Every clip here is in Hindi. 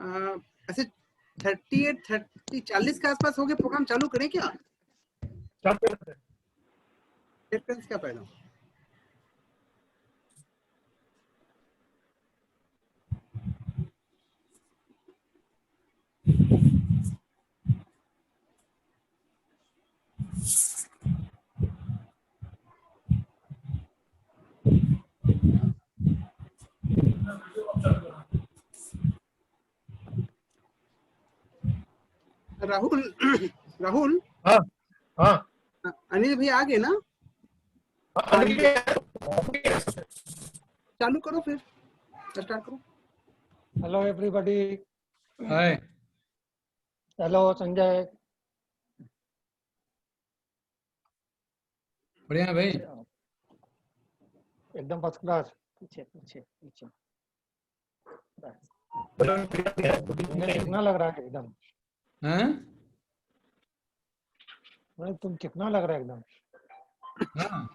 ऐसे 40 के आसपास हो गए, प्रोग्राम चालू करें क्या? रेफरेंस क्या पहला? राहुल राहुल हाँ हाँ अनिल भैया आ गए ना? चालू करो, फिर स्टार्ट करो। Hello everybody. Hi. Hello Sanjay. बढ़िया है भाई। एकदम फर्स्ट क्लास। पीछे पीछे पीछे। कितना लग रहा है एकदम? हैं? तुम कितना लग रहा है एकदम? हाँ।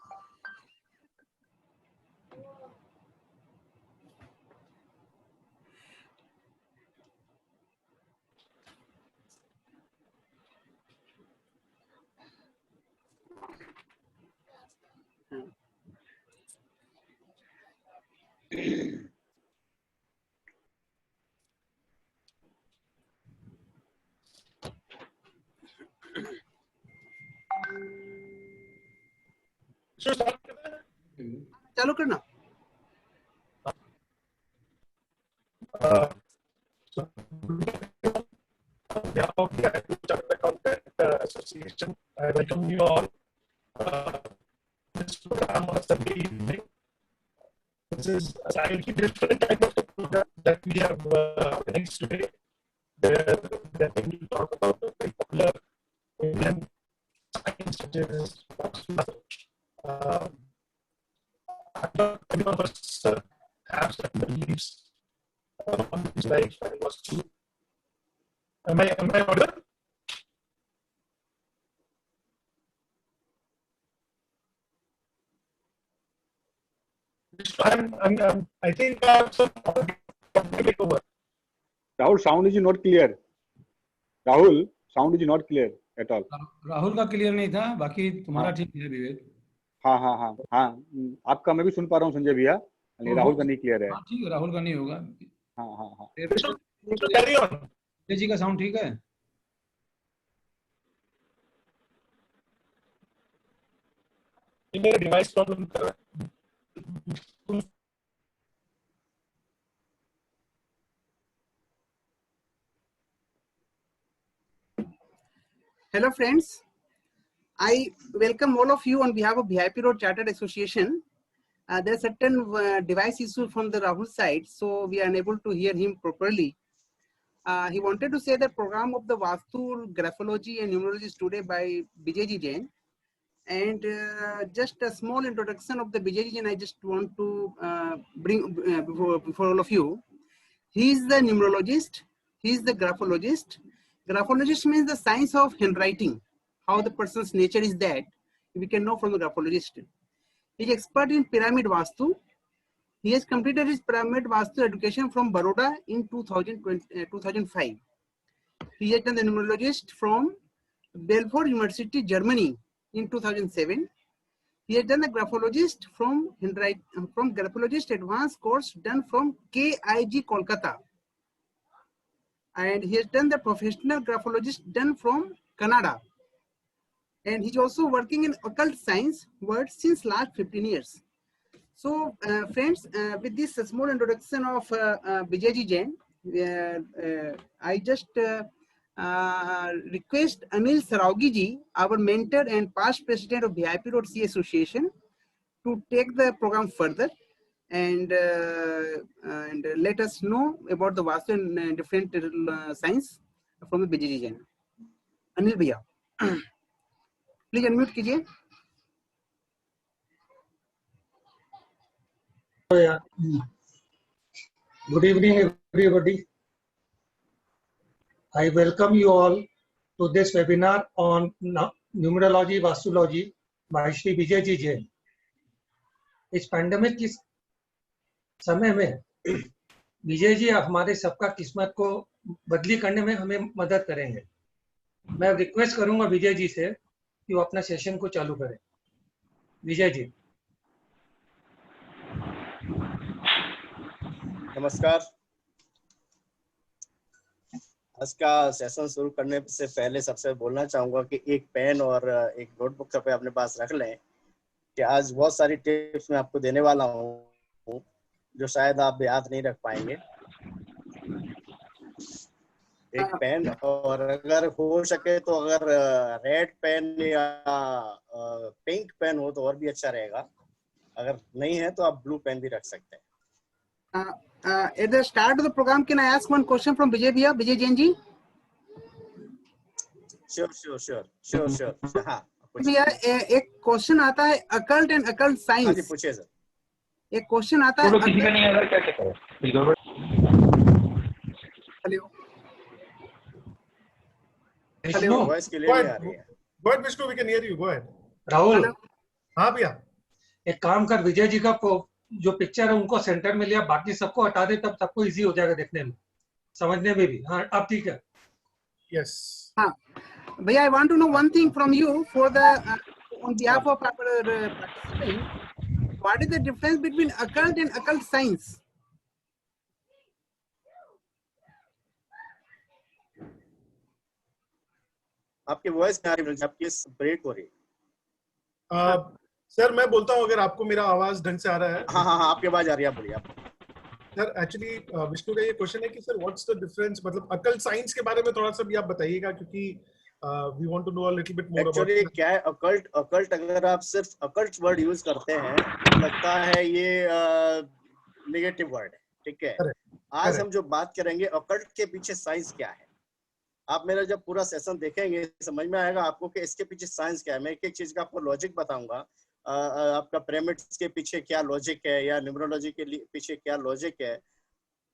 चालू करना। Association, I welcome you all. This program of Sunday evening. This is a slightly different type of program that we have organized today. Where we will talk about the very popular Indian science, which is everyone of us have certain beliefs on his life and was true. Am I audible? I think I have some over. Rahul, sound is not clear. Rahul, sound is not clear at all. Rahul का क्लियर नहीं था, बाकी तुम्हारा ठीक है विवेक। हाँ हाँ हाँ हाँ, आपका मैं भी सुन पा रहा हूँ संजय भैया, राहुल का नहीं क्लियर है। हाँ ठीक है, राहुल का नहीं होगा। हाँ हाँ हाँ। जी का साउंड ठीक है? मेरा डिवाइस प्रॉब्लम कर रहा है। Hello friends, I welcome all of you on behalf of VIP Road Chartered Association. There are certain device issues from the Rahul side, so we are unable to hear him properly. He wanted to say the program of the Vastu, Graphology and Numerology is today by Bijayji Jain. And just a small introduction of the Bijayji Jain I just want to bring before all of you. He is the numerologist, he is the graphologist. Graphologist means the science of handwriting, how the person's nature is that, we can know from the graphologist. He is expert in Pyramid Vastu. He has completed his Pyramid Vastu education from Baroda in 2005. He has done the numerologist from Belfort University, Germany in 2007. He has done the graphologist from graphologist advanced course done from KIG Kolkata. And he has done the professional graphologist done from Canada. And he's also working in occult science world since last 15 years. So friends, with this small introduction of Bijayji Jain, I just request Anil Saraugi ji, our mentor and past president of VIP Road C Association, to take the program further and let us know about the Vastu and different science from the Bijayji Jain. Anil bhaiya, please unmute कीजिए. Good evening, everybody. I welcome you all to this webinar on numerology, Vastology by Shri Bijayji Jain. इस पैंडेमिक के समय में विजय जी हमारे सबका किस्मत को बदली करने में हमें मदद करेंगे। मैं रिक्वेस्ट करूंगा विजय जी से कि वो अपना सेशन को चालू करें। विजय जी। नमस्कार। आज का सेशन शुरू करने से पहले सबसे बोलना चाहूंगा कि एक पेन और एक नोटबुक सब अपने पास रख लें कि आज बहुत सारी टिप्स मैं आपको देने वाला हूँ जो शायद आप याद नहीं रख पाएंगे। एक पेन, और अगर हो सके तो अगर रेड पेन या पिंक पेन हो तो और भी अच्छा रहेगा। अगर नहीं है तो आप ब्लू पेन भी रख सकते हैं। At the start of the program, can I ask one question from Vijay Bhaiya, Vijay Jain ji? Sure. हाँ भैया एक क्वेश्चन आता है अकल्ट एंड अकल्ट हाँ जी, साइंस। पूछिए सर। एक क्वेश्चन आता है किसी का नहीं आ रहा, क्या करें? हेलो विष्णु, वॉइस क्लियर नहीं आ रही है। Go ahead, Vishnu. We can hear you. Go ahead. Rahul, hello हाँ भैया। एक काम कर, विजय जी का जो पिक्चर है उनको सेंटर में लिया, बाकी सबको हटा दे, तब सबको इजी हो जाएगा देखने में, समझने में भी। हाँ, अब ठीक है। Yes. हाँ भैया, I want to know one thing from you for the on behalf of our participants. What is the difference between occult and occult science? आपकी वॉइस नहीं आ रही, आपकी ब्रेक हो रही। सर मैं बोलता हूँ अगर आपको मेरा आवाज ढंग से आ रहा है। हाँ, आपकी आवाज आ रही है, आप बोलिए। सर एक्चुअली विष्णु का ये क्वेश्चन है कि सर व्हाट्स द डिफरेंस, मतलब अकल्ट साइंस के बारे में थोड़ा सा भी आप बताइएगा, क्योंकि we want to know a little bit more actually about. क्या है अकल्ट अगर आप सिर्फ अकल्ट वर्ड यूज करते हैं तो लगता है ये नेगेटिव वर्ड है, ठीक है। आज हम जो बात करेंगे अकल्ट के पीछे साइंस क्या है। आप मेरा जब पूरा सेशन देखेंगे समझ में आएगा आपको कि इसके पीछे साइंस क्या है। मैं एक एक चीज का आपको लॉजिक बताऊंगा, आपका पिरामिड्स के पीछे क्या लॉजिक है या न्यूमरोलॉजी के पीछे क्या लॉजिक है,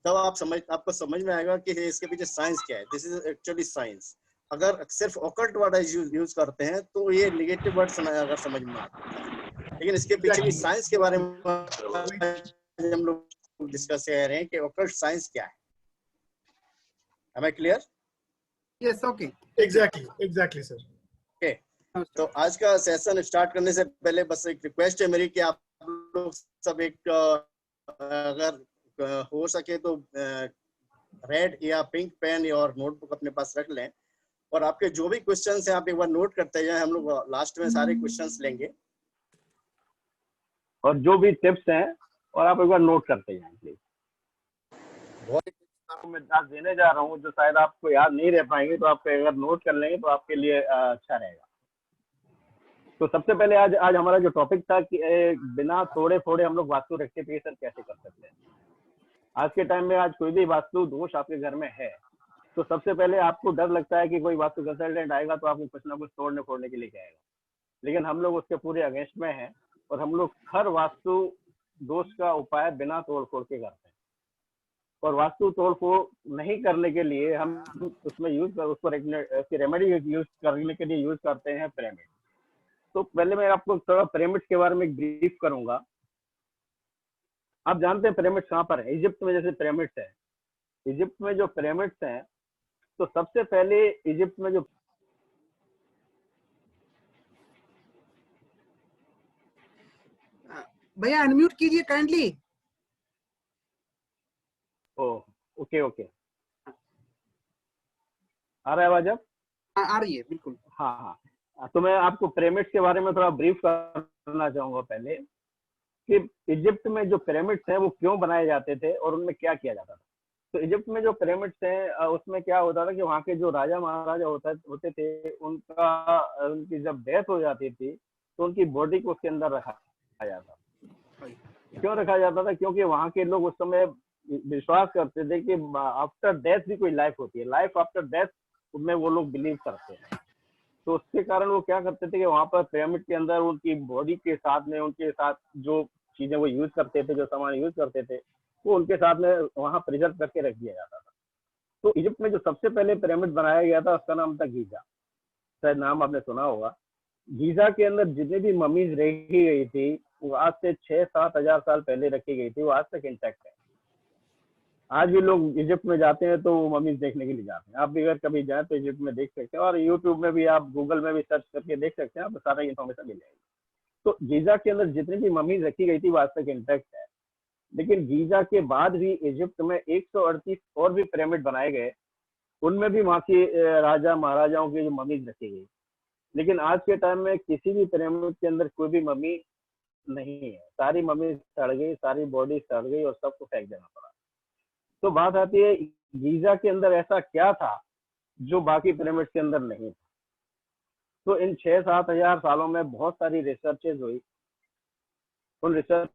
तब आपको समझ में आएगा कि इसके पीछे साइंस क्या है। This is actually science. अगर सिर्फ ऑकल्ट वर्ड यूज करते हैं तो ये नेगेटिव वर्ड अगर समझ में आता है, लेकिन इसके पीछे की साइंस के बारे में हम लोग डिस्कस कर रहे हैं कि ऑकल्ट साइंस क्या है। Am I clear? Yes, okay. Exactly sir. Okay, तो आज का सेशन स्टार्ट करने से पहले बस एक रिक्वेस्ट है मेरी कि आप लोग सब एक अगर हो सके तो रेड या पिंक पेन और नोटबुक अपने पास रख लें, और आपके जो भी क्वेश्चंस हैं आप एक बार नोट करते जाएं। हम लोग लास्ट में सारे क्वेश्चंस लेंगे और जो भी टिप्स हैं और आप एक बार नोट करते जाएं प्लीज। बहुत मैं आज देने जा रहा हूँ जो शायद आपको याद नहीं रह पाएंगे, तो आप अगर नोट कर लेंगे तो आपके लिए अच्छा रहेगा। तो सबसे पहले आज हमारा जो टॉपिक था कि बिना तोड़े फोड़े हम लोग वास्तु रेक्टिफिकेशन कैसे कर सकते हैं। आज के टाइम में आज कोई भी वास्तु दोष आपके घर में है तो सबसे पहले आपको डर लगता है कि कोई वास्तु कंसल्टेंट आएगा तो आपको कुछ ना कुछ तोड़ने फोड़ने के लिए कहेगा, लेकिन हम लोग उसके पूरे अगेंस्ट में हैं और हम लोग हर वास्तु दोष का उपाय बिना तोड़ फोड़ के करते हैं। और वास्तु तोड़ फोड़ नहीं करने के लिए हम उसमें उसको रेमेडी यूज करने के लिए यूज करते हैं पिरामिड। तो पहले मैं आपको थोड़ा पिरामिड के बारे में एक ब्रीफ करूंगा। आप जानते हैं पिरामिड कहाँ पर है? इजिप्ट में जैसे पिरामिड्स है, इजिप्ट में जो पिरामिड्स हैं तो सबसे पहले इजिप्ट में जो भैया अनम्यूट कीजिए काइंडली। ओके आ रहा है आवाज अब? आ रही है बिल्कुल। हाँ, तो मैं आपको पिरामिड्स के बारे में थोड़ा ब्रीफ करना चाहूंगा पहले कि इजिप्ट में जो पिरामिड्स हैं वो क्यों बनाए जाते थे और उनमें क्या किया जाता था। तो इजिप्ट में जो पिरामिड्स हैं उसमें क्या होता था कि वहाँ के जो राजा महाराजा होते थे उनकी जब डेथ हो जाती थी तो उनकी बॉडी को उसके अंदर रखा जाता। क्यों रखा जाता था? क्योंकि वहाँ के लोग उस समय विश्वास करते थे कि आफ्टर डेथ भी कोई लाइफ होती है, लाइफ आफ्टर डेथ में वो लोग बिलीव करते हैं। तो उसके कारण वो क्या करते थे कि वहाँ पर पिरामिड के अंदर उनकी बॉडी के साथ में उनके साथ जो चीजें वो यूज करते थे, जो सामान यूज करते थे, वो उनके साथ में वहाँ प्रिजर्व करके रख दिया जाता था। तो इजिप्ट में जो सबसे पहले पिरामिड बनाया गया था उसका नाम था गीजा, शायद नाम आपने सुना होगा। गीजा के अंदर जितनी भी ममीज रखी गई थी वो आज से 6-7 हजार साल पहले रखी गई थी, वो आज तक इंटैक्ट है। आज भी लोग इजिप्ट में जाते हैं तो मम्मीज देखने के लिए जाते हैं। आप भी अगर कभी जाए तो इजिप्ट में देख सकते हैं, और यूट्यूब में भी आप, गूगल में भी सर्च करके देख सकते हैं, आपको सारा इन्फॉर्मेशन मिल जाएगी। तो गीजा के अंदर जितनी भी मम्मीज रखी गई थी वो आज तक इंटैक्ट है। लेकिन गीजा के बाद भी इजिप्ट में 138 और भी पिरामिड बनाए गए, उनमें भी वहाँ के राजा महाराजाओं की जो मम्मीज रखी गई। लेकिन आज के टाइम में किसी भी पिरामिड के अंदर कोई भी मम्मी नहीं है, सारी मम्मी सड़ गई, सारी बॉडी सड़ गई और सबको फेंक देना पड़ा। तो बात आती है गीजा के अंदर ऐसा क्या था जो बाकी पिरामिड के अंदर नहीं था। तो इन 6-7 हजार सालों में बहुत सारी रिसर्चेज हुई। उन रिसर्च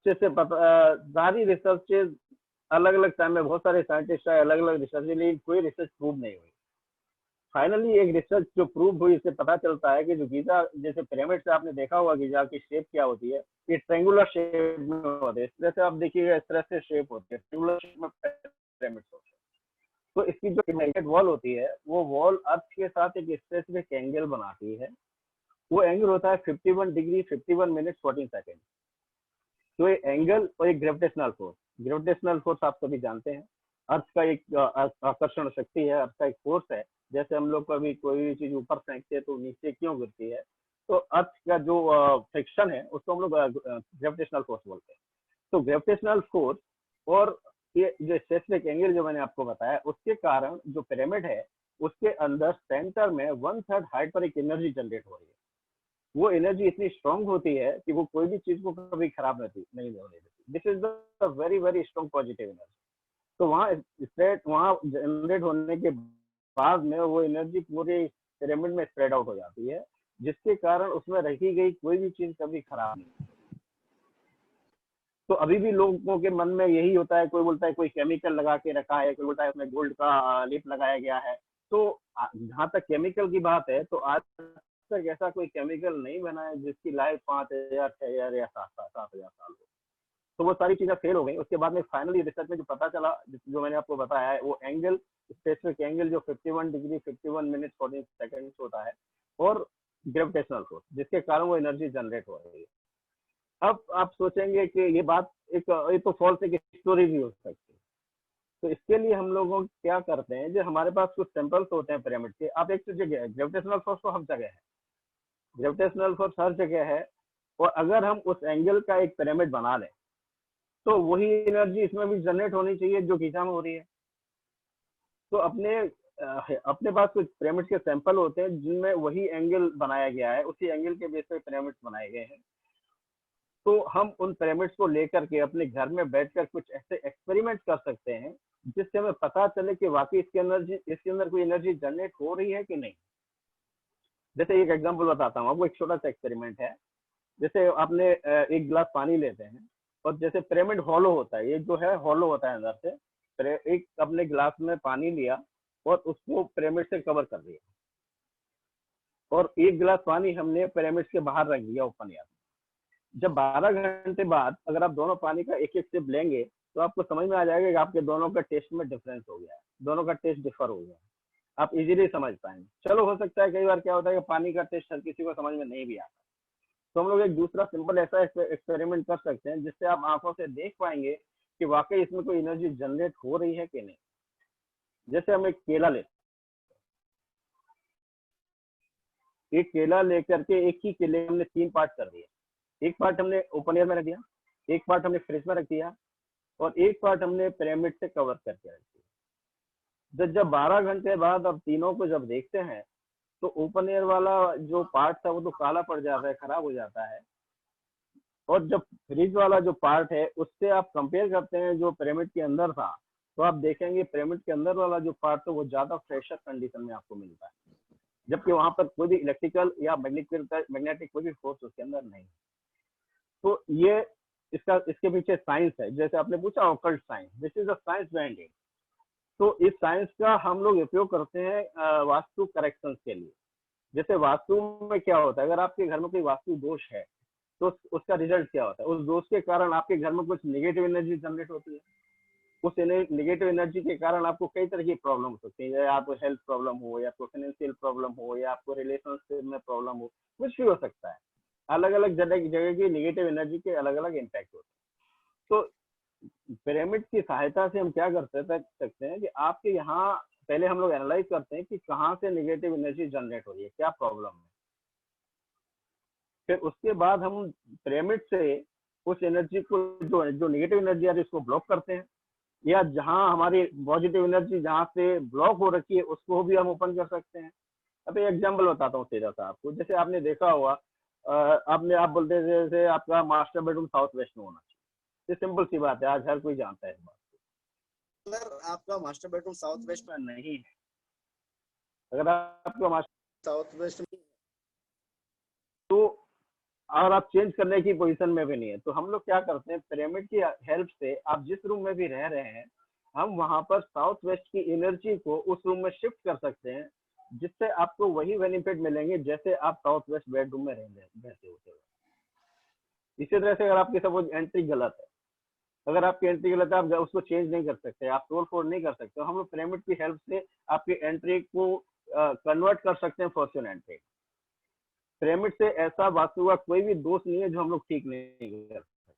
से पता, सारी रिसर्चेज अलग अलग टाइम में बहुत सारे साइंटिस्ट आए, अलग अलग रिसर्च, लेकिन कोई रिसर्च प्रूव नहीं हुई। फाइनली एक रिसर्च जो प्रूव हुई, इससे पता चलता है कि जो गीजा जैसे पिरामिड से आपने देखा होगा गीजा की शेप क्या होती है, ये ट्रायंगुलर शेप में होती है। इस तरह से आप देखिएगा, इस तरह से शेप होती है, ट्रायंगुलर शेप में पिरामिड होते हैं। तो इसकी जो इनलाइटेड वॉल होती है, वो वॉल अर्थ के साथ एक स्पेसिफिक एंगल बनाती है। वो एंगल होता है 51 डिग्री 51 मिनट 14 सेकेंड। तो ये एंगल और एक ग्रेविटेशनल फोर्स आप सभी जानते हैं, अर्थ का एक आकर्षण शक्ति है, अर्थ का एक फोर्स है। जैसे हम लोग कभी कोई भी चीज ऊपर फेंकते हैं तो नीचे क्यों गिरती है, तो अर्थ का जो फ्रिक्शन है उसको हम लोग ग्रेविटेशनल फोर्स बोलते हैं। तो ग्रेविटेशनल फोर्स और ये जो स्पेसिफिक एंगल जो मैंने आपको बताया, उसके कारण जो पिरामिड है उसके अंदर सेंटर में 1/3 हाइट पर एक एनर्जी जनरेट हो रही है। वो एनर्जी इतनी स्ट्रांग होती है कि वो कोई भी चीज को कभी खराब नहीं होने देती। This is the very very strong positive energy. तो वहाँ जनरेट होने के बाद में वो एनर्जी पूरे पिरामिड में स्प्रेड आउट हो जाती है, जिसके कारण उसमें रखी गई कोई भी चीज कभी खराब नहीं। तो अभी भी लोगों के मन में यही होता है, कोई बोलता है कोई केमिकल लगा के रखा है, कोई बोलता है उसमें गोल्ड का लेप लगाया गया है। तो जहाँ तक केमिकल की बात है, तो आज तक ऐसा कोई केमिकल नहीं बना है जिसकी लाइफ 5000, 6000 या 7000 साल हो। तो वो सारी चीजें फेल हो गई। उसके बाद में फाइनली रिसर्च में जो पता चला, जो मैंने आपको बताया है, वो एंगल, स्पेसिफिक एंगल जो 51 डिग्री 51 मिनट 14 सेकेंड होता है, और ग्रेविटेशनल फोर्स, जिसके कारण वो एनर्जी जनरेट हो रही है। अब आप सोचेंगे कि ये बात ये तो फॉल्स एक स्टोरी भी हो सकती है। तो इसके लिए हम लोग क्या करते हैं, जो हमारे पास कुछ सैंपल्स होते हैं पिरामिड के। आप एक जगह है, ग्रेविटेशनल फोर्स तो हर जगह है, ग्रेविटेशनल फोर्स हर जगह है, और अगर हम उस एंगल का एक पिरामिड बना लें तो वही एनर्जी इसमें भी जनरेट होनी चाहिए जो गीजा में हो रही है। तो अपने पास कुछ पिरामिड के सैंपल होते हैं जिनमें वही एंगल बनाया गया है, उसी एंगल के बेस पे पिरामिड्स बनाए गए हैं। तो हम उन पिरामिड्स को लेकर के अपने घर में बैठकर कुछ ऐसे एक्सपेरिमेंट कर सकते हैं जिससे हमें पता चले कि वाकई इसके अंदर कोई एनर्जी जनरेट हो रही है कि नहीं। जैसे एक एग्जांपल बताता हूँ आपको, एक छोटा सा एक्सपेरिमेंट है। जैसे आपने एक गिलास पानी लेते हैं, और जैसे पिरामिड हॉलो होता है, ये जो है हॉलो होता है अंदर से। एक अपने गिलास में पानी लिया और उसको पिरामिड से कवर कर दिया, और एक गिलास पानी हमने पिरामिड के बाहर रख दिया ओपन एयर। जब 12 घंटे बाद अगर आप दोनों पानी का एक एक सिप लेंगे तो आपको समझ में आ जाएगा कि आपके दोनों का टेस्ट में डिफरेंस हो गया है, दोनों का टेस्ट डिफर हो गया है। आप इजीली समझ पाएंगे। चलो, हो सकता है कई बार क्या होता है कि पानी का टेस्ट हर किसी को समझ में नहीं भी आता, तो हम लोग एक दूसरा सिंपल ऐसा एक्सपेरिमेंट कर सकते हैं जिससे आप आंखों से देख पाएंगे कि वाकई इसमें कोई एनर्जी जनरेट हो रही है कि नहीं। जैसे हम एक केला लेते, एक केला लेकर के एक ही केले हमने 3 पार्ट कर दिए। एक पार्ट हमने ओपन एयर में रख दिया, एक पार्ट हमने फ्रिज में रख दिया, और एक पार्ट हमने पिरामिड से कवर करके रख दिया। जब 12 घंटे बाद अब तीनों को जब देखते हैं तो ओपन एयर वाला जो पार्ट था वो तो काला पड़ जाता है, खराब हो जाता है, और जब फ्रिज वाला जो पार्ट है उससे आप कंपेयर करते हैं जो पिरामिड के अंदर था, तो आप देखेंगे पिरामिड के अंदर वाला जो पार्ट था वो ज्यादा फ्रेशर कंडीशन में आपको मिलता है, जबकि वहां पर कोई भी इलेक्ट्रिकल या मैग्नेटिक कोई भी फोर्स उसके अंदर नहीं। तो ये इसके पीछे साइंस है। जैसे आपने पूछा occult science, this is the science behind it. तो इस साइंस का हम लोग उपयोग करते हैं वास्तु करेक्शन के लिए। जैसे वास्तु में क्या होता है, अगर आपके घर में कोई वास्तु दोष है तो उसका रिजल्ट क्या होता है, उस दोष के कारण आपके घर में कुछ नेगेटिव एनर्जी जनरेट होती है। उस नेगेटिव एनर्जी के कारण आपको कई तरह की प्रॉब्लम हो सकती है, या तो हेल्थ प्रॉब्लम हो, या तो फाइनेंशियल प्रॉब्लम हो, या आपको रिलेशनशिप में प्रॉब्लम हो, कुछ भी हो सकता है। अलग अलग जगह की नेगेटिव एनर्जी के अलग अलग इम्पैक्ट होते हैं। तो पिरामिड की सहायता से हम क्या कर सकते हैं कि आपके यहाँ पहले हम लोग एनालाइज करते हैं कि कहाँ से नेगेटिव एनर्जी जनरेट हो रही है, क्या प्रॉब्लम है। फिर उसके बाद हम पिरामिड से उस एनर्जी को जो नेगेटिव एनर्जी आ रही है उसको ब्लॉक करते हैं, या जहां हमारी पॉजिटिव एनर्जी जहां से ब्लॉक हो रखी है उसको भी हम ओपन कर सकते हैं। अब एक एग्जांपल बताता हूँ सीधा सा आपको। जैसे आपने देखा होगा, आप बोलते हैं जैसे आपका मास्टर बेडरूम साउथ वेस्ट में होना चाहिए, ये सिंपल सी बात है, आज हर कोई जानता है इस बात को। अगर आपका मास्टर बेडरूम साउथ वेस्ट में नहीं है, अगर आपका मास्टर साउथ वेस्ट में, तो और आप चेंज करने की पोजीशन में भी नहीं है, तो हम लोग क्या करते हैं, पिरामिड की हेल्प से आप जिस रूम में भी रह रहे हैं, हम वहां पर साउथ वेस्ट की एनर्जी को उस रूम में शिफ्ट कर सकते हैं, जिससे आपको वही बेनिफिट मिलेंगे जैसे आप साउथ वेस्ट बेडरूम में रहते होते हैं। इसी तरह से अगर आपकी सपोज एंट्री गलत है, अगर आपकी एंट्री गलत है, आप उसको चेंज नहीं कर सकते, आप तोड़ फोड़ नहीं कर सकते, हम लोग पिरामिड की हेल्प से आपकी एंट्री को कन्वर्ट कर सकते हैं फॉर्च्यून एंट्री। पिरामिड से ऐसा वास्तु का कोई भी दोष नहीं है जो हम लोग ठीक नहीं कर सकते।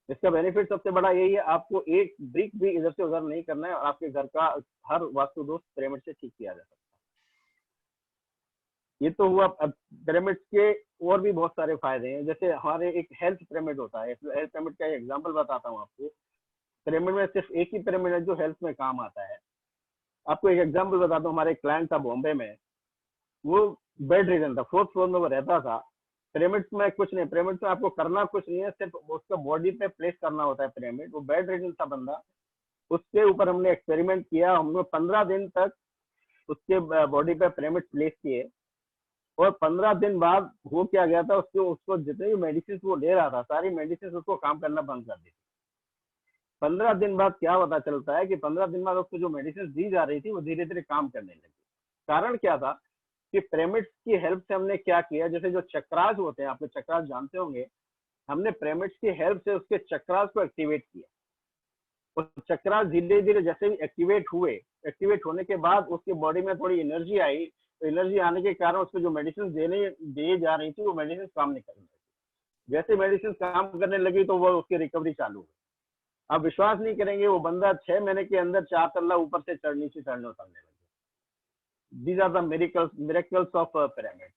इसका बेनिफिट सबसे बड़ा यही है, आपको एक ब्रिक भी इधर से उधर नहीं करना है और आपके घर का हर वास्तु दोष पिरामिड से ठीक किया जा सकता है। ये तो हुआ। अब पिरामिड के और भी बहुत सारे फायदे हैं, जैसे हमारे एक हेल्थ पिरामिड होता है। हेल्थ पिरामिड का एग्जांपल बताता हूँ आपको। पिरामिड में सिर्फ एक ही पिरामिड है जो हेल्थ में काम आता है। आपको एक एग्जांपल बताता हूँ, हमारे एक क्लाइंट था बॉम्बे में, वो बेड रिडन था, 4th फ्लोर में वो रहता था। पिरामिड में कुछ नहीं, पिरामिड में आपको करना कुछ नहीं है, सिर्फ उसका बॉडी पे प्लेस करना होता है पिरामिड। वो बेड रिडन था बंदा, उसके ऊपर हमने एक्सपेरिमेंट किया। हमने 15 दिन तक उसके बॉडी पे पिरामिड प्लेस किए और 15 दिन बाद वो क्या गया था, उसको जितने भी मेडिसिन वो ले रहा था, सारी मेडिसिन उसको काम करना बंद कर दी। 15 दिन बाद क्या पता चलता है कि 15 दिन बाद उसको जो मेडिसिन दी जा रही थी वो धीरे धीरे काम करने लगी। कारण क्या था कि पिरामिड की हेल्प से हमने क्या किया, जैसे जो चक्रास होते हैं, आपने चक्रास जानते होंगे, हमने पिरामिड की हेल्प से उसके चक्रास को एक्टिवेट किया। और चक्रास धीरे धीरे जैसे ही एक्टिवेट एक्टिवेट होने के बाद उसकी बॉडी में थोड़ी एनर्जी आई, तो एनर्जी आने के कारण उसको जो मेडिसिन दी जा रही थी वो मेडिसिन काम नहीं करने लगी। जैसे मेडिसिन काम करने लगी तो वो उसकी रिकवरी चालू हुई। आप विश्वास नहीं करेंगे, वो बंदा 6 महीने के अंदर 4 तल्ला ऊपर से नीचे चढ़ने उतरने लगे। These are the miracles of pyramid।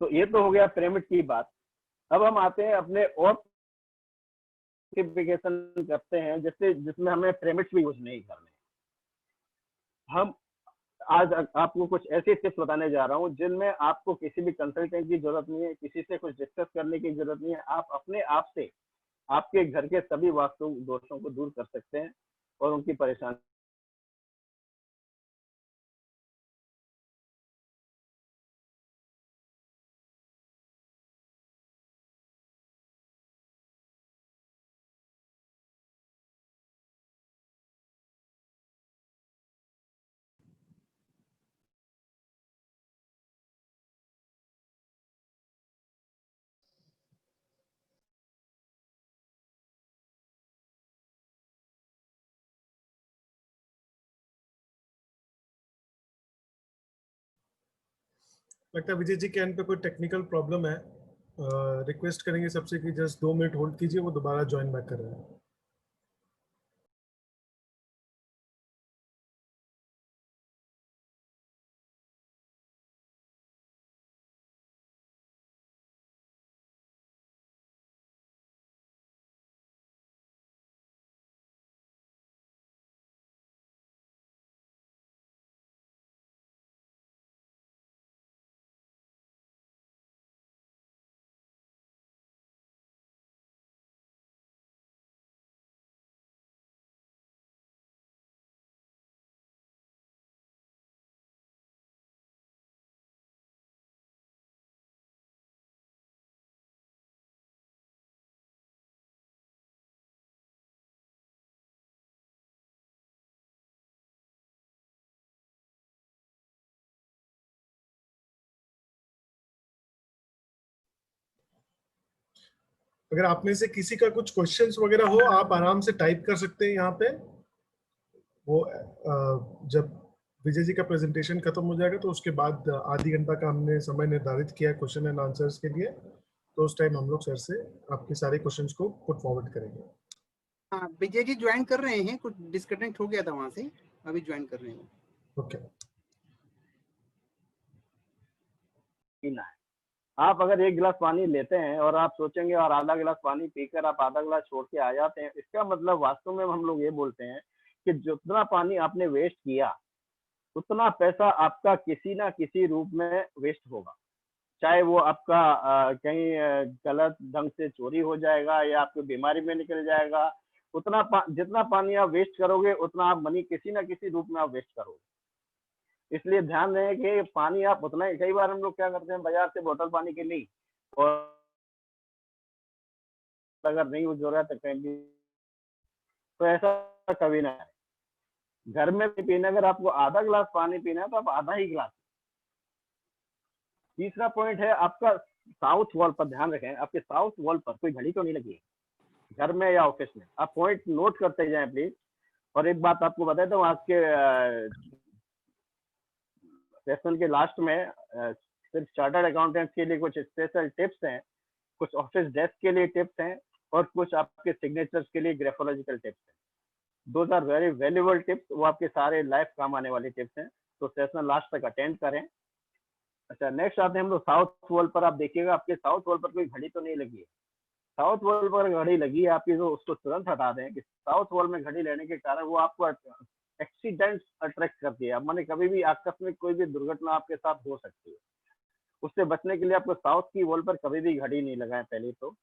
तो ये तो हो गया पिरामिड की बात। अब हम आते हैं अपने और सिंप्लीफिकेशन करते हैं, जिसमें हमें पिरामिड्स भी यूज नहीं करने। हम आज आपको कुछ ऐसे टिप्स बताने जा रहा हूँ जिनमें आपको किसी भी कंसल्टेंट की जरूरत नहीं है, किसी से कुछ डिस्कस करने की जरूरत नहीं है। आप अपने आप से आपके घर के सभी वास्तु दोषों को दूर कर सकते हैं और उनकी परेशानी लगता है विजय जी के एंड पे कोई टेक्निकल प्रॉब्लम है। रिक्वेस्ट करेंगे सबसे कि जस्ट 2 मिनट होल्ड कीजिए, वो दोबारा ज्वाइन बैक कर रहे हैं। अगर आप में से किसी का कुछ क्वेश्चंस वगैरह हो, आप आराम से टाइप कर सकते हैं यहाँ पे। वो जब विजय जी का प्रेजेंटेशन खत्म हो जाएगा तो उसके बाद आधी घंटा का हमने समय निर्धारित किया है क्वेश्चन एंड आंसर्स के लिए। तो उस टाइम हम लोग सर से आपके सारे क्वेश्चंस को पुट फॉरवर्ड करेंगे। हाँ, विजय जी ज्वाइन कर रहे हैं, कुछ डिस्कनेक्ट हो गया था वहां से, अभी ज्वाइन कर रहे हैं। ओके। पीना है। आप अगर एक गिलास पानी लेते हैं और आप सोचेंगे और आधा गिलास पानी पीकर आप आधा गिलास छोड़ के आ जाते हैं, इसका मतलब वास्तव में हम लोग ये बोलते हैं कि जितना पानी आपने वेस्ट किया उतना पैसा आपका किसी ना किसी रूप में वेस्ट होगा। चाहे वो आपका कहीं गलत ढंग से चोरी हो जाएगा या आपकी बीमारी में निकल जाएगा। जितना पानी आप वेस्ट करोगे उतना आप मनी किसी ना किसी रूप में आप वेस्ट करोगे। इसलिए ध्यान रहे कि पानी आप उतना ही, कई बार हम लोग क्या करते हैं बाजार से बोतल पानी की ली और अगर नहीं यूज हो रहा है तो कहीं भी, तो ऐसा कभी ना है। घर में भी पीना, अगर आपको आधा गिलास पानी पीना है तो आप आधा ही गिलास। तीसरा पॉइंट है आपका साउथ वॉल पर ध्यान रखें, आपके साउथ वॉल पर कोई घड़ी तो नहीं लगी है घर में या ऑफिस में। आप पॉइंट नोट करते जाएं प्लीज। और एक बात आपको बताए तो आज के सेशन के लास्ट में सिर्फ चार्टर्ड अकाउंटेंट्स के लिए कुछ स्पेशल टिप्स हैं, कुछ ऑफिस डेस्क के लिए टिप्स हैं और कुछ आपके सिग्नेचर्स के लिए ग्राफोलॉजिकल टिप्स हैं। Those are very valuable tips, वो आपके सारे लाइफ काम आने वाली टिप्स हैं। तो सेशन लास्ट तक अटेंड करें। अच्छा, नेक्स्ट आते हैं हम लोग साउथ वॉल पर। आप देखिएगा आपके साउथ वॉल पर कोई घड़ी तो नहीं लगी है। साउथ वॉल पर घड़ी लगी है आपकी, तो उसको तुरंत हटा दें कि साउथ वॉल में घड़ी लेने के कारण वो आपको एक्सीडेंट अट्रैक्ट करती है। अब माने कभी भी आकस्मिक कोई भी दुर्घटना आपके साथ हो सकती है। उससे बचने के लिए आपको साउथ की वॉल पर कभी भी घड़ी नहीं लगाएं पहले तो।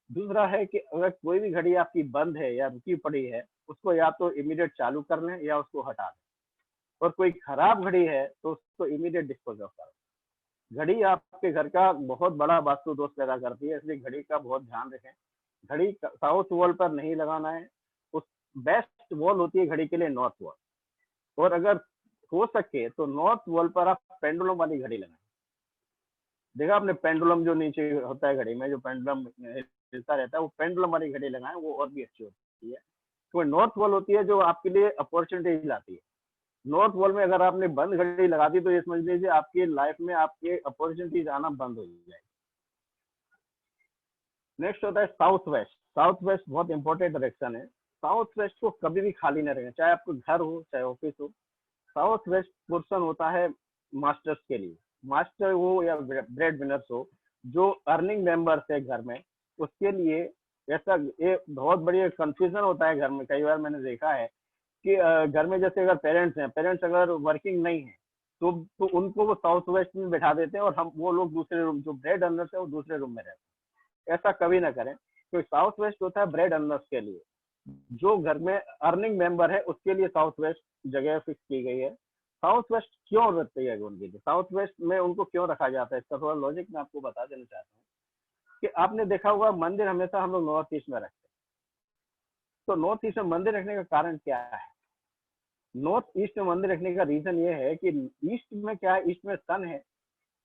दूसरा है कि अगर कोई भी घड़ी आपकी बंद है या रुकी पड़ी है, उसको या तो इमीडिएट चालू कर लें या उसको हटा दें। और कोई खराब घड़ी है तो उसको इमीडिएट डिस्पोज ऑफ करें। घड़ी आपके घर का बहुत बड़ा वास्तु दोष पैदा करती है, इसलिए घड़ी का बहुत ध्यान रखें। घड़ी साउथ वॉल पर नहीं लगाना है। उस बेस्ट वॉल होती है घड़ी के लिए नॉर्थ वॉल। और अगर हो सके तो नॉर्थ वॉल पर आप पेंडुलम वाली घड़ी लगाएं। देखा आपने पेंडुलम जो नीचे होता है घड़ी में, जो पेंडुलम हिलता रहता है, वो पेंडुलम वाली घड़ी लगाएं, वो और भी अच्छी होती है। तो नॉर्थ वॉल होती है जो आपके लिए अपॉर्चुनिटी लाती है। नॉर्थ वॉल में अगर आपने बंद घड़ी लगा दी तो ये समझ लीजिए आपकी लाइफ में आपके अपॉर्चुनिटीज आना बंद हो जाएगी। नेक्स्ट होता है साउथ वेस्ट। साउथ वेस्ट बहुत इंपॉर्टेंट डायरेक्शन है। साउथ वेस्ट को कभी भी खाली न रखें, चाहे आपको घर हो चाहे ऑफिस हो। साउथ वेस्ट पोर्शन होता है मास्टर्स के लिए, मास्टर हो या ब्रेड विनर्स हो, जो अर्निंग मेंबर्स है घर में, उसके लिए ऐसा ये बहुत बड़ी कंफ्यूजन होता है घर में। कई बार मैंने देखा है कि घर में जैसे अगर पेरेंट्स हैं, पेरेंट्स अगर वर्किंग नहीं है तो उनको वो साउथ वेस्ट में बैठा देते हैं और हम वो लोग दूसरे रूम, जो ब्रेड अर्नर्स है वो दूसरे रूम में रहते हैं। ऐसा कभी ना करें, क्योंकि साउथ वेस्ट होता है ब्रेड अर्नर्स के लिए। जो घर में अर्निंग मेंबर है उसके लिए साउथ वेस्ट जगह फिक्स की गई है। साउथ वेस्ट क्यों रखती है उनके लिए, साउथ वेस्ट में उनको क्यों रखा जाता है, इसका थोड़ा लॉजिक मैं आपको बता देना चाहता हूँ। कि आपने देखा होगा मंदिर हमेशा हम लोग नॉर्थ ईस्ट में रखते हैं। तो नॉर्थ ईस्ट में मंदिर रखने का कारण क्या है? नॉर्थ ईस्ट में मंदिर रखने का रीजन ये है कि ईस्ट में क्या है, ईस्ट में सन है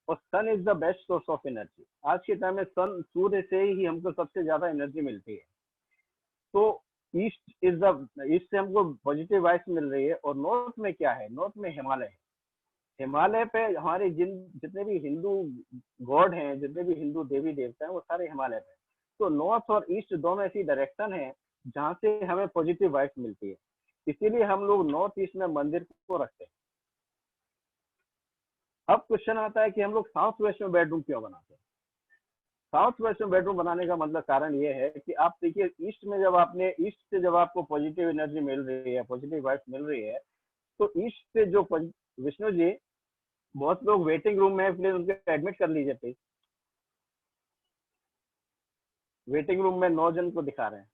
और sun is the best source of energy. आज के टाइम में सन, सूर्य से ही हमको सबसे ज्यादा एनर्जी मिलती है। तो ईस्ट से हमको पॉजिटिव वाइब्स मिल रही है। और नॉर्थ में क्या है, नॉर्थ में हिमालय है। हिमालय पे हमारे जितने भी हिंदू गॉड हैं, जितने भी हिंदू देवी देवता हैं, वो सारे हिमालय पे। तो नॉर्थ और ईस्ट दोनों ऐसी डायरेक्शन है जहाँ से हमें पॉजिटिव वाइब्स मिलती है। इसीलिए हम लोग नॉर्थ ईस्ट में मंदिर को रखते हैं। अब क्वेश्चन आता है कि हम लोग साउथ वेस्ट में बेडरूम क्यों बनाते हैं? साउथ वेस्ट में बेडरूम बनाने का मतलब कारण ये है कि आप देखिए, ईस्ट से जब आपको पॉजिटिव एनर्जी मिल रही है, पॉजिटिव वाइब्स मिल रही है, तो ईस्ट से जो विष्णु जी, बहुत लोग वेटिंग रूम में, प्लीज उनको एडमिट कर लीजिए प्लीज। वेटिंग रूम में 9 जन को दिखा रहे हैं।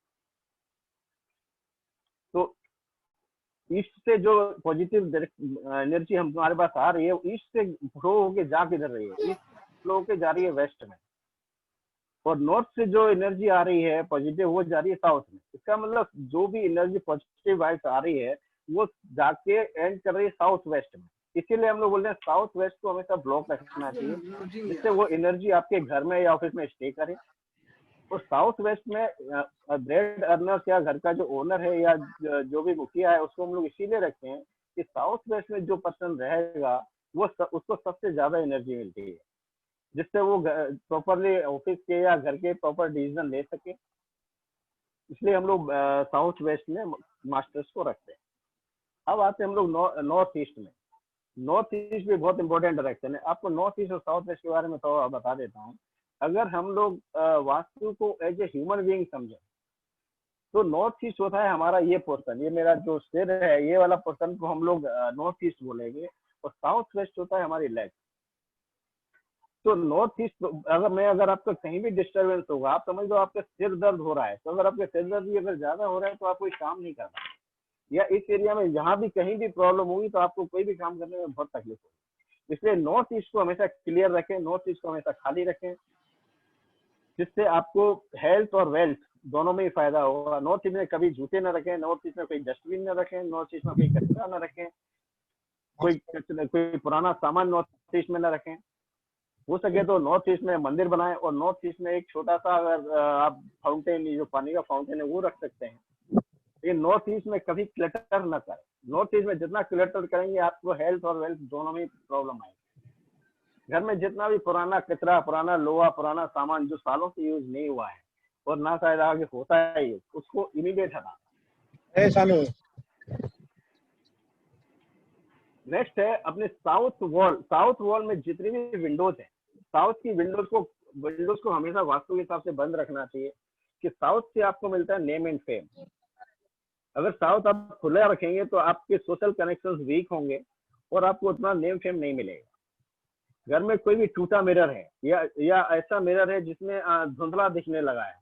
तो ईस्ट से जो पॉजिटिव एनर्जी हमारे पास आ रही है, ईस्ट से फ्लो होके जा किधर रही है, ईस्ट फ्लो होके जा रही है वेस्ट में। और नॉर्थ से जो एनर्जी आ रही है पॉजिटिव, वो जा रही है साउथ में। इसका मतलब जो भी एनर्जी पॉजिटिव वाइब्स आ रही है वो जाके एंड कर रही है साउथ वेस्ट में। इसीलिए हम लोग बोलते हैं साउथ वेस्ट को हमेशा ब्लॉक रखना चाहिए, जिससे वो एनर्जी आपके घर में या ऑफिस में स्टे करे। और साउथ वेस्ट में ब्रेड अर्नर या घर का जो ओनर है या जो भी मुखिया है, उसको हम लोग इसीलिए रखते हैं कि साउथ वेस्ट में जो पर्सन रहेगा वो उसको सबसे ज्यादा एनर्जी मिलती है। जिससे वो प्रॉपरली ऑफिस के या घर के प्रॉपर डिसीजन ले सके। इसलिए हम लोग साउथ वेस्ट में मास्टर्स को रखते हैं। अब आते हैं हम लोग नॉर्थ ईस्ट में। नॉर्थ ईस्ट भी बहुत इंपॉर्टेंट डायरेक्शन है। आपको नॉर्थ ईस्ट और साउथ वेस्ट के बारे में थोड़ा बता देता हूँ। अगर हम लोग वास्तु को एज ए ह्यूमन बीइंग समझे तो नॉर्थ ईस्ट होता है हमारा ये पोर्शन, ये मेरा जो सिर है ये वाला पोर्शन को हम लोग नॉर्थ ईस्ट बोलेंगे, और साउथ वेस्ट होता है हमारी लेग। तो नॉर्थ ईस्ट अगर आपका कहीं भी डिस्टरबेंस होगा, आप समझ लो आपका सिर दर्द हो रहा है, तो अगर आपका सिर दर्द भी अगर ज्यादा हो रहा है तो आप कोई काम नहीं करना, या इस एरिया में जहां भी कहीं भी प्रॉब्लम होगी तो आपको कोई भी काम करने में बहुत तकलीफ होगी। इसलिए नॉर्थ ईस्ट को हमेशा क्लियर रखें, नॉर्थ ईस्ट को हमेशा खाली रखें, जिससे आपको हेल्थ और वेल्थ दोनों में ही फायदा होगा। नॉर्थ ईस्ट में कभी जूते न रखें, नॉर्थ ईस्ट में कोई डस्टबिन न रखें, नॉर्थ ईस्ट में कोई कचरा न रखें, कोई पुराना सामान नॉर्थ ईस्ट में न रखें। हो सके तो नॉर्थ ईस्ट में मंदिर बनाएं, और नॉर्थ ईस्ट में एक छोटा सा अगर आप फाउंटेन, जो पानी का फाउंटेन है वो रख सकते हैं। लेकिन नॉर्थ ईस्ट में कभी क्लटर न करें। नॉर्थ ईस्ट में जितना क्लटर करेंगे आपको हेल्थ और वेल्थ दोनों में प्रॉब्लम आएगी। घर में जितना भी पुराना कचरा, पुराना लोहा, पुराना सामान जो सालों से यूज नहीं हुआ है और ना शायद आगे होता है, उसको इमीडिएट हटाना। नेक्स्ट है अपने साउथ वॉल। साउथ वॉल में जितनी भी विंडोज है, साउथ की विंडोज को हमेशा वास्तु के हिसाब से बंद रखना चाहिए, कि साउथ से आपको मिलता है नेम एंड फेम। अगर साउथ आप खुला रखेंगे तो आपके सोशल कनेक्शंस वीक होंगे और आपको उतना नेम फेम नहीं मिलेगा। घर में कोई भी टूटा मिरर है या ऐसा मिरर है जिसमें धुंधला दिखने लगा है,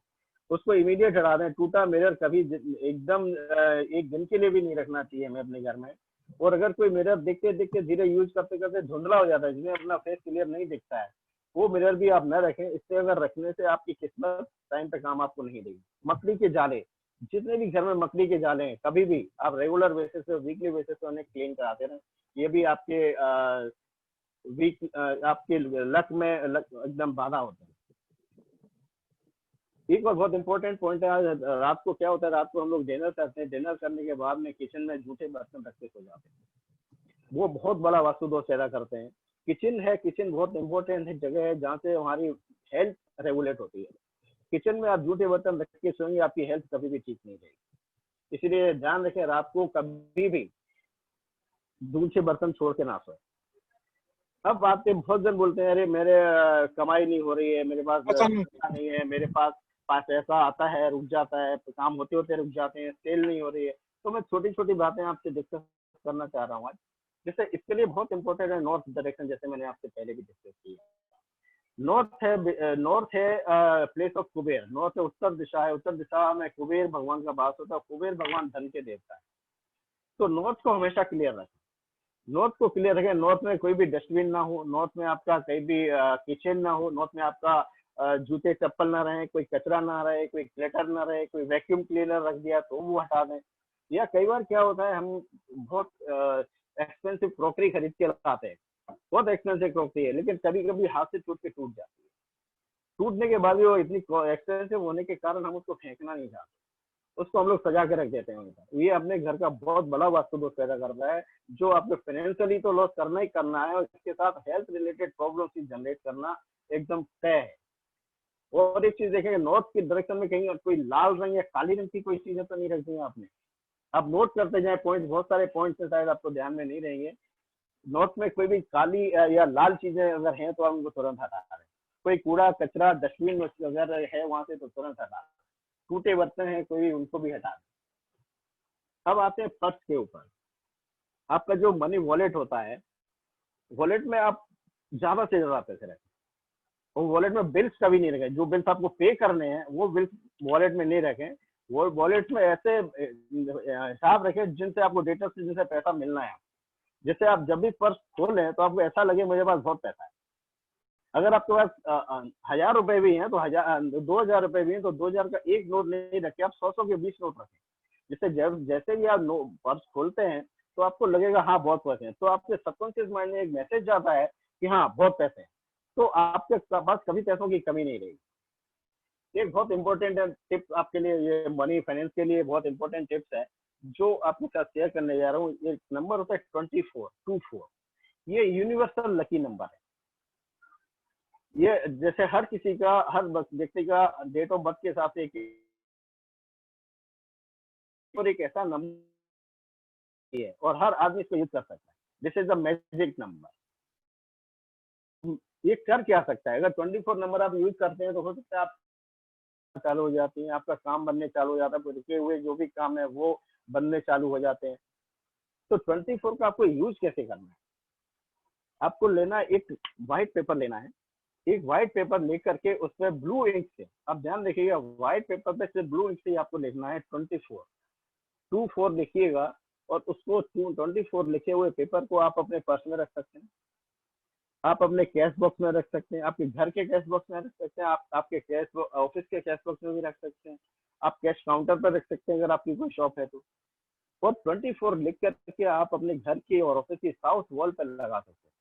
उसको इमीडिएट हटा दें। टूटा मिरर कभी एकदम एक दिन के लिए भी नहीं रखना चाहिए हमें अपने घर में। और अगर कोई मिरर देखते देखते धीरे यूज करते करते धुंधला हो जाता है, जिसमें अपना फेस क्लियर नहीं दिखता है, वो मिरर भी आप न रखें। इससे अगर रखने से आपकी किस्मत टाइम पे काम आपको नहीं देगी। मकड़ी के जाले, जितने भी घर में मकड़ी के जाले हैं, कभी भी आप रेगुलर बेसिस पे, वीकली बेसिस पे उन्हें क्लीन कराते रहें। ये भी आपके आपके लक में एकदम बाधा होता है। एक और बहुत इंपॉर्टेंट पॉइंट है, रात को क्या होता है, रात को हम लोग डिनर करते हैं, डिनर करने के बाद में किचन में जूठे बर्तन रख के सो जाते हैं। वो बहुत बड़ा वास्तु दोष पैदा करते हैं। किचन बहुत इंपॉर्टेंट जगह है जहाँ से हमारी हेल्थ रेगुलेट होती है। किचन में आप जूठे बर्तन रख के सोएंगे, आपकी हेल्थ कभी भी ठीक नहीं रहेगी। इसलिए ध्यान रखें, रात को कभी भी जूठे बर्तन छोड़ के ना सोए। अब बात बहुत जन बोलते हैं, अरे मेरे कमाई नहीं हो रही है, मेरे पास पैसा नहीं है, मेरे पास पैसा आता है रुक जाता है, काम होते होते रुक जाते हैं, सेल नहीं हो रही है। तो मैं छोटी छोटी बातें आपसे डिस्कस करना चाह रहा हूँ आज। जैसे इसके लिए बहुत इंपॉर्टेंट है नॉर्थ डायरेक्शन, जैसे मैंने आपसे पहले भी डिस्कस किया। नॉर्थ है प्लेस ऑफ कुबेर। नॉर्थ है उत्तर दिशा है, उत्तर दिशा में कुबेर भगवान का वास होता है। कुबेर भगवान धन के देवता है। तो नॉर्थ को हमेशा क्लियर रखें, नॉर्थ को क्लियर रखें। नॉर्थ में कोई भी डस्टबिन ना हो, नॉर्थ में आपका कहीं भी किचन ना हो, नॉर्थ में आपका जूते चप्पल ना रहे, कोई कचरा ना रहे, कोई क्लटर ना रहे, कोई वैक्यूम क्लीनर रख दिया तो वो हटा दें। या कई बार क्या होता है, हम बहुत एक्सपेंसिव क्रॉकरी खरीद के लाते हैं, बहुत एक्सपेंसिव क्रॉकरी है, लेकिन कभी कभी हाथ से टूट के टूट जाती है। टूटने के बाद भी वो इतनी एक्सपेंसिव होने के कारण हम उसको फेंकना नहीं चाहते, उसको हम लोग सजा के रख देते हैं। ये अपने घर का बहुत बड़ा वास्तु दोष पैदा करता है, जो आपको फाइनेंशियली तो लॉस करना ही करना है, और इसके साथ हेल्थ रिलेटेड प्रॉब्लम जनरेट करना एकदम तय है। और एक चीज देखेंगे, नॉर्थ की डायरेक्शन में कहीं कोई लाल रंग या काली रंग की कोई चीजें तो नहीं रखती है आपने। आप नोट करते जाए पॉइंट, बहुत सारे पॉइंट्स हैं, शायद आपको ध्यान में नहीं रहेंगे। नॉर्थ में कोई भी काली या लाल चीजें अगर हैं तो आप उनको तुरंत हटा दें। कोई कूड़ा कचरा डस्टबिन अगर है वहां से तो तुरंत हटा दें। टूटे बर्तन हैं कोई भी, उनको भी हटा दें। अब आते हैं पर्स के ऊपर। आपका जो मनी वॉलेट होता है, वॉलेट में आप ज्यादा से ज्यादा पैसे रखें, और वॉलेट में बिल्स कभी नहीं रखें। जो बिल्स आपको पे करने हैं वो बिल्स वॉलेट में नहीं रखें। वो वॉलेट में ऐसे हिसाब रखें जिनसे आपको डेटा से जिनसे पैसा मिलना है। जैसे आप जब भी पर्स खोलें तो आपको ऐसा लगे मेरे पास बहुत पैसा है। अगर आपके पास 1000 रुपए भी हैं तो 2000 रुपए भी हैं तो 2000 का एक नोट नहीं रखें, आप 100 के 20 नोट रखें। जिससे जैसे भी आप पर्स खोलते हैं तो आपको लगेगा हाँ बहुत पैसे हैं, तो आपके सबकॉन्शियस माइंड में एक मैसेज जाता है कि हाँ बहुत पैसे हैं, तो आपके पास कभी पैसों की कमी नहीं रहेगी। एक बहुत इंपॉर्टेंट टिप्स आपके लिए, ये मनी फाइनेंस के लिए बहुत इंपॉर्टेंट टिप्स है जो आपके साथ शेयर करने जा रहा हूँ। ये नंबर होता है 24। ये यूनिवर्सल लकी नंबर है। ये जैसे हर किसी का, हर व्यक्ति का डेट ऑफ बर्थ के हिसाब से एक ऐसा नंबर है और हर आदमी इसको यूज कर सकता है। This is the magic number. ये कर क्या सकता है? अगर 24 नंबर आप यूज करते हैं तो हो सकता है आप चालू हो जाती है, आपका काम बनने चालू हो जाता है, रुके हुए जो भी काम है वो बनने चालू हो जाते हैं। तो 24 का आपको यूज कैसे करना है? आपको लेना एक व्हाइट पेपर लेना है। एक व्हाइट पेपर लेकर के उसमें ब्लू इंक से, आप ध्यान देखिएगा, व्हाइट पेपर पे सिर्फ ब्लू इंक से आपको लिखना है 24 लिखिएगा और उसको 24 लिखे हुए पेपर को आप अपने पर्स में रख सकते हैं, आप अपने कैश बॉक्स में रख सकते हैं, आपके घर के कैश बॉक्स में रख सकते हैं, आप आपके कैश ऑफिस के कैश बॉक्स में भी रख सकते हैं, आप कैश काउंटर पर रख सकते हैं अगर आपकी कोई शॉप है तो। और 24 लिख करके आप अपने घर की और ऑफिस की साउथ वॉल पर लगा सकते हैं।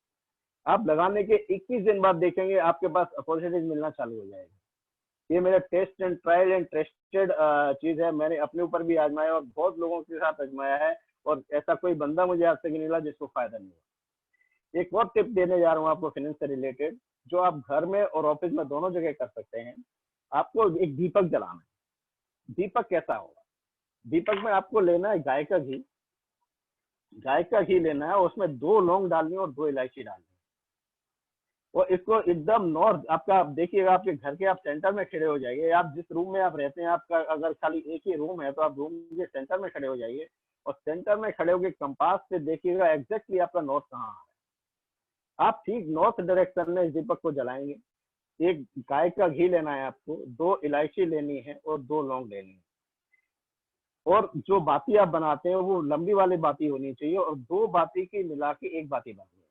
आप लगाने के 21 दिन बाद देखेंगे आपके पास अपॉर्चुनिटीज मिलना चालू हो जाएगी। ये मेरा test and trial and tested चीज है, मैंने अपने ऊपर भी आजमाया और बहुत लोगों के साथ आजमाया है और ऐसा कोई बंदा मुझे आज तक नहीं मिला जिसको फायदा नहीं हुआ। एक और टिप देने जा रहा हूँ आपको फाइनेंस से रिलेटेड, जो आप घर में और ऑफिस में दोनों जगह कर सकते हैं। आपको एक दीपक जलाना है। दीपक कैसा होगा? दीपक में आपको लेना है गाय का घी, गाय का घी लेना है, उसमें 2 लौंग डालनी है और 2 इलायची डालनी है और इसको एकदम नॉर्थ, आपका देखिएगा आपके घर के आप सेंटर में खड़े हो जाइए, आप जिस रूम में आप रहते हैं, आपका अगर खाली एक ही रूम है तो आप रूम के सेंटर में खड़े हो जाइए और सेंटर में खड़े होकर कंपास से देखिएगा एग्जैक्टली आपका नॉर्थ कहाँ है। आप ठीक नॉर्थ डायरेक्शन में इस दीपक को जलाएंगे। एक गाय का घी लेना है आपको, 2 इलायची लेनी है और 2 लौंग लेनी है और जो बाती आप बनाते हैं वो लंबी वाली बाती होनी चाहिए और 2 बाती की मिला के 1 बाती बननी है।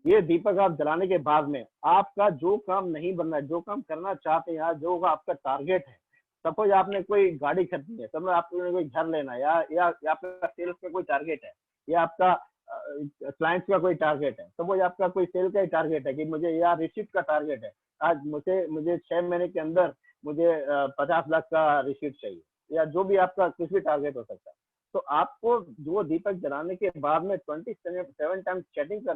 ये दीपक आप जलाने के बाद में आपका जो काम नहीं बनना है, जो काम करना चाहते हैं, जो आपका टारगेट है, सपोज आपने कोई गाड़ी खरीदनी है, सपोज आपने कोई घर लेना है, या आपका सेल्स का कोई टारगेट है, या आपका क्लाइंट्स का कोई टारगेट है, सपोज आपका कोई सेल का ही टारगेट है कि मुझे या रिसिप्ट का टारगेट है, आज मुझे 6 महीने के अंदर मुझे 50 लाख का रिसिप्ट चाहिए, या जो भी आपका कुछ भी टारगेट हो सकता है। तो आपको जो दीपक जलाने के बाद में 27 टाइम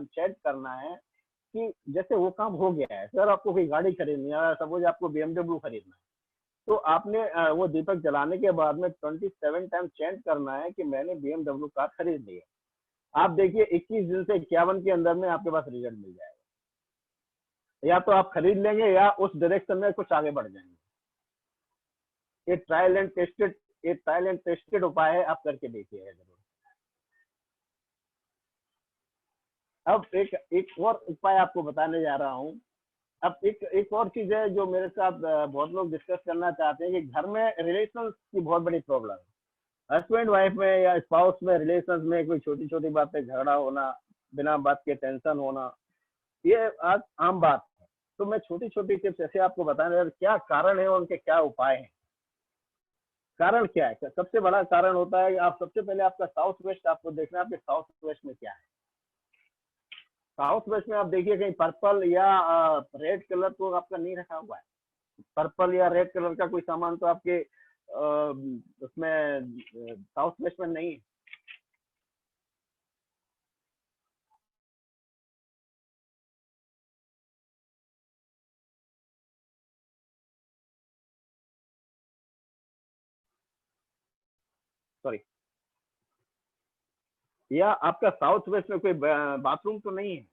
चेक करना है कि जैसे वो काम हो गया है। सर आपको कोई गाड़ी खरीदनी है, सपोज आपको BMW खरीदना है, तो आपने वो दीपक जलाने के बाद में 27 टाइम चेक करना है कि मैंने BMW कार खरीद ली है। आप देखिए 21 दिन से 51 के अंदर में आपके पास रिजल्ट मिल जाएगा, या तो आप खरीद लेंगे या उस डायरेक्शन में कुछ आगे बढ़ जाएंगे। ये ट्रायल एंड टेस्टेड उपाय है, आप करके देखिएगा जरूर। अब एक और उपाय आपको बताने जा रहा हूँ। अब एक और चीज है जो मेरे साथ बहुत लोग डिस्कस करना चाहते हैं कि घर में रिलेशंस की बहुत बड़ी प्रॉब्लम है। हस्बैंड वाइफ में या स्पाउस में रिलेशंस में कोई छोटी छोटी बात पे झगड़ा होना, बिना बात के टेंशन होना, ये आज आम बात है। तो मैं छोटी छोटी टिप्स ऐसे आपको बताने, क्या कारण है और उनके क्या उपाय हैं। कारण क्या है? सबसे बड़ा कारण होता है, आप सबसे पहले आपका साउथ वेस्ट आपको देखना है, आपके साउथ वेस्ट में क्या है। साउथ वेस्ट में आप देखिए कहीं पर्पल या रेड कलर तो आपका नहीं रखा हुआ है। पर्पल या रेड कलर का कोई सामान तो आपके उसमें साउथ वेस्ट में नहीं है। सॉरी, या आपका साउथ वेस्ट में कोई बाथरूम तो नहीं है,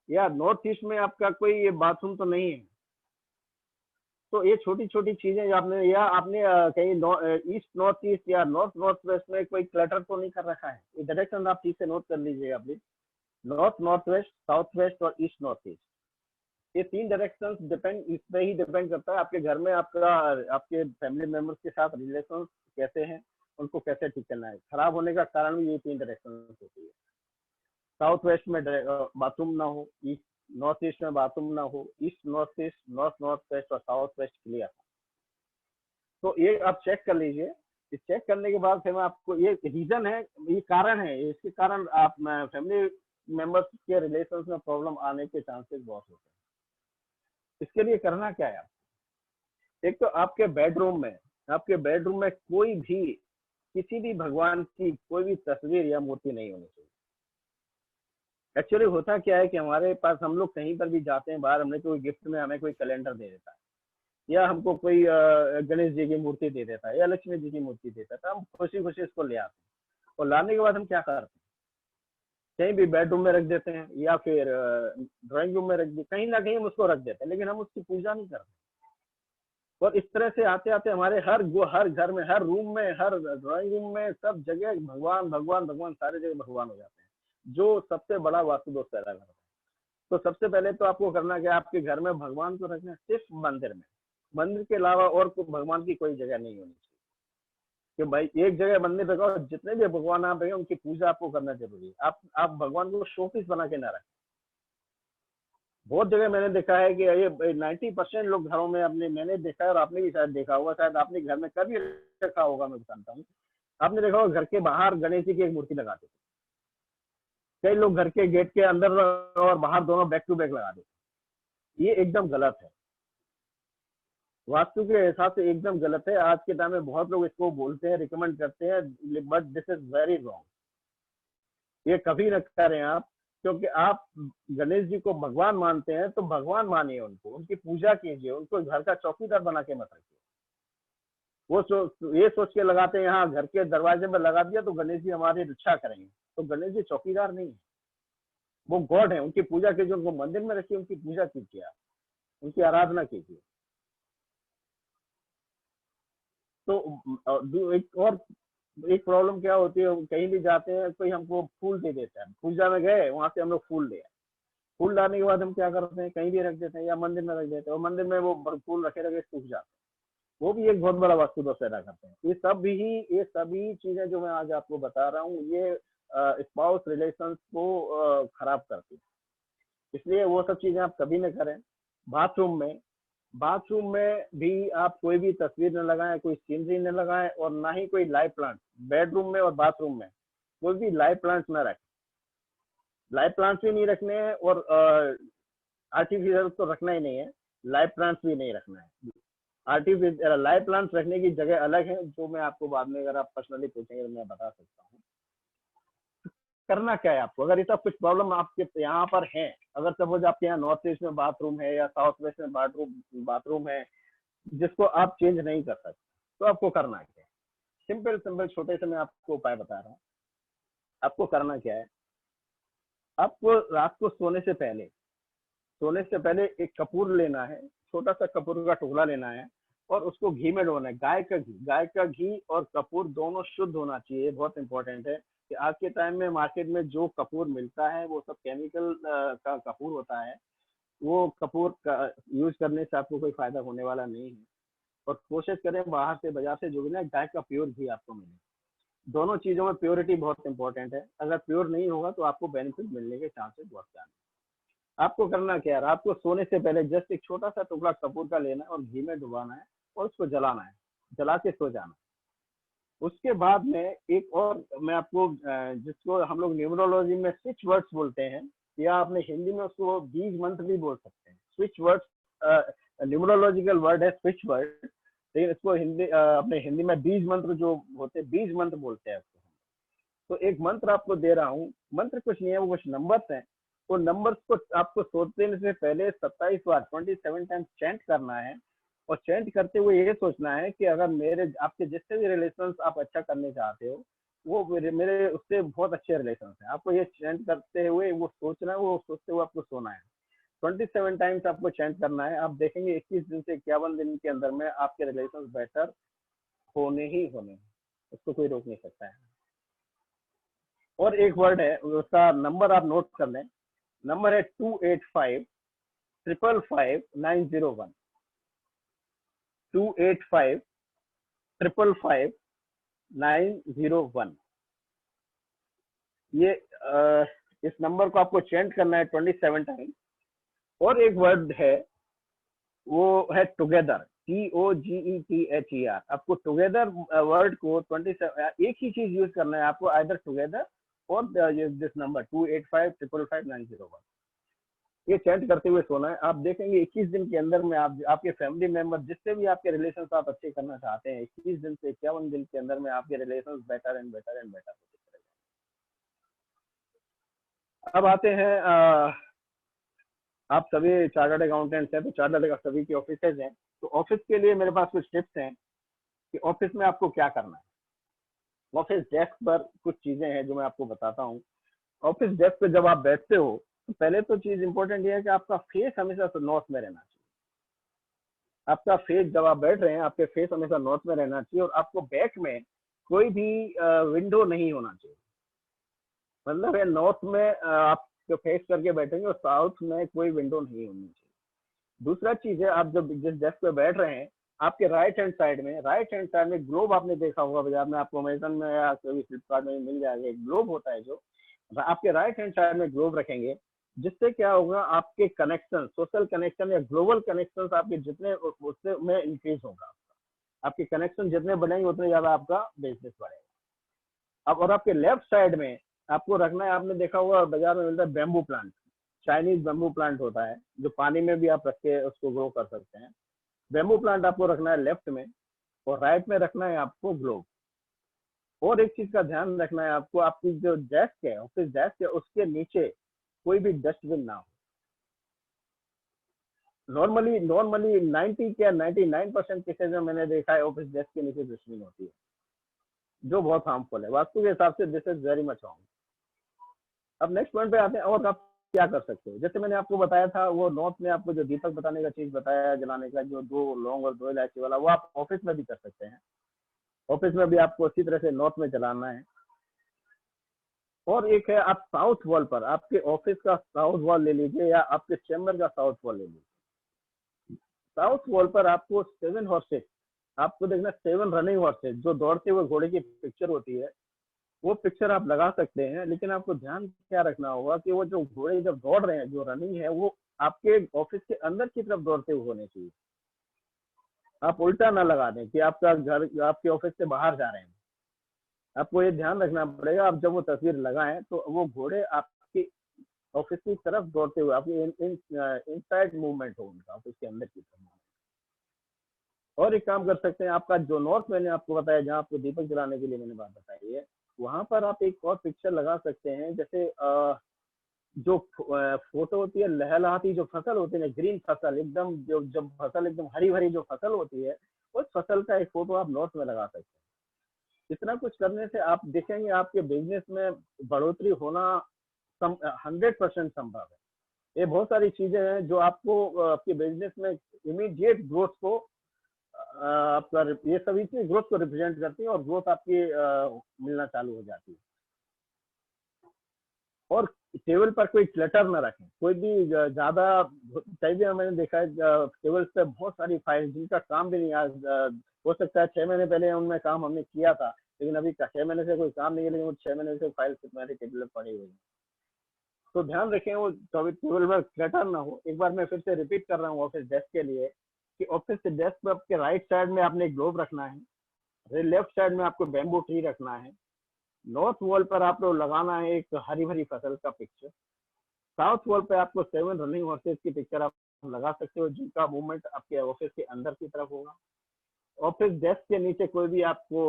या नॉर्थ ईस्ट में आपका कोई बाथरूम तो नहीं है। तो ये छोटी छोटी चीजें आपने, या आपने कहीं ईस्ट नॉर्थ ईस्ट या नॉर्थ वेस्ट में कोई क्लटर तो नहीं कर रखा है। ये डायरेक्शन आप ठीक से नोट कर लीजिएगा please. North west, south west और ईस्ट नॉर्थ ईस्ट, ये 3 डायरेक्शंस डिपेंड, इस पे ही डिपेंड करता है आपके घर में आपके फैमिली मेंबर्स के साथ रिलेशन कैसे हैं, उनको कैसे ठीक करना है। खराब होने का कारण भी ये 3 डायरेक्शन होती है। साउथ वेस्ट में बाथरूम ना हो, ईस्ट नॉर्थ ईस्ट में बाथरूम ना हो, east north east, north west और साउथ वेस्ट क्लियर। तो ये आप चेक कर लीजिए। इस चेक करने के बाद फिर मैं आपको, ये रीजन है, ये कारण है, इसके कारण आप फैमिली मेंबर्स के रिलेशंस में प्रॉब्लम आने के चांसेस बहुत होते हैं। इसके लिए करना क्या है? एक तो आपके बेडरूम में कोई भी, किसी भी भगवान की कोई भी तस्वीर या मूर्ति नहीं होनी चाहिए। एक्चुअली होता क्या है कि हमारे पास हम लोग कहीं पर भी जाते हैं बाहर, हमने कोई गिफ्ट में हमें कोई कैलेंडर दे देता है, या हमको कोई गणेश जी की मूर्ति दे देता है या लक्ष्मी जी की मूर्ति देता है, तो हम खुशी खुशी इसको ले आते हैं। और लाने के बाद हम क्या करते हैं, कहीं भी बेडरूम में रख देते हैं या फिर ड्राइंग रूम में रख देते, कहीं ना कहीं हम उसको रख देते हैं, लेकिन हम उसकी पूजा नहीं करते। और इस तरह से आते आते हमारे हर घर में, हर रूम में, हर ड्राइंग रूम में, सब जगह भगवान भगवान भगवान, सारे जगह भगवान हो जाते हैं, जो सबसे बड़ा वास्तु दोष पैदा करता है। तो सबसे पहले तो आपको करना क्या, आपके घर में भगवान को रखना सिर्फ मंदिर में, मंदिर के अलावा और भगवान की कोई जगह नहीं होनी चाहिए। कि भाई एक जगह मंदिर रखो, जितने भी भगवान आप रखे उनकी पूजा आपको करना जरूरी है। आप भगवान को शोपीस बना के ना रखें। बहुत जगह मैंने देखा है कि ये 90% लोग घरों में अपने, मैंने देखा है और आपने भी शायद देखा होगा, शायद आपने घर में कभी रखा होगा, मैं जानता हूँ, आपने देखा होगा घर के बाहर गणेश जी की एक मूर्ति लगाते थे। कई लोग घर के गेट के अंदर और बाहर दोनों बैक टू बैक लगा देते। ये एकदम गलत है, वास्तु के हिसाब से एकदम गलत है। आज के टाइम में बहुत लोग इसको बोलते हैं, रिकमेंड करते हैं, but this is very wrong. ये कभी न करें आप, क्योंकि आप गणेश जी को भगवान मानते हैं तो भगवान मानिए उनको, उनकी पूजा कीजिए, उनको घर का चौकीदार बना के मत रखिए। वो ये सोच के लगाते हैं यहाँ घर के दरवाजे में लगा दिया तो गणेश जी हमारी रक्षा करेंगे, तो गणेश जी चौकीदार नहीं है, वो गॉड है। उनकी पूजा कीजिए, उनको मंदिर में रखिए, उनकी पूजा कीजिए, आप उनकी आराधना कीजिए। तो एक प्रॉब्लम क्या होती है, कहीं भी जाते हैं कोई हमको फूल दे देता है, पूजा में गए वहां से हम लोग फूल ले आए, फूल लाने के बाद हम क्या करते हैं, कहीं भी रख देते हैं या मंदिर में रख देते हैं, और मंदिर में वो फूल रखे रखे सूख जाते हैं। वो भी एक बहुत बड़ा वास्तु दोष पैदा करते हैं। ये सभी चीजें जो मैं आज आपको बता रहा हूँ, ये स्पाउस रिलेशंस को खराब करती है, इसलिए वो सब चीजें आप कभी न करें। बाथरूम में भी आप कोई भी तस्वीर न लगाएं, कोई सीनरी न लगाएं, और ना ही कोई लाइव प्लांट। बेडरूम में और बाथरूम में कोई भी लाइव प्लांट्स न रखें, लाइव प्लांट्स भी नहीं रखने हैं, और आर्टिफिशियल तो रखना ही नहीं है, लाइव प्लांट्स भी नहीं रखना है। आर्टिफिशियल लाइव प्लांट्स रखने की जगह अलग है, जो मैं आपको बाद में अगर आप पर्सनली पूछेंगे तो मैं बता सकता हूँ। करना क्या है आपको, अगर ये सब कुछ प्रॉब्लम आपके यहाँ पर है, अगर सपोज आपके यहाँ नॉर्थ ईस्ट में बाथरूम है या साउथ वेस्ट में बाथरूम है जिसको आप चेंज नहीं कर सकते, तो आपको करना क्या है, सिंपल छोटे से मैं आपको उपाय बता रहा हूँ। आपको करना क्या है, आपको रात को सोने से पहले एक कपूर लेना है, छोटा सा कपूर का टुकड़ा लेना है, और उसको घी में डुबाना है। गाय का घी और कपूर दोनों शुद्ध होना चाहिए। बहुत इंपॉर्टेंट है कि आज के टाइम में मार्केट में जो कपूर मिलता है वो सब केमिकल का कपूर होता है। वो कपूर का यूज करने से आपको कोई फायदा होने वाला नहीं है, और कोशिश करें बाहर से, बाजार से जो भी ना, गाय का प्योर घी आपको मिले। दोनों चीजों में प्योरिटी बहुत इंपॉर्टेंट है। अगर प्योर नहीं होगा तो आपको बेनिफिट मिलने के चांसेस बहुत कम है। आपको करना क्या है, रात को सोने से पहले जस्ट एक छोटा सा टुकड़ा कपूर का लेना है और घी में डुबाना है और उसको जलाना है, जला के सो जाना। उसके बाद में एक और मैं आपको, जिसको हम लोग न्यूमरोलॉजी में स्विच वर्ड्स बोलते हैं, या अपने हिंदी में उसको बीज मंत्र भी बोल सकते हैं। स्विच वर्ड्स न्यूमरोलॉजिकल वर्ड है स्विच वर्ड, लेकिन इसको अपने हिंदी में बीज मंत्र जो होते हैं, बीज मंत्र बोलते हैं इसको। तो एक मंत्र आपको दे रहा हूँ, मंत्र कुछ नहीं है, वो कुछ नंबर्स हैं। वो नंबर्स को आपको सोचने से पहले 27 बार 27 टाइम्स चैंट करना है, और चैंट करते हुए ये सोचना है कि अगर आपके जितने भी रिलेशंस आप अच्छा करने चाहते हो, वो मेरे उससे बहुत अच्छे रिलेशंस हैं। आपको ये चैंट करते हुए वो सोचना है, वो सोचते हुए आपको सोना है। 27 टाइम्स आपको चैंट करना है। आप देखेंगे 21 दिन से 51 दिन के अंदर में आपके रिलेशंस बेटर होने ही होने, उसको कोई रोक नहीं सकता है। और एक वर्ड है, उसका नंबर आप नोट कर लें। नंबर है 285555901, 285555901। ये इस नंबर को आपको चेंज करना है 27 टाइम। और एक वर्ड है, वो है टुगेदर, TOGETHER। आपको टुगेदर वर्ड को 27, एक ही चीज यूज करना है आपको, आइदर टुगेदर और दिस नंबर 285555901। ये चैंट करते हुए सोना है। आप देखेंगे 21 दिन के अंदर में आपके फैमिली मेंबर, जिससे भी आपके रिलेशन आप अच्छे करना चाहते हैं, 21 दिन से 51 दिन के अंदर में आपके relation better and better and better होते चले अब आते हैं आप सभी चार्टर्ड अकाउंटेंट्स हैं, तो चार्टर्ड सभी की ऑफिसेज हैं, तो ऑफिस के लिए मेरे पास कुछ टिप्स हैं कि ऑफिस में आपको क्या करना है। ऑफिस डेस्क पर कुछ चीजें हैं जो मैं आपको बताता हूँ। ऑफिस डेस्क पे जब आप बैठते हो तो पहले तो चीज इंपॉर्टेंट ये है कि आपका फेस हमेशा नॉर्थ में रहना चाहिए। आपका फेस जब आप बैठ रहे हैं, आपके फेस हमेशा नॉर्थ में रहना चाहिए, और आपको बैक में कोई भी विंडो नहीं होना चाहिए। मतलब है नॉर्थ में आप फेस करके बैठेंगे और साउथ में कोई विंडो नहीं होनी चाहिए। दूसरा चीज है, आप जब जिस डेस्क पे बैठ रहे हैं, आपके राइट हैंड साइड में ग्लोब आपने देखा होगा बाजार में, आपको अमेजन में या कभी फ्लिपकार्ट में मिल जाएगा, एक ग्लोब होता है जो आपके राइट हैंड साइड में ग्लोब रखेंगे, जिससे क्या होगा, आपके कनेक्शन, सोशल कनेक्शन या ग्लोबल कनेक्शन आपके जितने उससे में इंक्रीज होगा। आपके कनेक्शन जितने बढ़ेंगे उतने ज्यादा आपका बिजनेस बढ़ेगा। अब और आपके लेफ्ट साइड में आपको रखना है, आपने देखा होगा बाजार में मिलता है bamboo plant, Chinese bamboo plant होता है जो पानी में भी आप रख के उसको ग्रो कर सकते हैं। बैम्बू प्लांट आपको रखना है लेफ्ट में, और राइट में रखना है आपको ग्लोब। और एक चीज का ध्यान रखना है आपको, आपकी जो डेस्क है, ऑफिस डेस्क है, उसके नीचे कोई भी डस्टबिन ना हो। नॉर्मली 90 क्या 99% केसेज में मैंने देखा है ऑफिस डेस्क के नीचे डस्टबिन होती है, जो बहुत हार्मफुल है। वास्तु के हिसाब से this is very much harmful. अब नेक्स्ट पॉइंट पे आते हैं, और आप क्या कर सकते हो। जैसे मैंने आपको बताया था, वो नॉर्थ में आपको जो दीपक बताने का चीज बताया जलाने का, जो 2 लौंग और 2 इलायची वाला, वो आप ऑफिस में भी कर सकते हैं। ऑफिस में भी आपको इसी तरह से नॉर्थ में जलाना है। और एक है, आप साउथ वॉल पर, आपके ऑफिस का साउथ वॉल ले लीजिए या आपके चैम्बर का साउथ वॉल ले लीजिए। साउथ वॉल पर आपको 7 हॉर्सेस, आपको देखना 7 रनिंग हॉर्सेस, जो दौड़ते हुए घोड़े की पिक्चर होती है, वो पिक्चर आप लगा सकते हैं। लेकिन आपको ध्यान क्या रखना होगा कि वो जो घोड़े जब दौड़ रहे हैं, जो रनिंग है, वो आपके ऑफिस के अंदर की तरफ दौड़ते हुए होने चाहिए। आप उल्टा ना लगा दें कि आपका घर आपके ऑफिस से बाहर जा रहे हैं। आपको ये ध्यान रखना पड़ेगा, आप जब वो तस्वीर लगाएं तो वो घोड़े आपके ऑफिस की तरफ दौड़ते हुए, आपकी इनसाइड मूवमेंट हो उनका, ऑफिस के अंदर की तरफ। और एक काम कर सकते हैं, आपका जो नॉर्थ मैंने आपको बताया, जहाँ आपको दीपक जलाने के लिए मैंने बात बताई है, वहां पर आप एक और पिक्चर लगा सकते हैं। जैसे जो फोटो होती है लहलहाती जो फसल होती है, ग्रीन फसल एकदम, जो जब फसल एकदम हरी भरी जो फसल होती है, उस फसल का एक फोटो आप नॉर्थ में लगा सकते हैं। इतना कुछ करने से आप देखेंगे आपके बिजनेस में बढ़ोतरी होना 100% संभव है। ये बहुत सारी चीजें हैं जो आपको आपके बिजनेस में इमीडिएट ग्रोथ को आपका, ये सभी चीज ग्रोथ को रिप्रेजेंट करती है, और ग्रोथ आपकी मिलना चालू हो जाती है। और टेबल पर कोई क्लटर ना रखें, कोई भी ज्यादा, कई भी मैंने देखा है टेबल पे बहुत सारी फाइल जिनका काम भी नहीं, आज हो सकता है 6 महीने पहले उनमें काम हमने किया था, लेकिन अभी 6 महीने से कोई काम नहीं है, लेकिन वो 6 महीने से फाइल तुम्हारे टेबल पर पड़ी हुई है। तो ध्यान रखें वो टेबल पर क्लटर ना हो। एक बार मैं फिर से रिपीट कर रहा हूँ ऑफिस डेस्क के लिए, कि ऑफिस के डेस्क पर आपके राइट साइड में आपने ग्लोब रखना है, लेफ्ट साइड में आपको बैम्बू ट्री रखना है, नॉर्थ वॉल पर आपको लगाना है एक हरी भरी फसल का पिक्चर, साउथ वॉल पे आपको 7 रनिंग हॉर्सेस की पिक्चर आप लगा सकते हो, जिनका मूवमेंट आपके ऑफिस के अंदर की तरफ होगा। ऑफिस डेस्क के नीचे कोई भी आपको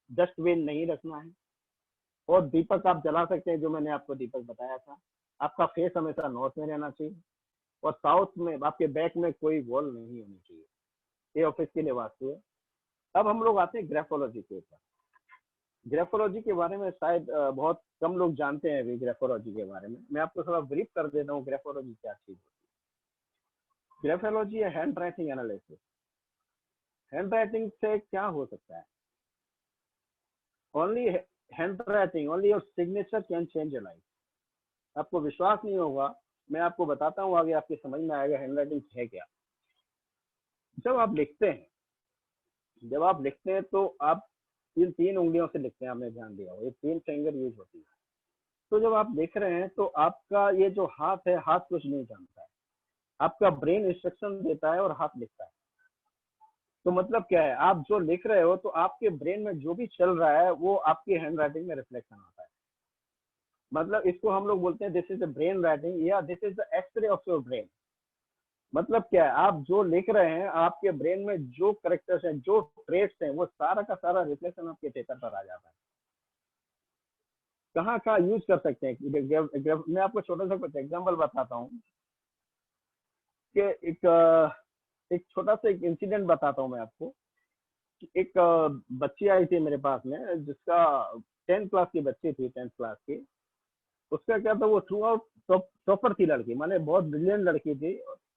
डस्टबिन नहीं रखना है, और दीपक आप जला सकते हैं, जो मैंने आपको दीपक बताया था। आपका फेस हमेशा नॉर्थ में रहना चाहिए, और साउथ में आपके बैक में कोई वॉल नहीं होनी चाहिए। ये ऑफिस के लिए वास्तु है। अब हम लोग आते हैं ग्राफोलॉजी के ऊपर। ग्राफोलॉजी के बारे में शायद बहुत कम लोग जानते हैं अभी ग्राफोलॉजी के बारे में। मैं आपको थोड़ा ब्रीफ कर देता हूँ ग्राफोलॉजी क्या चीज होती है। ग्राफोलॉजी है hand writing analysis. Hand writing से क्या हो सकता है? Only hand writing, only your signature can change your life. आपको विश्वास नहीं होगा, मैं आपको बताता हूँ, आगे आपके समझ में आएगा हैंड राइटिंग है क्या। जब आप लिखते हैं तो आप इन 3 उंगलियों से लिखते हैं, आपने ध्यान दिया हो, ये 3 फिंगर यूज होती है। तो जब आप लिख रहे हैं तो आपका ये जो हाथ है, हाथ कुछ नहीं जानता है, आपका ब्रेन इंस्ट्रक्शन देता है और हाथ लिखता है। तो मतलब क्या है, आप जो लिख रहे हो तो आपके ब्रेन में जो भी चल रहा है वो आपकी हैंड राइटिंग में रिफ्लेक्शन आता है। मतलब इसको हम लोग बोलते हैं this is the brain writing, या this is the x-ray of your brain. मतलब क्या है, आप जो लिख रहे हैं, आपके ब्रेन में जो करेक्टर्स हैं, जो ट्रेट्स हैं, वो सारा का सारा रिफ्लेक्शन आपके पेपर पर आ जाता है। कहाँ कहाँ यूज कर सकते हैं। मैं आपको छोटा सा कुछ एग्जांपल बताता हूँ कि एक छोटा सा एक इंसिडेंट बताता हूँ मैं आपको। एक बच्ची आई थी मेरे पास में, जिसका 10th क्लास की बच्ची थी, 10th क्लास की। उसका क्या था, वो थ्रू आउट टॉपर थी लड़की, माने बहुत ब्रिलियंट लड़की थी।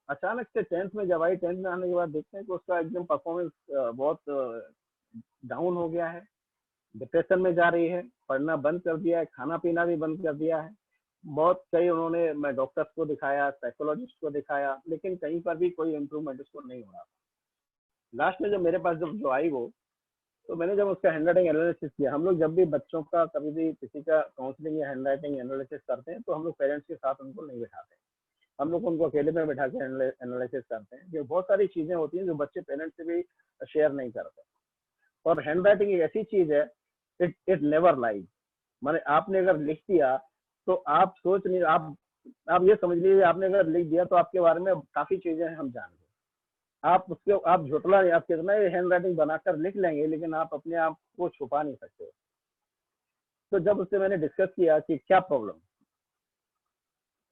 अचानक से 10th में जब आई, 10th में आने के बाद देखते हैं कि उसका एकदम परफॉर्मेंस बहुत डाउन हो गया है, डिप्रेशन में जा रही है, पढ़ना बंद कर दिया है, खाना पीना भी बंद कर दिया है। बहुत कई उन्होंने, मैं डॉक्टर्स को दिखाया, साइकोलॉजिस्ट को दिखाया, लेकिन कहीं पर भी कोई इम्प्रूवमेंट उसको नहीं हो रहा। लास्ट में जब मेरे पास जब जो आई वो, तो मैंने जब उसका हैंड राइटिंग एनालिसिस किया, हम लोग जब भी बच्चों का कभी भी किसी का काउंसलिंग या हैंड राइटिंग एनालिसिस करते हैं तो हम लोग पेरेंट्स के साथ उनको नहीं बिठाते, हम लोग उनको अकेले में बैठा के एनालिसिस करते हैं। जो बहुत सारी चीजें होती हैं जो बच्चे पेरेंट्स से भी शेयर नहीं करते। और हैंड राइटिंग एक ऐसी चीज है, इट नेवर लाइज। माने आपने अगर लिख दिया तो आप सोच नहीं, आप ये समझ लीजिए, आपने अगर लिख दिया तो आपके बारे में काफी चीजें हम जान गए। आप झुटला नहीं, आप कितना ही हैंड राइटिंग बनाकर लिख लेंगे, लेकिन आप अपने आप को छुपा नहीं सकते। तो जब उससे मैंने डिस्कस किया कि क्या प्रॉब्लम,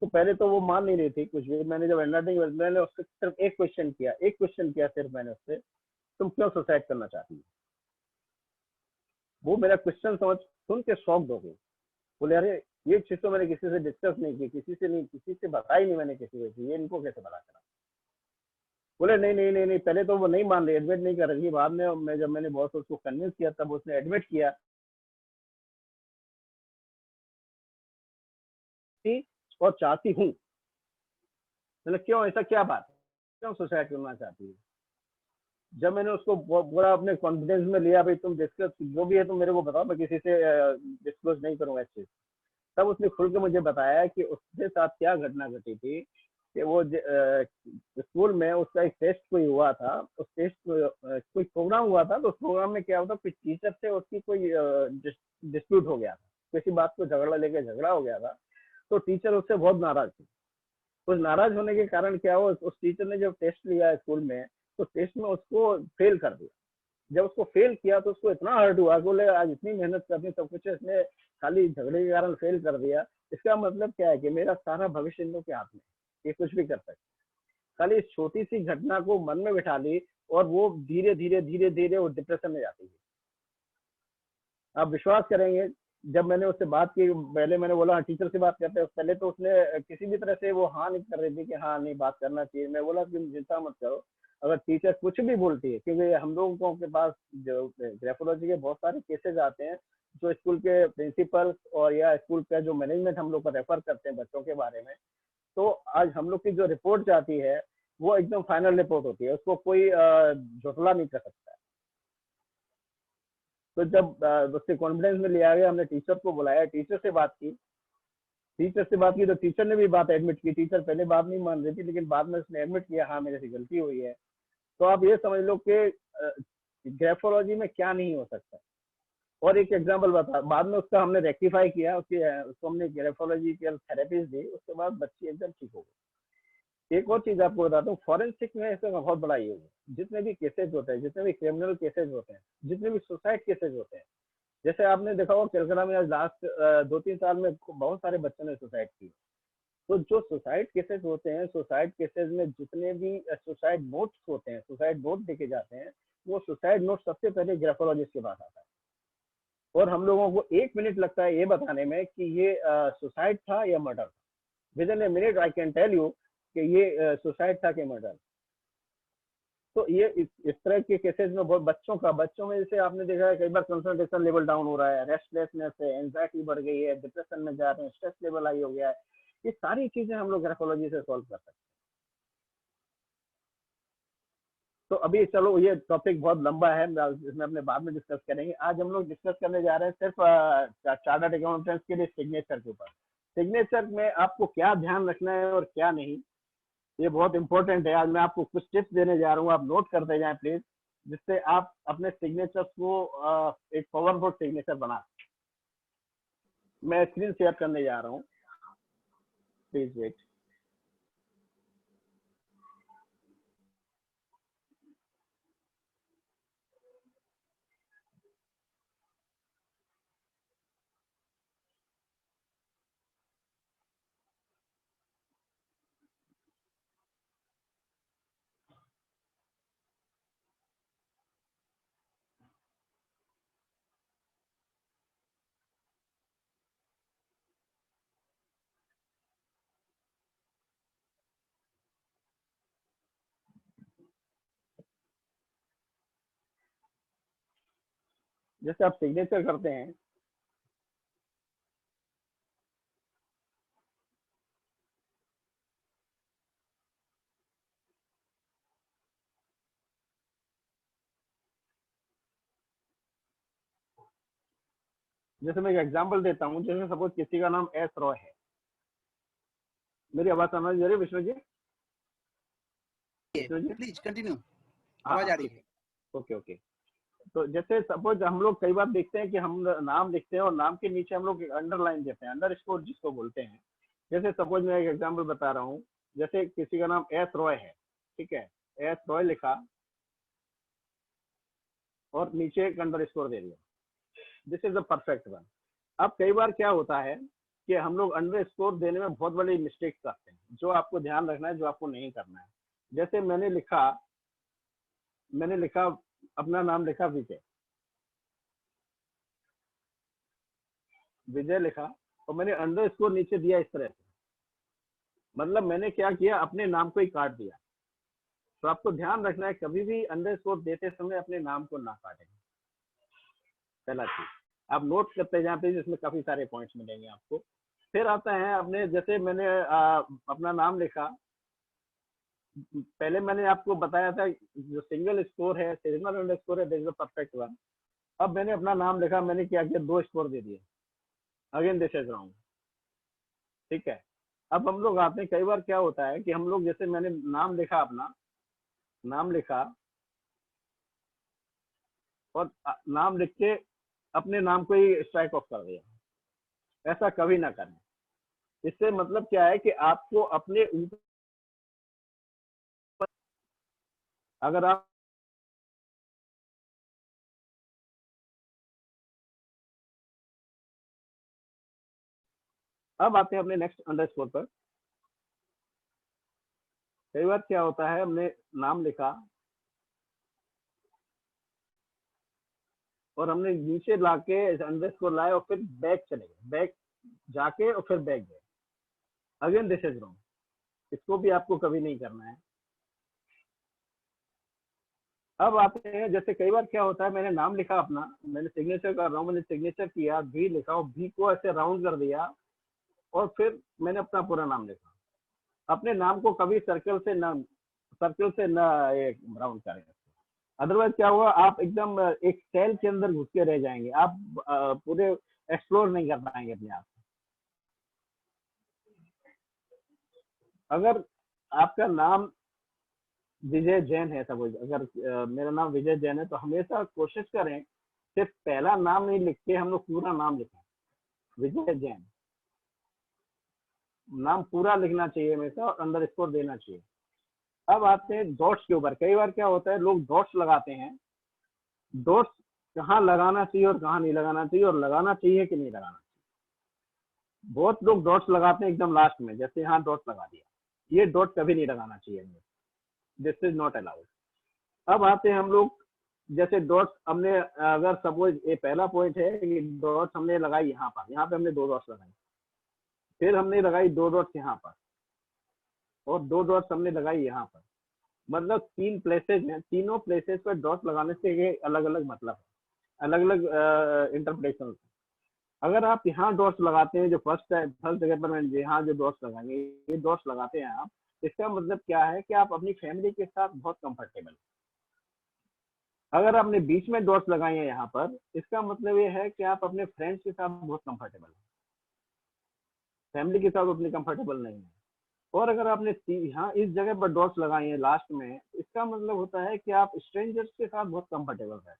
तो पहले तो वो मान नहीं रही थी कुछ भी। मैंने जब हैंड राइटिंग, मैंने उससे सिर्फ एक क्वेश्चन किया सिर्फ मैंने उससे, तुम क्यों सुसाइड करना चाहती हो? वो मेरा क्वेश्चन सुन के शॉक्ड हो गई। बोले अरे ये चीज तो मैंने किसी से डिस्कस नहीं की, किसी से बताई नहीं मैंने किसी को, ये इनको कैसे पता चला? बोले नहीं नहीं नहीं नहीं, पहले तो वो नहीं मान रही, एडमिट नहीं कर रही थी। बाद में जब मैंने बहुत उसको कन्विंस किया तब उसने एडमिट किया थी और चाहती हूँ। मैंने क्यों, ऐसा क्या बात है, क्यों सुसाइड करना चाहती है? जब मैंने उसको पूरा अपने कॉन्फिडेंस में लिया, भाई तुम डिस्कस जो भी है तुम मेरे को बताओ, मैं किसी से डिस्क्लोज नहीं करूंगा इस चीज। तब उसने खुल के मुझे बताया कि उसके साथ क्या घटना घटी थी कि वो स्कूल में उसका एक टेस्ट कोई हुआ था, उस टेस्ट कोई प्रोग्राम हुआ था। तो उस प्रोग्राम में क्या हुआ था, कुछ टीचर से उसकी कोई डिस्प्यूट हो गया था, किसी बात को झगड़ा हो गया था। तो टीचर उससे बहुत नाराज थी। उस नाराज होने के कारण क्या हुआ, उस टीचर ने जब टेस्ट लिया स्कूल में, तो टेस्ट में उसको फेल कर दिया। जब उसको फेल किया तो उसको इतना हर्ट हुआ, बोले आज इतनी मेहनत करनी सब कुछ, इसने खाली झगड़े के कारण फेल कर दिया। इसका मतलब क्या है कि मेरा सारा भविष्य इन लोगों के हाथ में, ये कुछ भी कर सकते। खाली इस छोटी सी घटना को मन में बिठा ली और वो धीरे धीरे वो डिप्रेशन में जाती है। आप विश्वास करेंगे, जब मैंने उससे बात की, पहले मैंने बोला टीचर से बात करते हैं, पहले तो उसने किसी भी तरह से वो हाँ नहीं कर रही थी कि हाँ नहीं बात करना चाहिए। मैं बोला कि चिंता मत करो, अगर टीचर कुछ भी बोलती है, क्योंकि हम लोगों के पास जो ग्राफोलॉजी के बहुत सारे केसेस आते हैं, जो स्कूल के प्रिंसिपल और या स्कूल का जो मैनेजमेंट हम लोग को रेफर करते हैं बच्चों के बारे में, तो आज हम लोग की जो रिपोर्ट जाती है वो एकदम फाइनल रिपोर्ट होती है, उसको कोई झुटला नहीं कर सकता है। तो जब उससे कॉन्फिडेंस में लिया गया, हमने टीचर को बुलाया, टीचर से बात की तो टीचर ने भी बात एडमिट की। टीचर पहले बात नहीं मान रही थी, लेकिन बाद में उसने एडमिट किया, हाँ मेरे से गलती हुई है। तो आप ये समझ लो कि ग्राफोलॉजी में क्या नहीं हो सकता। और एक एग्जांपल बता, बाद में उसका हमने रेक्टिफाई किया, उसको हमने ग्राफोलॉजी की थेरेपीज दी, उसके बाद बच्ची एकदम ठीक हो गई। एक और चीज आपको बताता हूँ, फॉरेंसिक में ऐसा बहुत बड़ा ये है, जितने भी केसेज होते हैं, जितने भी क्रिमिनल केसेज होते हैं, जितने भी सुसाइड केसेज होते हैं, जैसे आपने देखा होगा कलकत्ता में आज लास्ट 2-3 साल में बहुत सारे बच्चों ने सुसाइड की। तो जो सुसाइड केसेस होते हैं, सुसाइड केसेस में जितने भी सुसाइड नोट्स होते हैं, सुसाइड नोट देखे जाते हैं, वो सुसाइड नोट सबसे पहले ग्राफोलॉजिस्ट के पास आता है। और हम लोगों को 1 मिनट लगता है ये बताने में कि ये सुसाइड था या मर्डर था। Within a minute I can tell you कि ये सुसाइड था कि मर्डर। तो ये इस तरह के केसेस में बहुत बच्चों में जैसे आपने देखा है, कई बार कंसंट्रेशन लेवल डाउन हो रहा है, रेस्टलेसनेस है, एंजाइटी बढ़ गई है, डिप्रेशन में जा रहे हैं, स्ट्रेस लेवल हाई हो गया है। ये सारी चीजें हम लोग ग्राफोलॉजी से सॉल्व कर सकते हैं। तो अभी चलो, ये टॉपिक बहुत लंबा है, इसमें अपने बाद में डिस्कस करेंगे। आज हम लोग डिस्कस करने जा रहे हैं सिर्फ चार्टर्ड अकाउंटेंट्स के लिए सिग्नेचर के ऊपर। सिग्नेचर में आपको क्या ध्यान रखना है और क्या नहीं, ये बहुत इंपॉर्टेंट है। आज मैं आपको कुछ टिप्स देने जा रहा हूँ, आप नोट करते जाएं प्लीज, जिससे आप अपने सिग्नेचर्स को एक पावरफुल सिग्नेचर बना। मैं स्क्रीन शेयर करने जा रहा हूँ, प्लीज वेट। जैसे आप सिग्नेचर करते हैं, जैसे मैं एक एग्जांपल देता हूँ, जैसे सपोज किसी का नाम एस रॉय है। मेरी आवाज समझ आ रही है विष्णु जी? विष्णु जी, प्लीज कंटिन्यू, हाँ आवाज आ रही है। Okay okay. तो जैसे सपोज हम लोग कई बार देखते हैं कि हम नाम लिखते हैं और नाम के नीचे हम लोग अंडरलाइन देते हैं, अंडर स्कोर जिसको बोलते हैं। जैसे सपोज मैं एक एग्जांपल बता रहा हूँ, जैसे किसी का नाम एस रॉय है, ठीक है, एस रॉय लिखा और नीचे एक अंडर स्कोर दे दिया, this is the perfect one. अब कई बार क्या होता है कि हम लोग अंडर स्कोर देने में बहुत बड़ी मिस्टेक करते हैं, जो आपको ध्यान रखना है, जो आपको नहीं करना है। जैसे मैंने लिखा अपना नाम लिखा विजय लिखा और मैंने अंडर स्कोर नीचे दिया इस तरह से, मतलब मैंने क्या किया, अपने नाम को ही काट दिया। तो आपको ध्यान रखना है, कभी भी अंडर स्कोर देते समय अपने नाम को ना काटें, पहला चीज। आप नोट करते जाए पे, जिसमें काफी सारे पॉइंट्स मिलेंगे आपको। फिर आता है अपने, जैसे मैंने अपना नाम लिखा, पहले मैंने आपको बताया था जो सिंगल स्कोर है, सिग्नल अंडर स्कोर है, this is the perfect one. अब मैंने अपना नाम लिखा, मैंने क्या किया, 2 स्कोर दे दिए, अगेन दिस इज रॉन्ग, ठीक है। अब हम लोग आते हैं, कई बार क्या होता है कि हम लोग, जैसे मैंने नाम लिखा, अपना नाम लिखा और नाम लिख के अपने नाम को ही स्ट्राइक ऑफ कर दिया। ऐसा कभी ना करें। इससे मतलब क्या है कि आपको अपने ऊपर, अगर आप अब आते हैं अपने नेक्स्ट अंडरस्कोर पर। कई बार क्या होता है, हमने नाम लिखा और हमने नीचे लाके अंडरस्कोर लाए और फिर बैक चले गए, बैक जाके और फिर बैक गए, अगेन दिस इज रॉन्ग। इसको भी आपको कभी नहीं करना है। अब आते हैं, जैसे कई बार क्या होता है, मैंने नाम लिखा अपना, मैंने सिग्नेचर कर रहा हूँ, मैंने सिग्नेचर किया, भी लिखा और भी को ऐसे राउंड कर दिया और फिर मैंने अपना पूरा नाम लिखा। अपने नाम को कभी सर्कल से ना राउंड करें, अदरवाइज क्या हुआ, आप एकदम एक सेल के अंदर घुस के रह जाएंगे, आप पूरे एक्सप्लोर नहीं कर पाएंगे अपने आप। अगर आपका नाम विजय जैन है, सपोज अगर मेरा नाम विजय जैन है, तो हमेशा कोशिश करें सिर्फ पहला नाम नहीं लिख के हम लोग पूरा नाम लिखें, विजय जैन, नाम पूरा लिखना चाहिए हमेशा और अंडर स्कोर देना चाहिए। अब आते हैं डॉट्स के ऊपर। कई बार क्या होता है, लोग डॉट्स लगाते हैं, डॉट्स कहाँ लगाना चाहिए और कहाँ नहीं लगाना चाहिए, और लगाना चाहिए कि नहीं लगाना चाहिए। बहुत लोग डॉट्स लगाते हैं एकदम लास्ट में, जैसे यहाँ डॉट्स लगा दिया, ये डॉट कभी नहीं लगाना चाहिए, दिस इज नॉट अलाउड। अब आते हैं हम लोग, जैसे डॉट्स हमने, अगर सपोज ये पहला पॉइंट है कि डॉट्स हमने लगाई यहाँ पे हमने 2 डॉट्स लगाई, फिर हमने लगाई 2 डॉट्स यहाँ पर और 2 डॉट्स हमने लगाई यहाँ पर, मतलब 3 प्लेसेज हैं, तीनों प्लेसेज पर डॉट्स लगाने से ये अलग अलग मतलब है, अलग अलग इंटरप्रिटेशन। अगर आप यहाँ डॉट्स लगाते हैं, जो फर्स्ट जगह पर मैंने यहाँ जो डॉट्स लगाएंगे, ये डॉट्स लगाते हैं आप, इसका मतलब क्या है कि आप अपनी फैमिली के साथ बहुत कंफर्टेबल। अगर आपने बीच में डॉट्स लगाए हैं यहाँ पर, इसका मतलब ये है कि आप अपने फ्रेंड्स के साथ बहुत कंफर्टेबल हैं, फैमिली के साथ उतने कंफर्टेबल नहीं है। और अगर आपने यहाँ इस जगह पर डॉट्स लगाए हैं लास्ट में, इसका मतलब होता है कि आप स्ट्रेंजर्स के साथ बहुत कंफर्टेबल रहते हैं।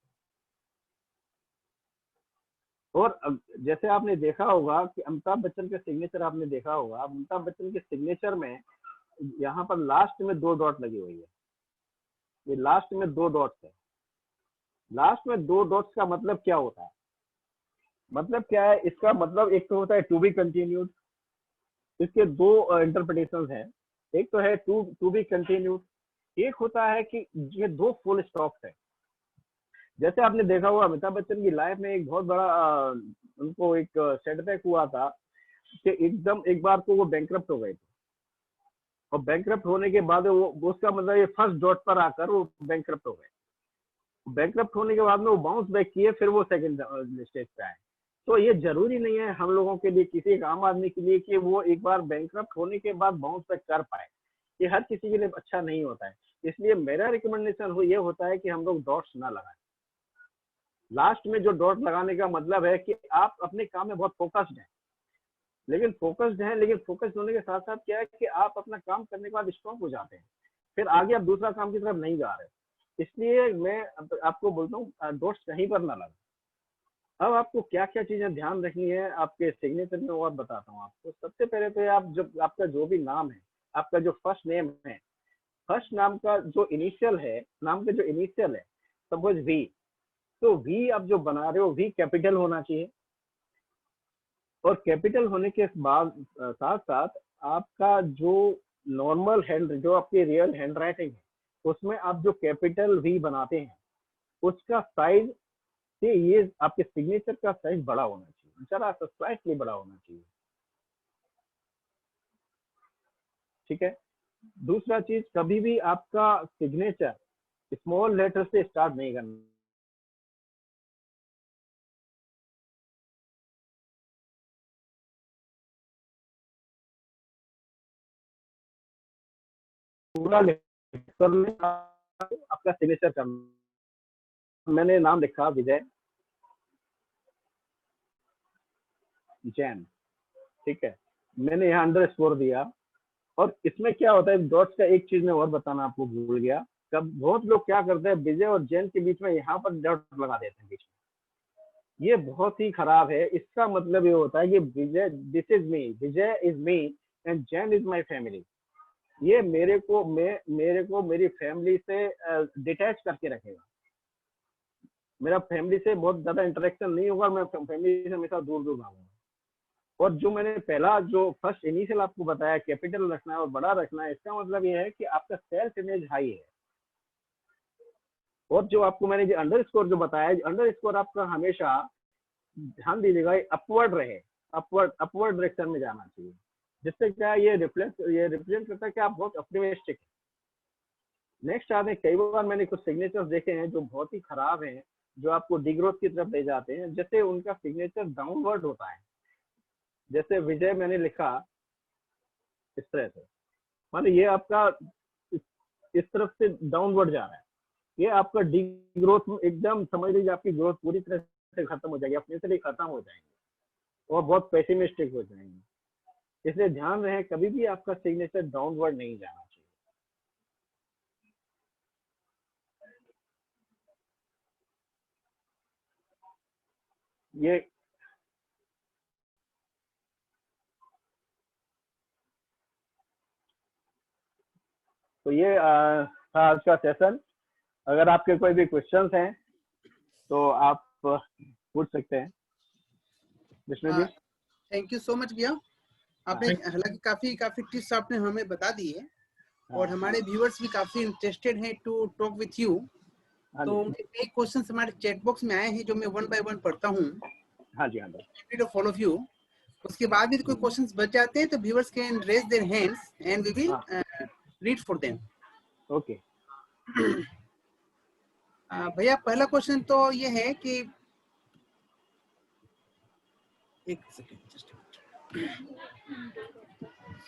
और जैसे आपने देखा होगा कि अमिताभ बच्चन के सिग्नेचर आपने देखा होगा, अमिताभ बच्चन के सिग्नेचर में यहाँ पर लास्ट में 2 डॉट लगी हुई है, ये लास्ट में 2 डॉट्स है। लास्ट में 2 डॉट्स का मतलब क्या होता है, मतलब क्या है, इसका मतलब एक तो होता है टू बी कंटिन्यूड, इसके 2 इंटरप्रिटेशन है। एक तो है टू बी कंटिन्यूड, एक होता है कि ये 2 फुल स्टॉप्स है। जैसे आपने देखा हुआ अमिताभ बच्चन की लाइफ में एक बहुत बड़ा उनको एक सेटबैक हुआ था कि एकदम एक बार को वो बैंकरप्ट हो गए थे, और बैंकरप्ट होने के बाद वो उसका मतलब ये फर्स्ट डॉट पर आकर वो बैंकरप्ट हो गए। बैंकक्रप्ट होने के बाद में वो बाउंस बैक किए, फिर वो सेकंड स्टेज पे आए। तो ये जरूरी नहीं है हम लोगों के लिए, किसी एक आम आदमी के लिए, कि वो एक बार बैंकक्रप्ट होने के बाद बाउंस बैक कर पाए। ये हर किसी के लिए अच्छा नहीं होता है। इसलिए मेरा रिकमेंडेशन ये होता है कि हम लोग डॉट्स ना लगाएं। लास्ट में जो डॉट लगाने का मतलब है कि आप अपने काम में बहुत फोकस्ड हैं, लेकिन फोकस्ड होने के साथ साथ क्या है कि आप अपना काम करने के बाद स्ट्रॉन्ग हो जाते हैं, फिर आगे आप दूसरा काम की तरफ नहीं जा रहे। इसलिए मैं आपको बोलता हूँ डॉट्स कहीं पर ना लगाएं। अब आपको क्या क्या चीजें ध्यान रखनी है आपके सिग्नेचर में, वो आप बताता हूँ आपको। सबसे पहले तो आप जब आपका जो भी नाम है, आपका जो फर्स्ट नेम है, फर्स्ट नाम का जो इनिशियल है, नाम का जो इनिशियल है, सपोज वी, तो वी आप जो बना रहे हो, वी कैपिटल होना चाहिए। और कैपिटल होने के बाद साथ साथ आपका जो नॉर्मल हैंड, जो आपकी रियल हैंड राइटिंग है, उसमें आप जो कैपिटल वी बनाते हैं, उसका साइज से ये आपके सिग्नेचर का साइज बड़ा होना चाहिए, जरा सा स्लाइटली बड़ा होना चाहिए। ठीक है। दूसरा चीज, कभी भी आपका सिग्नेचर स्मॉल लेटर से स्टार्ट नहीं करना। पूरा लेटर में आपका सिग्नेचर करना। मैंने नाम लिखा विजय जैन, ठीक है, मैंने यहाँ अंडरस्कोर दिया। और इसमें क्या होता है, डॉट्स का एक चीज में और बताना आपको भूल गया, कब बहुत लोग क्या करते हैं, विजय और जैन के बीच में यहाँ पर डॉट लगा देते हैं बीच में। ये बहुत ही खराब है। इसका मतलब ये होता है कि Vijay, this is me, Vijay is me and Jain is my family. ये मेरे को मेरी फैमिली से डिटैच करके रखेगा। मेरा फैमिली से बहुत ज्यादा इंटरेक्शन नहीं होगा, मैं फैमिली से हमेशा दूर दूर भागूंगा। और जो मैंने पहला जो फर्स्ट इनिशियल आपको बताया, कैपिटल रखना है और बड़ा रखना है, इसका मतलब ये है कि आपका सेल्फ इमेज हाई है। और जो आपको मैंने जो अंडरस्कोर जो बताया, अंडरस्कोर आपका हमेशा ध्यान दीजिएगा अपवर्ड रहे, अपवर्ड डायरेक्शन में जाना चाहिए, जिससे क्या ये रिप्रेजेंट करता है कि आप बहुत ऑप्टिमिस्टिक हैं। नेक्स्ट आते हैं, कई बार मैंने कुछ सिग्नेचर्स देखे हैं जो बहुत ही खराब हैं, जो आपको डिग्रोथ की तरफ ले जाते हैं। जैसे उनका सिग्नेचर डाउनवर्ड होता है, जैसे विजय मैंने लिखा इस तरह से, माने ये आपका इस तरफ से डाउनवर्ड जा रहा है, ये आपका डिग्रोथ एकदम समझ लीजिए, आपकी ग्रोथ पूरी तरह से खत्म हो जाएगी, अपने से भी खत्म हो जाएंगे और बहुत पेसिमिस्टिक हो जाएंगे। इसलिए ध्यान रहे, कभी भी आपका सिग्नेचर डाउनवर्ड नहीं जाना चाहिए। ये तो ये था आज का सेशन। अगर आपके कोई भी क्वेश्चंस हैं तो आप पूछ सकते हैं। Vishnu ji, thank you so much भैया। आपने हालांकि काफी टिप्स आपने हमें बता दी है, और हमारे व्यूअर्स भी काफी इंटरेस्टेड हैं टू टॉक विथ यू। तो कई क्वेश्चंस हमारे चैट बॉक्स में आए हैं जो मैं वन बाय वन पढ़ता हूँ। हाँ जी, हाँ जी। All of you. उसके बाद भी कोई क्वेश्चंस बच जाते हैं तो viewers can raise their hands and we will read for them. Okay. भैया पहला क्वेश्चन तो ये है कि एक सेकंड,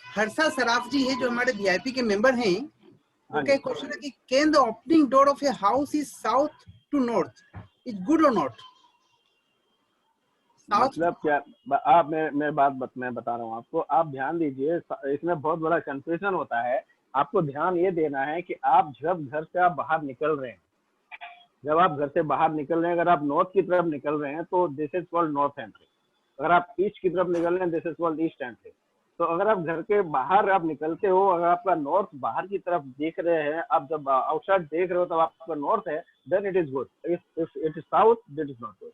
हर्षा सराफ जी है जो हमारे वीआईपी के मेंबर हैं। उनका क्वेश्चन है कि can the opening door of a house is south to north, is good और नॉट? मतलब क्या आप मैं बता रहा हूँ आपको, आप ध्यान दीजिए, इसमें बहुत बड़ा कंफ्यूजन होता है। आपको ध्यान ये देना है कि आप जब घर से आप बाहर निकल रहे हैं, जब आप घर से बाहर निकल रहे हैं, अगर आप नॉर्थ की तरफ निकल रहे हैं तो this is called north entry. अगर आप ईस्ट की तरफ निकल रहे हैं, this is called east entry. तो अगर आप घर के बाहर आप निकलते हो, अगर आपका नॉर्थ बाहर की तरफ देख रहे हैं, आप जब आउटसाइड देख रहे हो तब आपका नॉर्थ है, then it is good. If it is south, that is not good.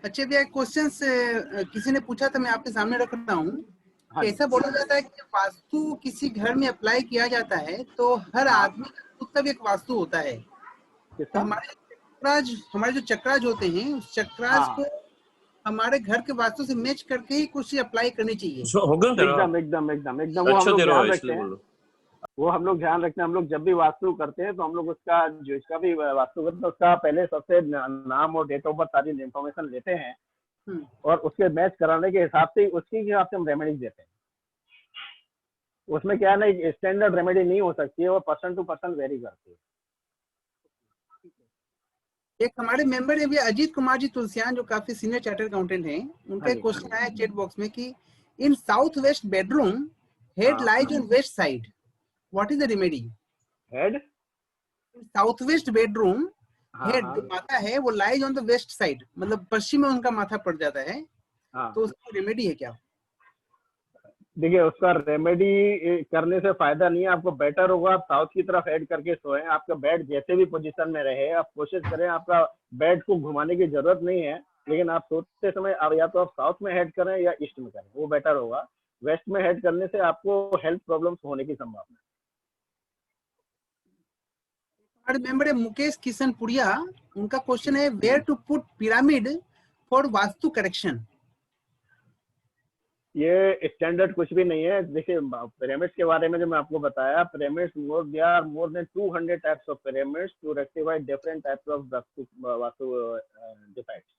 अच्छा भैया, क्वेश्चन किसी ने पूछा था, मैं आपके सामने रख रहा हूँ। ऐसा बोला जाता है कि वास्तु किसी घर में अप्लाई किया जाता है तो हर आदमी का भी एक वास्तु होता है। तो हमारे जो चक्राज होते हैं, उस चक्राज को हमारे घर के वास्तु से मैच करके ही कुछ अप्लाई करनी चाहिए। एकदम वो हम लोग ध्यान रखते हैं। वो हम लोग ध्यान रखते हैं। हम लोग जब भी वास्तु करते हैं तो हम लोग उसका जो इसका भी वास्तु करते हैं उसका पहले सबसे नाम और डेट ऑफ बर्थ सारी इन्फॉर्मेशन लेते हैं और उसके मैच कराने के हिसाब से उसके हिसाब से हम रेमेडीज देते हैं। उसमें क्या है ना, स्टैंडर्ड रेमेडी नहीं हो सकती है, वो पर्सन टू पर्सन वेरी करती है। एक हमारे मेंबर है भैया अजीत कुमार जी तुलसियान, जो काफी सीनियर चार्टर्ड अकाउंटेंट हैं। उनका हाँ एक जी। क्वेश्चन आया चैट बॉक्स में कि इन साउथ वेस्ट बेडरूम हेड हाँ। Lies on west side, what is the remedy? Head south west bedroom हाँ हेड हाँ जो माथा है वो lies on the west side, मतलब पश्चिम में उनका माथा पड़ जाता है, हाँ। तो उसका रेमेडी है क्या? देखिए, उसका रेमेडी करने से फायदा नहीं है। आपको बेटर होगा आप साउथ की तरफ हेड करके सोएं। आपका बेड जैसे भी पोजीशन में रहे, आप कोशिश करें आपका बेड को घुमाने की जरूरत नहीं है, लेकिन आप सोते समय अब या तो आप साउथ में हेड करें या ईस्ट में करें, वो बेटर होगा। वेस्ट में हेड करने से आपको हेल्थ प्रॉब्लम्स होने की संभावना है। हमारे मेंबर है मुकेश किशन पुरिया, उनका क्वेश्चन है where to put pyramid for vastu correction. ये स्टैंडर्ड कुछ भी नहीं है। देखिए, पिरामिड्स के बारे में जो मैं आपको बताया, pyramids there are more than 200 types of pyramids to rectify different types of vastu defects.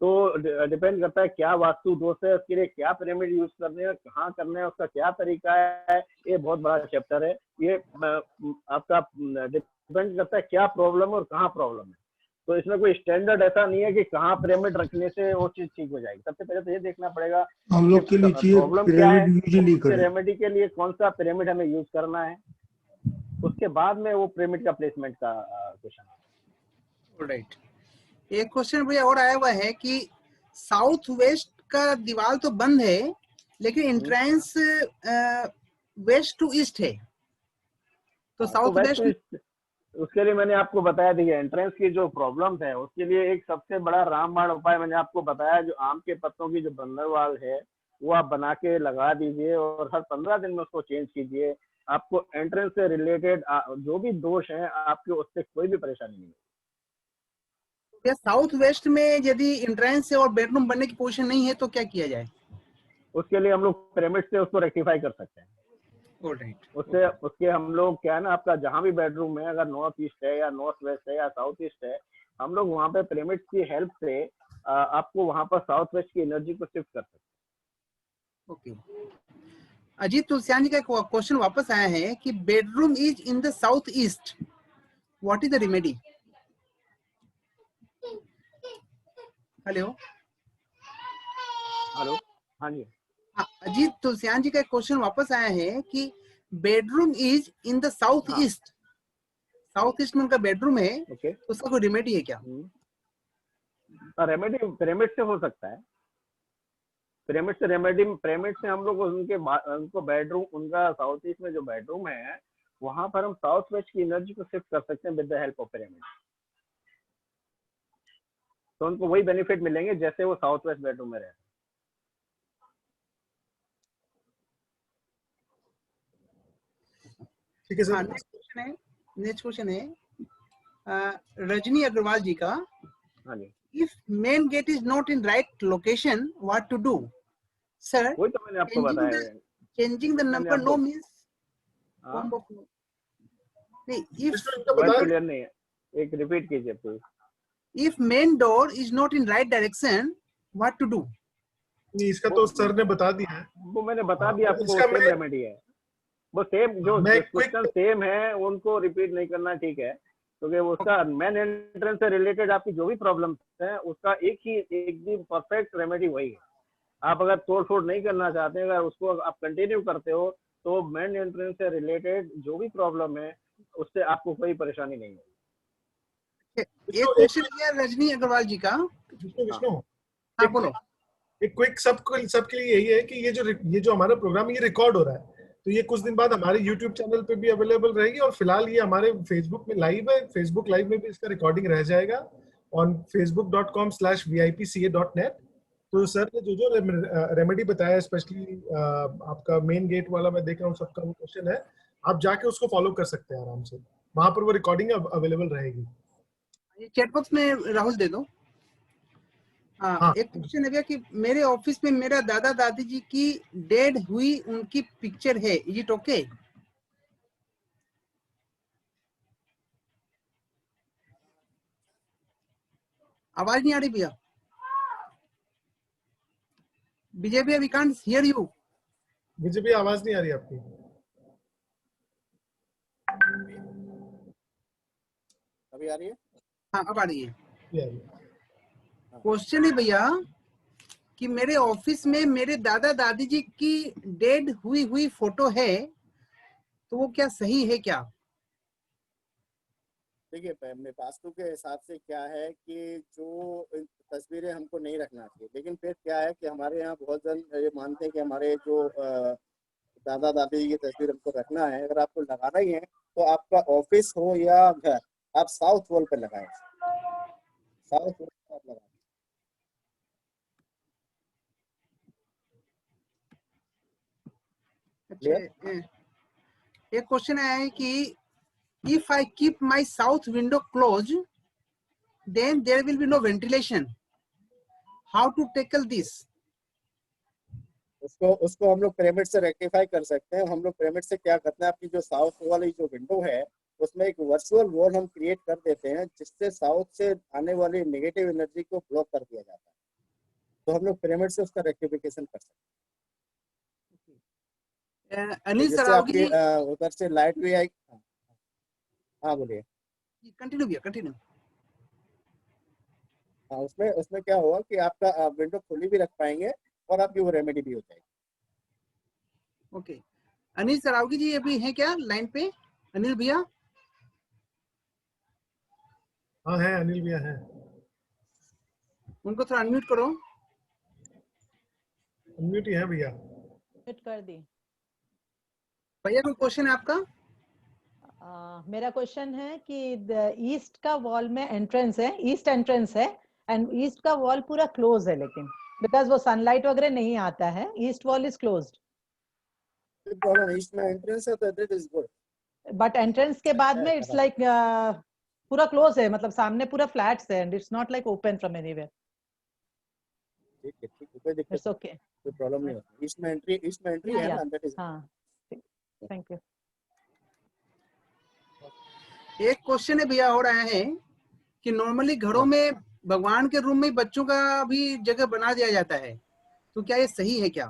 तो डिपेंड करता है क्या वास्तु दोष है, उसके लिए क्या पिरामिड यूज करने हैं, कहाँ करना है, उसका क्या तरीका है। ये बहुत बड़ा चैप्टर है। ये आपका डिपेंड करता है क्या प्रॉब्लम है और कहाँ प्रॉब्लम है। तो इसमें कोई स्टैंडर्ड ऐसा नहीं है कि कहाँ पिरामिड रखने से वो चीज ठीक हो जाएगी। सबसे पहले तो ये देखना पड़ेगा हम लोग के लिए प्रॉब्लम क्या है, यूजुअली रेमेडी के लिए कौन सा पिरामिड हमें यूज करना है, उसके बाद में वो पिरामिड का प्लेसमेंट का क्वेश्चन। ऑलराइट, एक क्वेश्चन भैया और आया हुआ है कि साउथ वेस्ट का दीवार तो बंद है लेकिन एंट्रेंस वेस्ट टू ईस्ट है, तो साउथ वेस्ट उसके लिए मैंने आपको बताया थी एंट्रेंस की जो प्रॉब्लम्स है, उसके लिए एक सबसे बड़ा रामबाण उपाय मैंने आपको बताया। जो आम के पत्तों की जो बंदरवाल है वो आप बना के लगा दीजिए और हर 15 दिन में उसको चेंज कीजिए। आपको एंट्रेंस से रिलेटेड जो भी दोष है आपके उससे कोई भी परेशानी नहीं है। साउथ वेस्ट में यदि एंट्रेंस और बेडरूम बनने की पोजीशन नहीं है तो क्या किया जाए? उसके लिए हम लोग पिरामिड से उसको रेक्टिफाई कर सकते हैं। उससे उसके हम लोग क्या है ना, आपका जहां भी बेडरूम है, अगर नॉर्थ ईस्ट है या नॉर्थ वेस्ट है या साउथ ईस्ट है, हम लोग वहां पे पिरामिड की हेल्प से आपको वहां पर साउथ वेस्ट की एनर्जी को शिफ्ट कर सकते हैं। ओके, अजीत तुलसियान जी का क्वेश्चन वापस आया है कि bedroom is in the south east, what is the remedy? Hello हाँ जी। अजीत तुलसियान जी का क्वेश्चन वापस आया है कि bedroom is in the south east, south east में उनका बेडरूम है, ओके, तो उसका कोई रेमेडी है क्या? रेमेडी पिरामिड से हो सकता है। पिरामिड से हम लोग उनको बेडरूम, उनका साउथ ईस्ट में जो बेडरूम है वहां पर हम साउथ वेस्ट की एनर्जी को शिफ्ट कर सकते हैं with the help of pyramid. तो उनको वही बेनिफिट मिलेंगे जैसे वो साउथ वेस्ट बेडरूम में रहते। ठीक है सर। नेक्स्ट क्वेश्चन है रजनी अग्रवाल जी का। हाँ जी। If main gate is not in right location, what to do? Sir, वही तो मैंने आपको बताया है। Changing the number no means नहीं, इफ क्लियर नहीं है, एक रिपीट कीजिए please. If main door is not in right direction, what to do? नहीं, इसका तो सर ने बता दिया है। वो मैंने बता दिया आपको, सेम रेमेडी है। वो सेम जो क्वेश्चन सेम है उनको रिपीट नहीं करना, ठीक है? क्योंकि तो उसका मेन एंट्रेंस से रिलेटेड आपकी जो भी प्रॉब्लम है उसका एक ही एकदम परफेक्ट रेमेडी वही है। आप अगर तोड़ फोड़ नहीं करना चाहते, अगर उसको आप कंटिन्यू करते हो तो मेन एंट्रेंस से रिलेटेड जो भी प्रॉब्लम है उससे आपको कोई परेशानी नहीं होगी। एक क्वेश्चन है रजनी अग्रवाल जी का। विष्णु, हाँ बोलो। एक क्विक सबके लिए यही है कि ये जो हमारा प्रोग्राम ये रिकॉर्ड हो रहा है, तो ये कुछ दिन बाद हमारे YouTube चैनल पे भी अवेलेबल रहेगी और फिलहाल ये हमारे Facebook में लाइव है। Facebook लाइव में भी इसका रिकॉर्डिंग रह जाएगा ऑन facebook.com/vipca.net। तो सर ने जो रेमेडी बताया, स्पेशली आपका मेन गेट वाला, मैं देख रहा हूँ सबका वो क्वेश्चन है, आप जाके उसको फॉलो कर सकते हैं आराम से, वहां पर वो रिकॉर्डिंग अवेलेबल रहेगी। चैट बॉक्स में राहुल दे दो। हाँ, एक क्वेश्चन है भैया कि मेरे ऑफिस में मेरा दादा दादी जी की डेड हुई उनकी पिक्चर है, इज इट ओके? आवाज नहीं आ रही भैया? विजय भैया, वी कांट हियर यू। मुझे भी आवाज नहीं आ रही आपकी। अभी आ रही है? हाँ, अब आ रही है। ये आ रही है। क्वेश्चन है भैया कि मेरे ऑफिस में मेरे दादा दादी जी की डेड हुई फोटो है, तो वो क्या सही है क्या? देखिए, वास्तु के हिसाब से क्या है कि जो तस्वीरें हमको नहीं रखना चाहिए, लेकिन फिर क्या है कि हमारे यहाँ बहुत जन ये मानते हैं कि हमारे जो दादा दादी की तस्वीर हमको रखना है। अगर आपको लगाना ही है तो आपका ऑफिस हो या घर, आप साउथ वॉल पे लगाएं। साउथ वॉल पे आप लगाएं। अच्छा, एक क्वेश्चन आया है कि if I keep my south window close then there will be no ventilation, how to tackle this? उसको उसको हम लोग पिरामिड से रेक्टिफाई कर सकते हैं। हम लोग पिरामिड से क्या करते हैं, आपकी जो साउथ वाली जो विंडो है उसमें एक वर्चुअल वॉल हम क्रिएट कर देते हैं, जिससे साउथ से आने वाली नेगेटिव एनर्जी को ब्लॉक कर दिया जाता है। तो हम लोग पिरामिड से उसका रेक्टिफिकेशन कर सकते हैं, अनिल जिससे सरावगी आपकी जी, उधर से लाइट भी आई। हाँ बोलिए। कंटिन्यू भैया, कंटिन्यू। हाँ, उसमें उसमें क्या होगा कि आपका विंडो खुली भी रख पाएंगे और आपकी वो रेमेडी भी हो जाएगी। ओके, अनिल सरावगी जी अभी हैं क्या लाइन पे? अनिल भैया? हाँ है, अनिल भैया है। उनको थोड़ा अनम्यूट करो। अनम्यूट ही है भैया। हिट कर दी। भैया कोई क्वेश्चन है आपका? मेरा क्वेश्चन है कि ईस्ट का वॉल में एंट्रेंस है, ईस्ट एंट्रेंस है, एंड ईस्ट का वॉल पूरा क्लोज है, लेकिन बिकॉज वो सनलाइट वगैरह नहीं आता है, east wall is closed. Problem east में एंट्रेंस है तो that is good. But entrance के बाद में इट्स लाइक पूरा क्लोज है, मतलब सामने पूरा फ्लैट्स है and it's not like open from anywhere. ठीक है, ठीक है, कोई दिक्कत इट्स नहीं, ओके। कोई प्रॉब्लम नहीं होती। ईस्ट में एंट्री है ना, दैट इज। हाँ, थैंक यू। एक क्वेश्चन है भैया और आया है कि नॉर्मली घरों में भगवान के रूम में बच्चों का भी जगह बना दिया जाता है, तो क्या ये सही है क्या?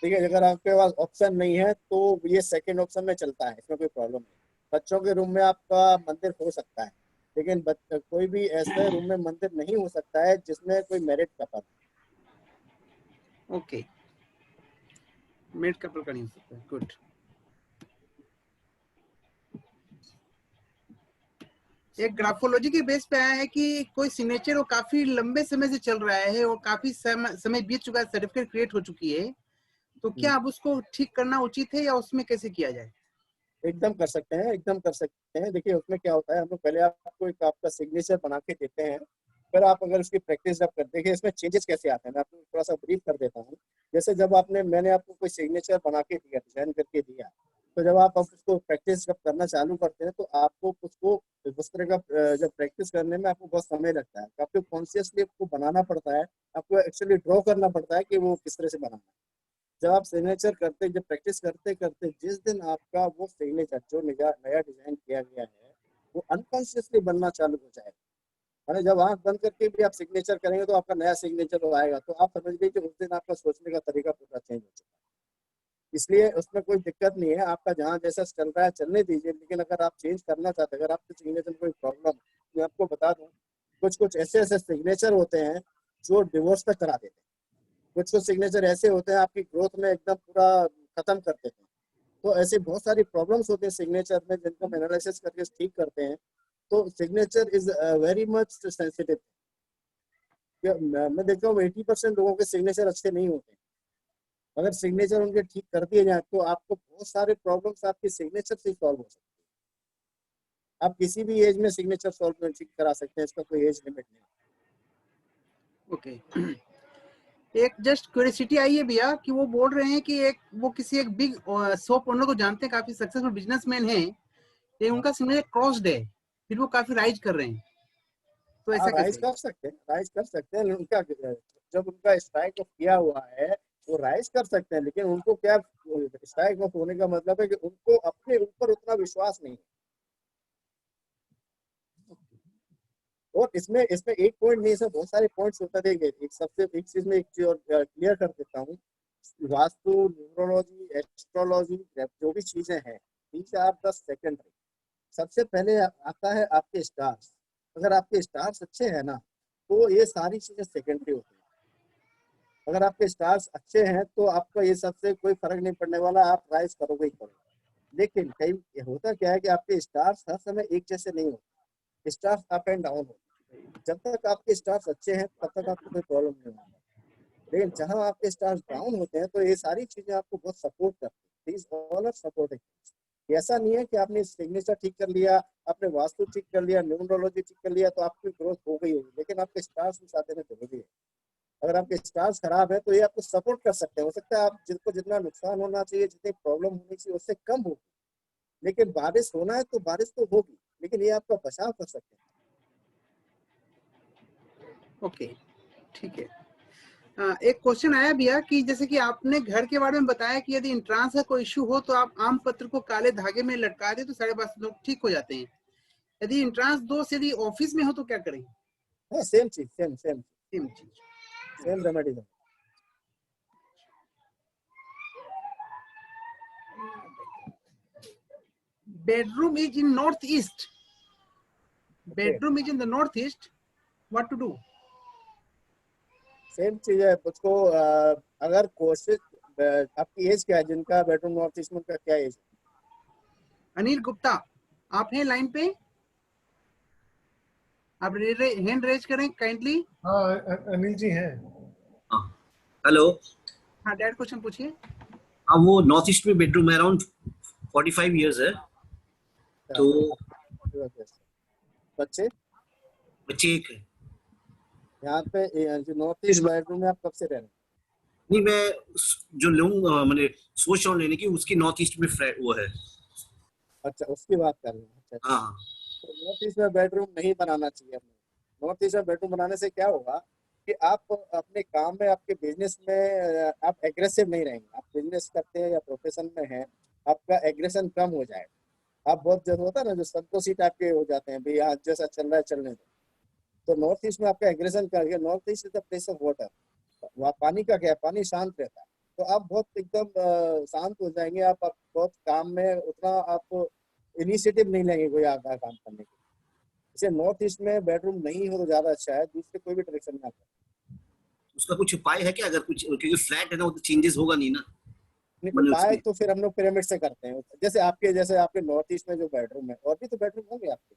ठीक है, अगर आपके पास ऑप्शन नहीं है तो ये सेकंड ऑप्शन में चलता है, इसमें कोई प्रॉब्लम नहीं। बच्चों के रूम में आपका मंदिर हो सकता है, लेकिन कोई भी ऐसे रूम में मंदिर नहीं हो सकता है जिसमें कोई married couple. Okay, made couple का नहीं हो सकता, गुड। एक ग्राफोलॉजी के बेस पे आया है कि कोई सिग्नेचर वो काफी लंबे समय से चल रहा है और काफी समय बीत चुका है, सर्टिफिकेट क्रिएट हो चुकी है, तो क्या अब उसको ठीक करना उचित है या उसमें कैसे किया जाए? एकदम कर सकते हैं, एकदम कर सकते हैं। देखिए, उसमें क्या होता है, हम लोग पहले आपको एक आपका सिग्नेचर बना के देते हैं, फिर आप अगर उसकी प्रैक्टिस जब करते हैं, इसमें चेंजेस कैसे आते हैं मैं आपको थोड़ा सा ब्रीफ कर देता हूँ। जैसे जब मैंने आपको कोई सिग्नेचर बना के दिया, डिजाइन करके दिया, तो जब आप उसको प्रैक्टिस जब करना चालू करते हैं तो आपको उसको उस तरह का जब प्रैक्टिस करने में आपको बहुत समय लगता है। आपको कॉन्शियसली आपको बनाना पड़ता है, आपको एक्चुअली ड्रॉ करना पड़ता है कि वो किस तरह से बनाना है। जब आप सिग्नेचर करते, जब प्रैक्टिस करते करते जिस दिन आपका वो सिग्नेचर जो नया डिजाइन किया गया है वो अनकॉन्शियसली बनना चालू हो जाएगा, माने जब आंख बंद करके भी आप सिग्नेचर करेंगे तो आपका नया सिग्नेचर आएगा, तो आप समझ लीजिए उस दिन आपका सोचने का तरीका पूरा चेंज हो चुका है। इसलिए उसमें कोई दिक्कत नहीं है, आपका जहाँ जैसा चल रहा है चलने दीजिए, लेकिन अगर आप चेंज करना चाहते हैं, अगर आपके सिग्नेचर में कोई प्रॉब्लम, मैं आपको बता दूं, कुछ कुछ ऐसे ऐसे सिग्नेचर होते हैं जो डिवोर्स तक करा देते हैं। कुछ कुछ सिग्नेचर ऐसे होते हैं आपकी ग्रोथ में एकदम पूरा खत्म कर देते हैं। तो ऐसी बहुत सारी प्रॉब्लम्स होती है सिग्नेचर में, जिनको हम एनालिसिस करके ठीक करते हैं। तो signature is very much sensitive. मैं देखता हूँ 80% लोगों के सिग्नेचर अच्छे नहीं होते। अगर सिग्नेचर उनके ठीक कर दिए जाए तो आपको बहुत सारे प्रॉब्लम्स आपके सिग्नेचर से सॉल्व हो सकते हैं। आप किसी भी एज में सिग्नेचर सॉल्व ठीक करा सकते हैं, इसका कोई एज लिमिट नहीं। ओके, एक जस्ट क्यूरियोसिटी आई है भैया कि वो बोल रहे हैं कि वो किसी एक बिग शॉप ओनर को जानते हैं, काफी सक्सेसफुल बिजनेसमैन हैं, ये उनका सिग्नेचर क्रॉस्ड है, फिर वो काफी राइज कर रहे हैं, तो ऐसा राइज कैसे? कर सकते हैं, राइज कर सकते हैं। उनका जब उनका स्ट्राइक ऑफ किया हुआ है वो राइज कर सकते हैं, लेकिन उनको क्या, स्ट्राइक ऑफ होने का मतलब है कि उनको अपने ऊपर उतना विश्वास नहीं है। और इसमें इसमें एक पॉइंट नहीं, इसमें बहुत सारे पॉइंट्स होते हैं। एक सबसे एक चीज में एक चीज और क्लियर कर देता हूँ, वास्तु, न्यूमरोलॉजी, एस्ट्रोलॉजी, जो भी चीजें हैं, दीज आर द सेकेंडरी। सबसे पहले आता है आपके स्टार्स। अगर आपके स्टार्स अच्छे हैं ना, तो ये सारी चीजें सेकेंडरी होती हैं। अगर आपके स्टार्स अच्छे हैं तो आपका ये सबसे कोई फर्क नहीं पड़ने वाला, आप राइज करोगे ही करोगे। लेकिन कई होता क्या है कि आपके स्टार्स हर समय एक जैसे नहीं होते, स्टार्स अप एंड डाउन होते हैं। जब तक आपके स्टार्स अच्छे हैं तब तक आपको कोई प्रॉब्लम नहीं होगी, लेकिन जहां आपके स्टार्स डाउन होते हैं तो ये सारी चीजें आपको बहुत सपोर्ट करती है। All are supporting. ऐसा नहीं है कि आपने सिग्नेचर ठीक कर लिया, आपने वास्तु ठीक कर लिया, न्यूमरोलॉजी ठीक कर लिया तो आपकी ग्रोथ हो गई होगी, लेकिन आपके स्टार्स भी साथ देना जरूरी है। अगर आपके स्टार्स खराब है तो ये आपको सपोर्ट कर सकते हैं। हो सकता है आप जिनको जितना नुकसान होना चाहिए, जितनी प्रॉब्लम होनी चाहिए उससे कम होगी, लेकिन बारिश होना है तो बारिश तो होगी, लेकिन ये आपका बचाव कर सकते हैं। ओके, ठीक है। एक क्वेश्चन आया भैया कि जैसे कि आपने घर के बारे में बताया कि यदि इंट्रांस का कोई इश्यू हो तो आप आम पत्र को काले धागे में लटका दे तो 12.5 लोग ठीक हो जाते हैं। यदि इंट्रांस दोष यदि ऑफिस में हो तो क्या करें? हाँ, सेम चीज, सेम चीज, सेम रेमेडी है। bedroom is in northeast, bedroom is in the northeast, what to do? Same चीज है उसको। अगर कोशिश, आपकी एज क्या है? जिनका बेडरूम नॉर्थ ईस्ट में, उनका क्या एज? अनिल गुप्ता, आप हैं लाइन पे? आप हैंड रेज करें काइंडली। हाँ अनिल जी हैं। हेलो। हाँ, डैड क्वेश्चन पूछिए। हाँ, वो नॉर्थ ईस्ट में बेडरूम है, अराउंड 45 इयर्स है। तो बच्चे एक है यहाँ पे जो नॉर्थ ईस्ट बेडरूम में आप कब से रह रहे हैं? नहीं, मैं जो लूँ मैंने सोच रहा हूँ लेने की, उसकी नॉर्थ ईस्ट में फ्लैट वो है। अच्छा, उसकी बात कर रहे हैं। अच्छा, हाँ। तो नॉर्थ ईस्ट में बेडरूम नहीं बनाना चाहिए। नॉर्थ ईस्ट में बेडरूम बनाने से क्या होगा कि आप अपने काम में, आपके बिजनेस में आप एग्रेसिव नहीं रहेंगे। आप बिजनेस करते हैं या प्रोफेशन में हैं, आपका एग्रेशन कम हो जाएगा। आप बहुत जरूर होता है ना, जो संतोषी टाइप के हो जाते हैं, भाई आज जैसा चल रहा है चलने दो। तो नॉर्थ ईस्ट में आपका एग्रेशन करके, north east is the place of water. वहाँ पानी का क्या है, पानी शांत रहता है, तो आप बहुत एकदम शांत हो जाएंगे। आप बहुत काम में उतना आप इनिशिएटिव नहीं लेंगे कोई आगे काम करने के। इसे नॉर्थ ईस्ट में बेडरूम नहीं हो तो ज्यादा अच्छा है, दूसरे कोई भी डायरेक्शन में आता है। उसका कुछ उपाय है क्या? अगर कुछ, क्योंकि फ्लैट है ना, वो तो चेंजेस होगा नहीं ना। उपाय तो फिर हम लोग पिरामिड से करते हैं। जैसे आपके नॉर्थ ईस्ट में जो बेडरूम है, और भी तो बेडरूम होंगे आपके।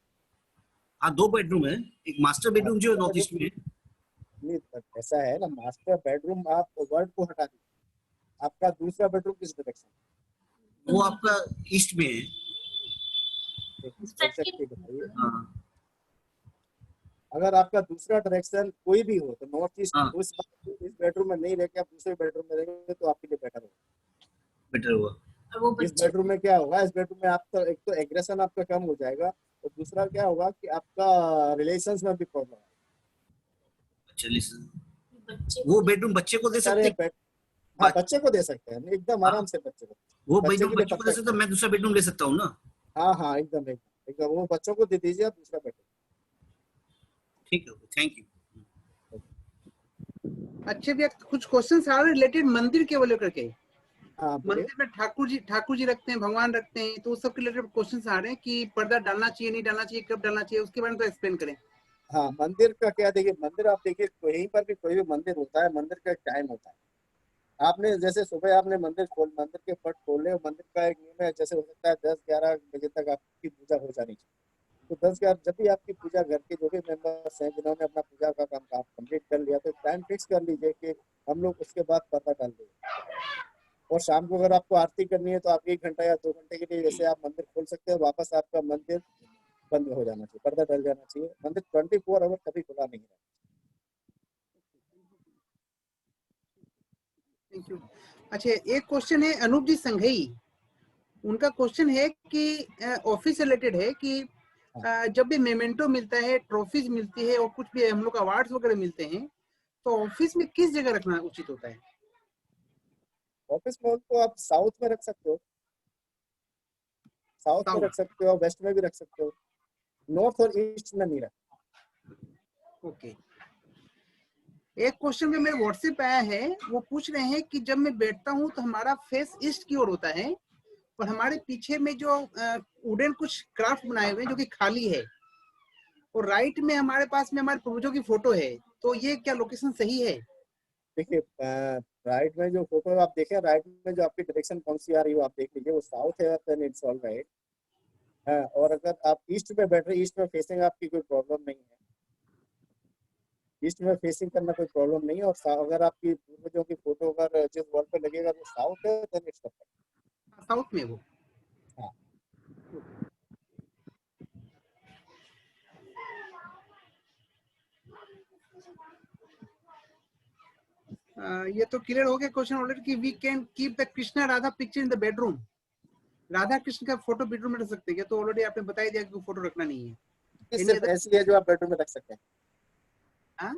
हाँ, 2 बेडरूम है, एक मास्टर बेडरूम जो नॉर्थ ईस्ट में है। नहीं, ऐसा है ना, मास्टर बेडरूम आप वर्ड को हटा दीजिए, आपका दूसरा बेडरूम किस डायरेक्शन? वो आपका ईस्ट में है। हाँ। अगर आपका दूसरा डायरेक्शन कोई भी हो तो नॉर्थ ईस्ट, उस इस बेडरूम में नहीं रहकर आप दूसरे बेडरूम में रहेंगे तो आपके लिए बेटर होगा। इस बेडरूम में क्या होगा, इस बेडरूम में आपका एक तो एग्रेशन आपका कम हो जाएगा, और दूसरा क्या होगा कि आपका रिलेशंस में भी प्रॉब्लम है। वो बेडरूम बच्चे को दे सकते हैं? हाँ, बच्चे को दे सकते हैं, एकदम आराम से बच्चे को। वो बेडरूम बच्चे को दे सकते हैं, मैं दूसरा बेडरूम ले सकता हूँ ना? हाँ, एकदम वो बच्चों को दे दीजिए आप दूसरा बेडरूम। ठीक है, थैंक यू। अच्छे भैया, कुछ क्वेश्चंस आ रहे हैं रिलेटेड मंदिर के लेकर के। मंदिर में ठाकुर जी रखते हैं, भगवान रखते हैं, तो उस सब के रिलेटेड क्वेश्चंस आ रहे हैं कि पर्दा डालना चाहिए, नहीं डालना चाहिए, कब डालना चाहिए, उसके बारे में तो एक्सप्लेन करें। हाँ, मंदिर का क्या, देखिए मंदिर आप देखिए कहीं पर भी कोई भी मंदिर होता है, मंदिर का एक टाइम होता है। आपने जैसे सुबह आपने मंदिर के पट खोले, मंदिर का एक नियम है, जैसे हो सकता है 10-11 बजे तक आपकी पूजा हो जानी चाहिए। तो 10-11 जब भी आपकी पूजा, घर के जो भी मेंबर्स हैं जिन्होंने अपना पूजा का काम कंप्लीट कर लिया, तो टाइम फिक्स कर लीजिए कि हम लोग उसके बाद पर्दा डाल देंगे। और शाम को अगर आपको आरती करनी है तो आप 1 घंटा या 2 घंटे के लिए जैसे आप मंदिर खोल सकते हैं, वापस आपका मंदिर बंद हो जाना चाहिए, पर्दा डल जाना चाहिए। मंदिर 24 आवर कभी खुला नहीं रहता। Thank you. अच्छा, एक क्वेश्चन है अनूप जी संघई, उनका क्वेश्चन है कि ऑफिस रिलेटेड है कि जब भी मेमेंटो मिलता है, ट्रॉफीज मिलती है और कुछ भी हम लोग अवार्ड्स वगैरह मिलते हैं, तो ऑफिस में किस जगह रखना उचित होता है? ऑफिस में उनको आप साउथ में रख सकते हो, साउथ में रख सकते हो, वेस्ट में भी रख सकते हो, नॉर्थ और ईस्ट में नहीं रख। ओके। एक क्वेश्चन जो मेरे व्हाट्सएप पे आया है, वो पूछ रहे हैं कि जब मैं बैठता हूँ तो हमारा फेस ईस्ट की ओर होता है और हमारे पीछे में जो वुडन कुछ क्राफ्ट बनाए हुए हैं जो कि खाली है, और राइट में हमारे पास में हमारे पूर्वजों की फोटो है, तो ये क्या लोकेशन सही है? देखिए, राइट में जो फोटो आप देखें, राइट में जो आपकी डायरेक्शन कौन सी आ रही है वो आप देख लीजिए, वो साउथ है, देन इट्स ऑल राइट। और अगर आप ईस्ट में बैठ रहे हैं, ईस्ट में फेसिंग आपकी कोई प्रॉब्लम नहीं है, ईस्ट में फेसिंग करना कोई प्रॉब्लम नहीं है। और अगर आपकी पूर्वजों की फोटो अगर जिस वॉल पे लगेगा वो साउथ है, देन इट्स परफेक्ट। साउथ में वो। हाँ। ये तो क्लियर हो गया क्वेश्चन ऑलरेडी कि we can keep the Krishna Radha picture in the bedroom. Radha Krishna का फोटो बेडरूम में रख सकते हैं, तो ऑलरेडी आपने बता ही दिया कि फोटो रखना नहीं है। सिर्फ ऐसी है जो आप बेडरूम में रख सकते हैं। हाँ?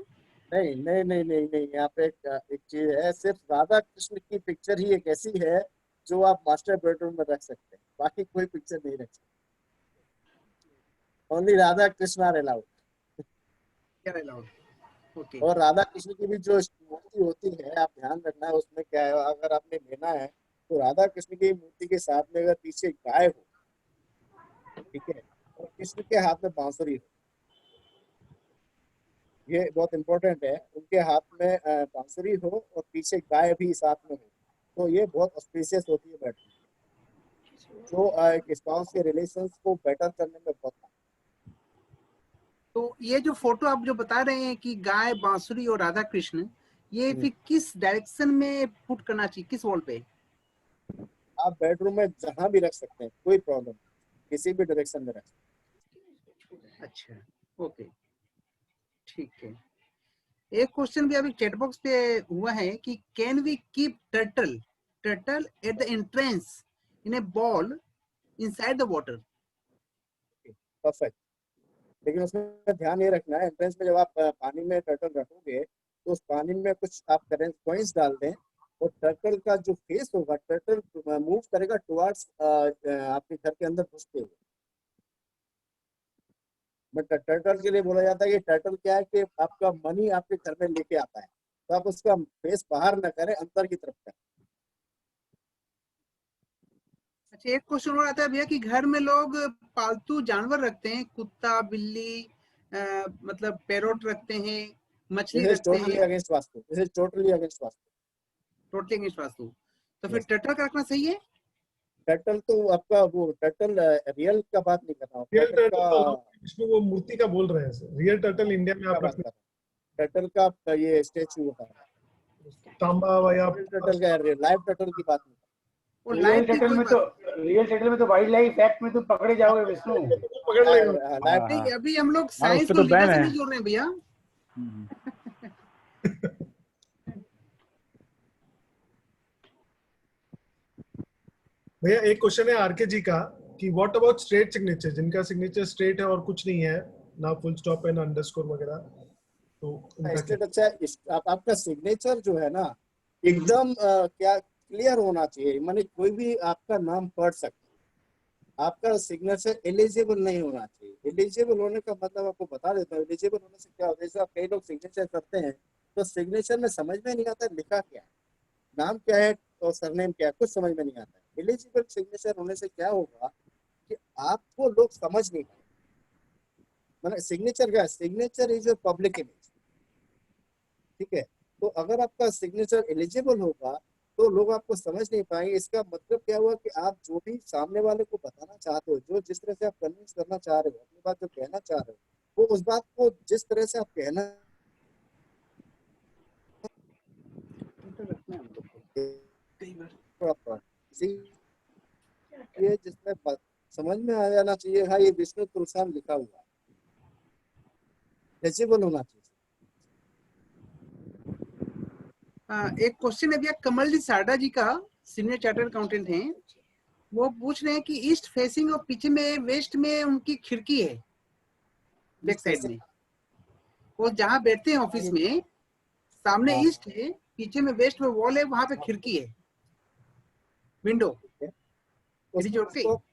नहीं नहीं नहीं नहीं नहीं, यहाँ पे एक चीज है, सिर्फ राधा कृष्ण की पिक्चर ही एक ऐसी है जो आप मास्टर बेडरूम में रख सकते हैं, बाकी कोई पिक्चर नहीं रख सकते। Only Radha Krishna are allowed. क्या अलाउड? ओके। और राधा कृष्ण की भी जो मूर्ति होती है, आप ध्यान रखना है उसमें क्या है, अगर आपने लेना है तो राधा कृष्ण की मूर्ति के साथ में अगर पीछे गाय हो, ठीक है, और कृष्ण के हाथ में बांसुरी हो, ये बहुत इंपॉर्टेंट है, उनके हाथ में बांसुरी हो और पीछे गाय भी साथ में हो, तो ये बहुत ऑस्पिशियस होती है बेडरूम, जो एक स्पाउस के रिलेशंस को बेटर करने में बहुत। तो ये जो फोटो आप जो बता रहे हैं कि गाय, बांसुरी और राधा कृष्ण, ये फिर किस डायरेक्शन में पुट करना चाहिए, किस वॉल पे? आप बेडरूम में जहां भी रख सकते हैं, कोई प्रॉब्लम, किसी भी डायरेक्शन में रख सकते हैं। अच्छा, ओके, ठीक है। एक क्वेश्चन भी अभी चैट बॉक्स पे हुआ है कि can we keep turtle at the entrance in a bowl inside the water? Perfect, लेकिन उसमें ध्यान ये रखना है, एंट्रेंस में जब आप पानी में टर्टल रखोगे तो उस पानी में कुछ आप कॉइंस डाल दें, और टर्टल का जो फेस होगा, टर्टल मूव करेगा टुवर्ड्स आपके घर के अंदर घुसते हुए। बट टर्टल के लिए बोला जाता है कि टर्टल क्या है कि आपका मनी आपके घर में लेके आता है, तो आप उसका फेस बाहर न करें, अंदर की तरफ करें। अच्छा, एक क्वेश्चन और आता है भैया कि घर में लोग पालतू जानवर रखते हैं, कुत्ता, बिल्ली, मतलब पैरोट रखते हैं, मछली रखते हैं। Against vastu, this is totally against vastu. Totally against vastu. तो फिर टर्टल का रखना सही है? टर्टल तो आपका वो टर्टल रियल का बात नहीं कर रहा हूँ, रियल टर्टल इसमें वो मूर्ति का बोल रहे हैं, रियल टर्टल इंडिया में आप रख, टर्टल का ये स्टैचू होता है, तांबा या टर्टल का, लाइव टर्टल की बात नहीं। रियल टर्टल में तो वाइल्ड लाइफ एक्ट में तो पकड़े जाओगे विष्णु, पकड़ लेंगे। अभी हम लोग साइंस को लीला से नहीं जोड़ रहे हैं भैया। भैया एक क्वेश्चन है आरके जी का कि व्हाट अबाउट स्ट्रेट सिग्नेचर, जिनका सिग्नेचर स्ट्रेट है और कुछ नहीं है, ना फुल स्टॉप है ना अंडरस्कोर वगैरह, तो स्ट्रेट अच्छा है। आपका सिग्नेचर जो है ना एकदम क्या क्लियर होना चाहिए, माने कोई भी आपका नाम पढ़ सकता है, आपका सिग्नेचर एलिजिबल नहीं होना चाहिए। एलिजिबल होने का मतलब आपको बता देता हूँ, एलिजिबल होने से क्या होता है, जैसे आप कई लोग सिग्नेचर करते हैं तो सिग्नेचर में समझ में नहीं आता लिखा क्या है, नाम क्या है और सरनेम क्या है, कुछ समझ में नहीं आता है। एलिजिबल सिग्नेचर होने से क्या होगा कि आपको लोग समझ नहीं पाए, मतलब सिग्नेचर क्या है, signature is a public image, ठीक है। तो अगर आपका सिग्नेचर एलिजिबल होगा तो लोग आपको समझ नहीं पाएंगे। इसका मतलब क्या हुआ कि आप जो भी सामने वाले को बताना चाहते हो, जो जिस तरह से आप कन्विंस करना चाह रहे हो, अपनी बात जो कहना चाह रहे हो, वो उस बात को जिस तरह से आप कहना ये जिसमें समझ में आ जाना चाहिए, हाँ ये विष्णु तुलसान लिखा हुआ है, एलिजिबल होना चाहिए। एक क्वेश्चन है भैया कमल जी सारदा जी का, सीनियर चार्टर्ड अकाउंटेंट हैं, वो पूछ रहे हैं कि ईस्ट फेसिंग और पीछे में वेस्ट में उनकी खिड़की है, बैक साइड में, वो जहाँ बैठते हैं ऑफिस में, सामने ईस्ट है, पीछे में वेस्ट में वॉल है, वहां पे खिड़की है, विंडो।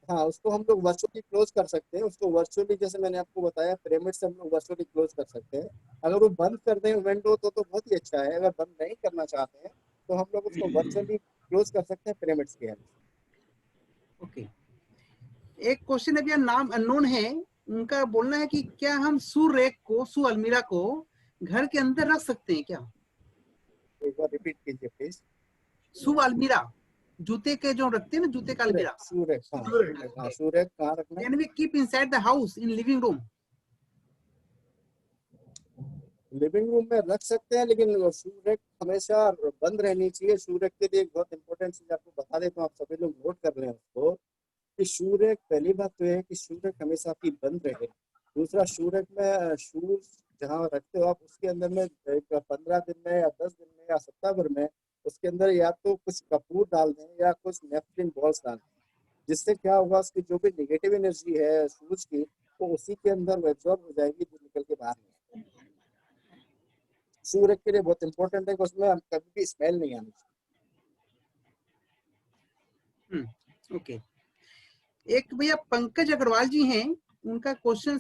हाँ, उसको हम लोग वर्चुअली क्लोज कर सकते हैं। उसको वर्चुअली, जैसे मैंने आपको बताया, पिरामिड से हम लोग वर्चुअली क्लोज कर सकते हैं। अगर वो बंद कर दें विंडो तो बहुत ही अच्छा है। अगर बंद नहीं करना चाहते हैं तो हम लोग उसको वर्चुअली क्लोज कर सकते हैं पिरामिड्स की हेल्प से। ओके, एक क्वेश्चन अभी नाम अननोन है, उनका बोलना है कि क्या हम शू रैक को, शू अलमीरा को घर के अंदर रख सकते हैं क्या? एक बार रिपीट कीजिए प्लीज। शू अलमीरा, जूते के जो रखते हैं ना, जूते का अलमीरा, सूरज, हाँ, सूरज कहाँ रखना है? Can we keep inside the house in living room? Living room में रख सकते हैं, लेकिन सूरज हमेशा बंद रहनी चाहिए। सूरज के लिए एक बहुत इंपॉर्टेंट चीज आपको बता देता हूँ, आप सभी लोग नोट कर लें उसको, कि सूरज, पहली बात तो है कि सूरज हमेशा आपकी बंद रहे। दूसरा, सूरज में शूज जहाँ रखते हो आप, उसके अंदर में 15 दिन में या 10 दिन में या सप्ताह भर में उसके अंदर या तो कुछ कपूर डाल दें या कुछ नेपकिन बॉल्स डाल दें, जिससे क्या होगा, उसकी जो भी नेगेटिव एनर्जी है सूरज की, वो उसी के अंदर एब्जॉर्ब हो जाएगी, जो निकल के बाहर नहीं आएगी। सूरज के लिए बहुत इंपॉर्टेंट है कि उसमें कभी भी स्मेल नहीं आनी चाहिए। ओके, एक भैया पंकज अग्रवाल जी हैं, उनका क्वेश्चन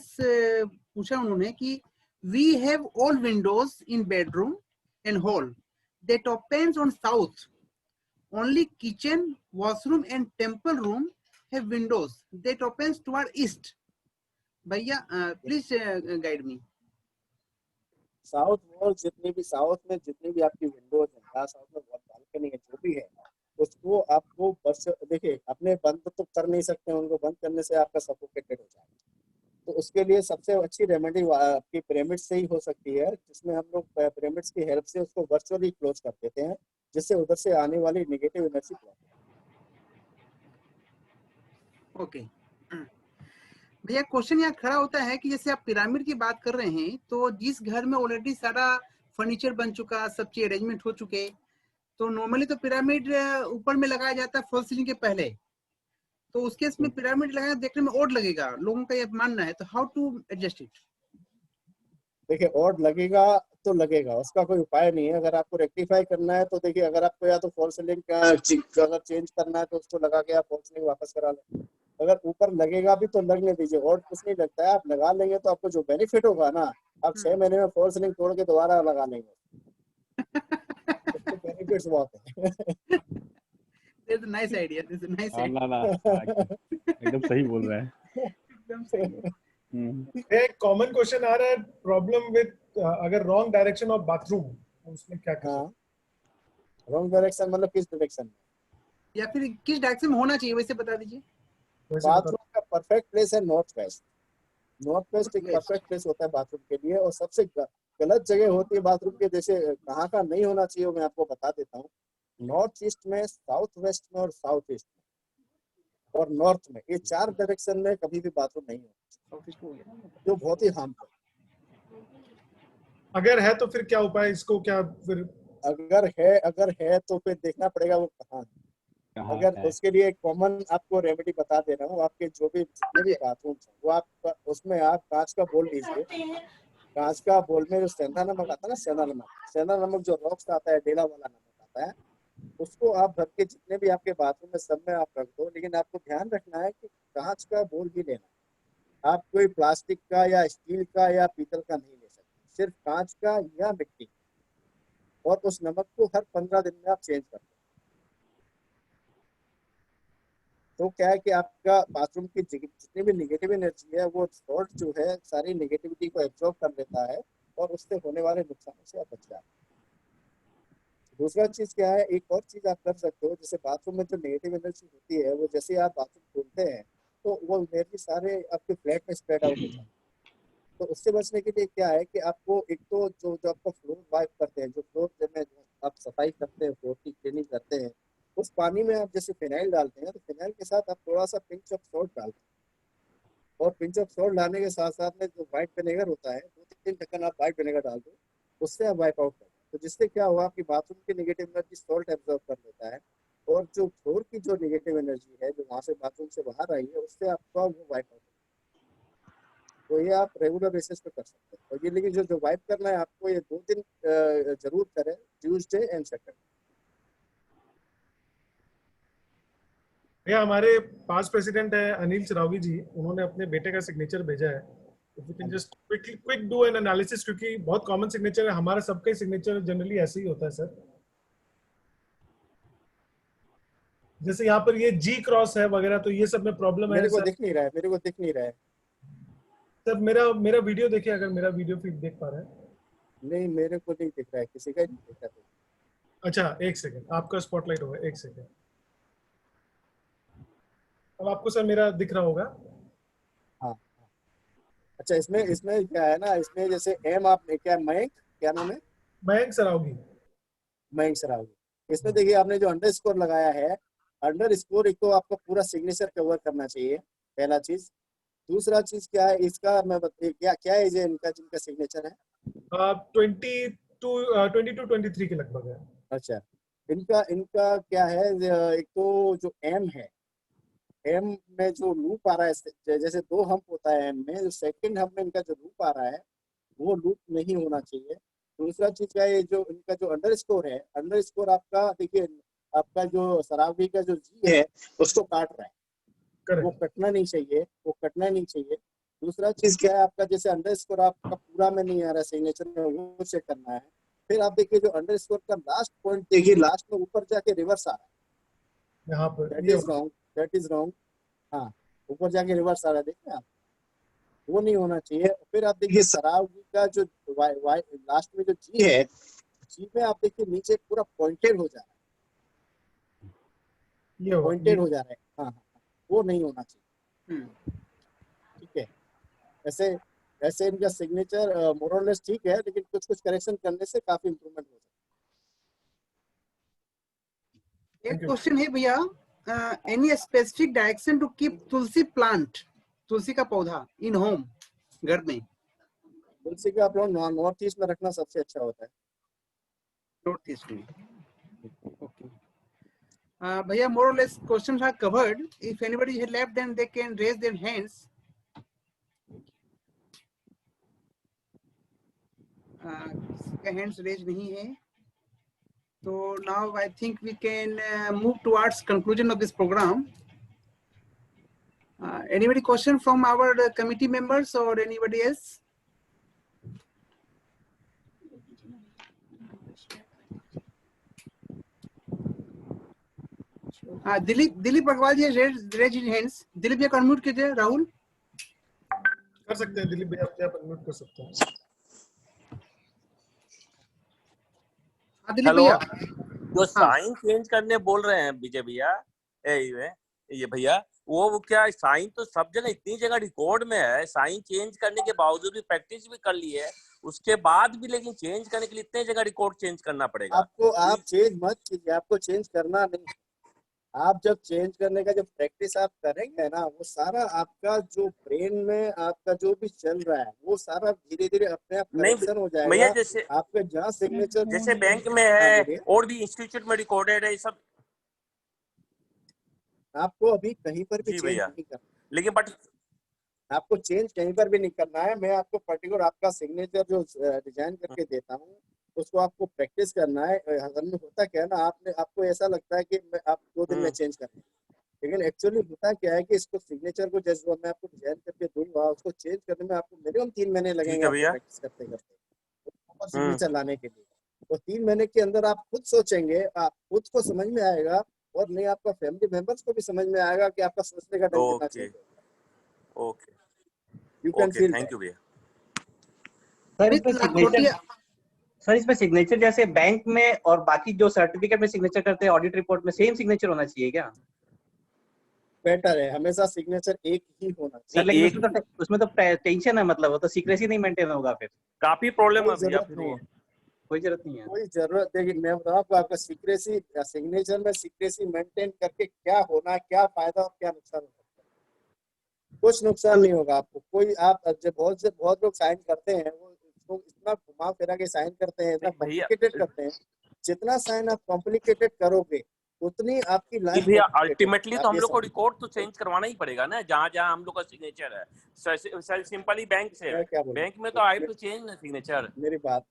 पूछा उन्होंने कि we have all windows in bedroom and hall that opens on south, only kitchen, washroom and temple room have windows that opens toward east. भैया please guide me. South wall, जितनी भी साउथ में जितनी भी आपकी विंडोज है या साउथ में वॉल बालकनी है, जो भी है, उसको आपको बस देखिए, अपने बंद तो कर नहीं सकते हैं, उनको बंद करने से आपका सफोकेटेड हो जाएगा। तो उसके लिए सबसे अच्छी रेमेडी आपकी पिरामिड से ही हो सकती है, जिसमें हम लोग पिरामिड्स की हेल्प से उसको वर्चुअली क्लोज कर देते हैं, जिससे उधर से आने वाली नेगेटिव एनर्जी ब्लॉक। ओके भैया, क्वेश्चन यहाँ खड़ा होता है कि जैसे आप पिरामिड की बात कर रहे हैं, तो जिस घर में ऑलरेडी सारा फर्नीचर बन चुका, सब चीज अरेंजमेंट हो चुके, तो नॉर्मली तो पिरामिड ऊपर में लगाया जाता है फॉल सीलिंग के पहले, तो उस केस में पिरामिड लगाना देखने में ओड लगेगा, लोगों का ये मानना है, तो हाउ टू एडजस्ट इट? देखिए, ऑड लगेगा तो लगेगा, उसका कोई उपाय नहीं है। अगर आपको रेक्टिफाई करना है तो देखिए, अगर आपको या तो फॉल सीलिंग का अगर चेंज करना है तो उसको लगा के आप फॉल सीलिंग वापस करा लें। अगर ऊपर लगेगा भी तो लगने दीजिए, और कुछ नहीं लगता है। आप लगा लेंगे तो आपको जो बेनिफिट होगा ना, आप 6 महीने में फॉल सीलिंग तोड़ के दोबारा लगा लेंगे। उसके बेनिफिट्स बहुत है। That's a nice idea. That's a nice idea. ना एकदम सही बोल रहा है। एकदम सही। एक कॉमन क्वेश्चन आ रहा है, प्रॉब्लम विद अगर रॉन्ग डायरेक्शन ऑफ बाथरूम, उसमें क्या कर सकते हैं? रॉन्ग डायरेक्शन मतलब किस डायरेक्शन में, या फिर किस डायरेक्शन में होना चाहिए, वैसे बता दीजिए। बाथरूम का परफेक्ट प्लेस है नॉर्थ वेस्ट। नॉर्थ वेस्ट एक परफेक्ट प्लेस होता है बाथरूम के लिए। और सबसे गलत जगह होती है बाथरूम के, जैसे कहाँ का नहीं होना चाहिए मैं आपको बता देता हूँ। नॉर्थ ईस्ट में, साउथ वेस्ट में और साउथ ईस्ट में और नॉर्थ में, ये 4 डायरेक्शन में कभी भी बाथरूम नहीं होना, जो बहुत ही हार्मफुल। अगर है तो फिर क्या उपाय, इसको क्या फिर? अगर है तो फिर देखना पड़ेगा वो कहाँ है। अगर उसके लिए एक कॉमन आपको रेमेडी बता दे रहा हूँ, आपके जो भी जितने भी बाथरूम है वो आप उसमें आप कांच का बोल लीजिए। कांच का बोल में जो सेंधा नमक आता है ना, सेंधा नमक जो रॉक्स आता है, डेला वाला नमक आता है, उसको आप भर के जितने भी आपके बाथरूम में सब में आप रख दो। लेकिन आपको ध्यान रखना है कि कांच का बोल ही लेना, आप कोई प्लास्टिक का या स्टील का या पीतल का नहीं ले सकते, सिर्फ कांच का या मिट्टी। और उस नमक को हर 15 दिन में आप चेंज कर दो। तो क्या है कि आपका बाथरूम की जितनी भी नेगेटिव एनर्जी है, वो सॉल्ट जो है सारी नेगेटिविटी को एब्जॉर्ब कर लेता है और उससे होने वाले नुकसान से आप बच जाते हैं। दूसरा चीज क्या है, एक और चीज आप कर सकते हो, जैसे बाथरूम में जो नेगेटिव एनर्जी होती है, वो जैसे आप बाथरूम खोलते हैं तो वो एनर्जी सारे आपके फ्लैट में स्प्रेड आउट हो जाती है। तो उससे बचने के लिए क्या है कि आपको एक तो जो आपका फ्लोर वाइप करते हैं, जो फ्लोर में आप सफाई करते हैं, फ्लोर की क्लीनिंग करते हैं, उस पानी में आप जैसे फिनाइल डालते हैं, तो फिनाइल के साथ आप थोड़ा सा पिंच ऑफ सॉल्ट डालते हैं। और पिंच ऑफ सॉल्ट डालने के साथ साथ में जो व्हाइट विनेगर होता है, 2-3 ढक्कन आप व्हाइट विनेगर डाल दो, उससे आप वाइप आउट कर दो। तो जिससे क्या हुआ, आपकी बाथरूम की नेगेटिव एनर्जी सॉल्ट एब्जॉर्ब कर लेता है, और जो फ्लोर की जो नेगेटिव एनर्जी है जो वहां से बाथरूम से बाहर आई है, उससे आपका वो वाइप आउट। तो ये आप रेगुलर बेसिस पे कर सकते हैं। और ये लेकिन जो वाइप करना है आपको, ये 2 दिन जरूर करें, ट्यूसडे एंड सैटरडे। भैया हमारे पास प्रेसिडेंट है अनिल चिरागी जी, उन्होंने अपने बेटे का सिग्नेचर भेजा है। If you can just quick do an analysis, क्योंकि बहुत कॉमन सिग्नेचर है, हमारा सबका सिग्नेचर जनरली ऐसे ही होता है सर। जैसे यहाँ पर ये जी क्रॉस है वगैरह, तो ये सब में प्रॉब्लम है मेरे को सर। दिख नहीं रहा है, मेरे को दिख नहीं रहा है सर मेरा वीडियो देखिए, अगर मेरा वीडियो फीड देख पा रहे हैं। नहीं, मेरे को नहीं दिख रहा है, किसी का नहीं दिख रहा है। अच्छा एक सेकंड, आपका स्पॉटलाइट होगा, एक सेकंड। अब आपको सर मेरा दिख रहा होगा। हाँ अच्छा, इसमें इसमें क्या है ना, इसमें जैसे एम आपने क्या, मयंक क्या नाम है? मयंक सरावगी। मयंक सरावगी। इसमें देखिए आपने जो अंडरस्कोर लगाया है, अंडरस्कोर एक तो आपको पूरा सिग्नेचर कवर करना चाहिए, पहला चीज। दूसरा चीज क्या है इसका, मैं क्या क्या एज है इनका जिनका सिग्नेचर है? 22-23 के लगभग है। अच्छा, इनका इनका क्या है, एक तो जो एम है, एम में जो लूप आ रहा है, जैसे 2 हम्प होता है एम में, जो सेकंड हम्प में इनका जो लूप आ रहा है वो लूप नहीं होना चाहिए। दूसरा चीज क्या है, जो इनका जो अंडरस्कोर है, अंडरस्कोर आपका देखिए, आपका जो सरावगी का जो जी है उसको काट रहा है, वो कटना नहीं चाहिए, वो कटना नहीं चाहिए। दूसरा चीज क्या है, आपका जैसे अंडरस्कोर आपका पूरा में नहीं आ रहा है सिग्नेचर में, वो चेक करना है। फिर आप देखिए जो अंडरस्कोर का लास्ट पॉइंट देखिए, लास्ट में ऊपर जाके रिवर्स आ रहा है, यहाँ पर दैट इज रॉन्ग। हाँ, ऊपर जाके रिवर्स आ रहा है, देखिए आप, वो नहीं होना चाहिए। फिर आप देखिए सरावगी का जो लास्ट में जो जी है, जी में आप देखिए नीचे पूरा पॉइंटेड हो जा रहा है, पॉइंटेड हो जा रहा है। हाँ, वो नहीं होना चाहिए। ठीक है, ऐसे ऐसे इनका सिग्नेचर मोरलेस ठीक है, लेकिन कुछ कुछ करेक्शन करने से काफी इंप्रूवमेंट हो सकता है। एक क्वेश्चन है भैया, any specific direction to keep tulsi plant, तुलसी का पौधा इन होम, घर में? तुलसी का आप लोग नॉर्थ ईस्ट में रखना सबसे अच्छा होता है। नॉर्थ ईस्ट में, ओके। भैया more or less questions are covered. If anybody is left, then they can raise their hands. किसका hands raise नहीं है, so now I think we can move towards conclusion of this program. Anybody question from our committee members or anybody else? Dilip Agarwal ji raise hands. Dilip ji unmute कीजिए। राहुल कर सकते हैं, दिलीप भैया अपने आप अनम्यूट कर सकते हैं। दिलीप भैया, जो साइन चेंज करने बोल रहे हैं विजय भैया, ये भैया, वो क्या साइन तो सब जगह इतनी जगह रिकॉर्ड में है, साइन चेंज करने के बावजूद भी प्रैक्टिस भी कर ली है, उसके बाद भी लेकिन चेंज करने के लिए इतने जगह रिकॉर्ड चेंज करना पड़ेगा आपको। आप चेंज मत कीजिए, आपको चेंज करना नहीं। आप जब चेंज करने का जब प्रैक्टिस आप करेंगे ना, वो सारा आपका जो ब्रेन में आपका जो भी चल रहा है वो सारा धीरे धीरे अपने आप करेक्शन हो जाएगा। भैया जैसे आपके जहाँ सिग्नेचर जैसे बैंक में है और भी इंस्टीट्यूट में रिकॉर्डेड है, ये सब आपको अभी कहीं पर भी चेंज नहीं करना, लेकिन बट आपको चेंज कहीं पर भी नहीं करना है। मैं आपको पर्टिकुलर आपका सिग्नेचर जो डिजाइन करके देता हूँ उसको आपको प्रैक्टिस करना है। असल में होता क्या है ना, आपको ऐसा लगता है कि मैं आप 2 दिन में चेंज कर, लेकिन एक्चुअली होता क्या है कि इसको सिग्नेचर को जैसे मैं आपको डिजाइन करके दूंगा, उसको चेंज करने में आपको मिनिमम 3 महीने लगेंगे प्रैक्टिस करते करते सिग्नेचर लाने के लिए। तो 3 महीने के अंदर आप खुद सोचेंगे, आप खुद को समझ में आएगा और नहीं आपका फैमिली मेंबर्स को भी समझ में आएगा कि आपका सोचने का ढंग कितना चाहिए। Okay, you can feel. Thank you भैया। सर इसमें सिग्नेचर जैसे बैंक में और बाकी जो सर्टिफिकेट में सिग्नेचर करते हैं, ऑडिट रिपोर्ट में सेम सिग्नेचर होना चाहिए क्या? बेटर है, हमेशा सिग्नेचर एक ही होना चाहिए। लेकिन उसमें तो टेंशन है, मतलब वो तो सीक्रेसी नहीं मेंटेन होगा, फिर काफी प्रॉब्लम है भैया। कोई जरूरत नहीं है, कोई जरूरत। देखिए मैं बताऊं आपको, आपका सीक्रेसी सिग्नेचर में सीक्रेसी मेंटेन करके क्या होना है, क्या फायदा और क्या नुकसान हो सकता है? कुछ नुकसान नहीं होगा आपको कोई। आप जब बहुत लोग साइन करते हैं, वो इतना घुमा फिरा के साइन करते हैं, इतना कॉम्प्लिकेटेड करते हैं। जितना साइन आप कॉम्प्लिकेटेड करोगे उतनी आपकी लाइफ भैया अल्टीमेटली तो हम लोग को रिकॉर्ड तो चेंज करवाना ही पड़ेगा ना, जहाँ जहाँ हम लोग का सिग्नेचर है। सिंपली बैंक से, बैंक में तो आई टू चेंज ना सिग्नेचर। मेरी बात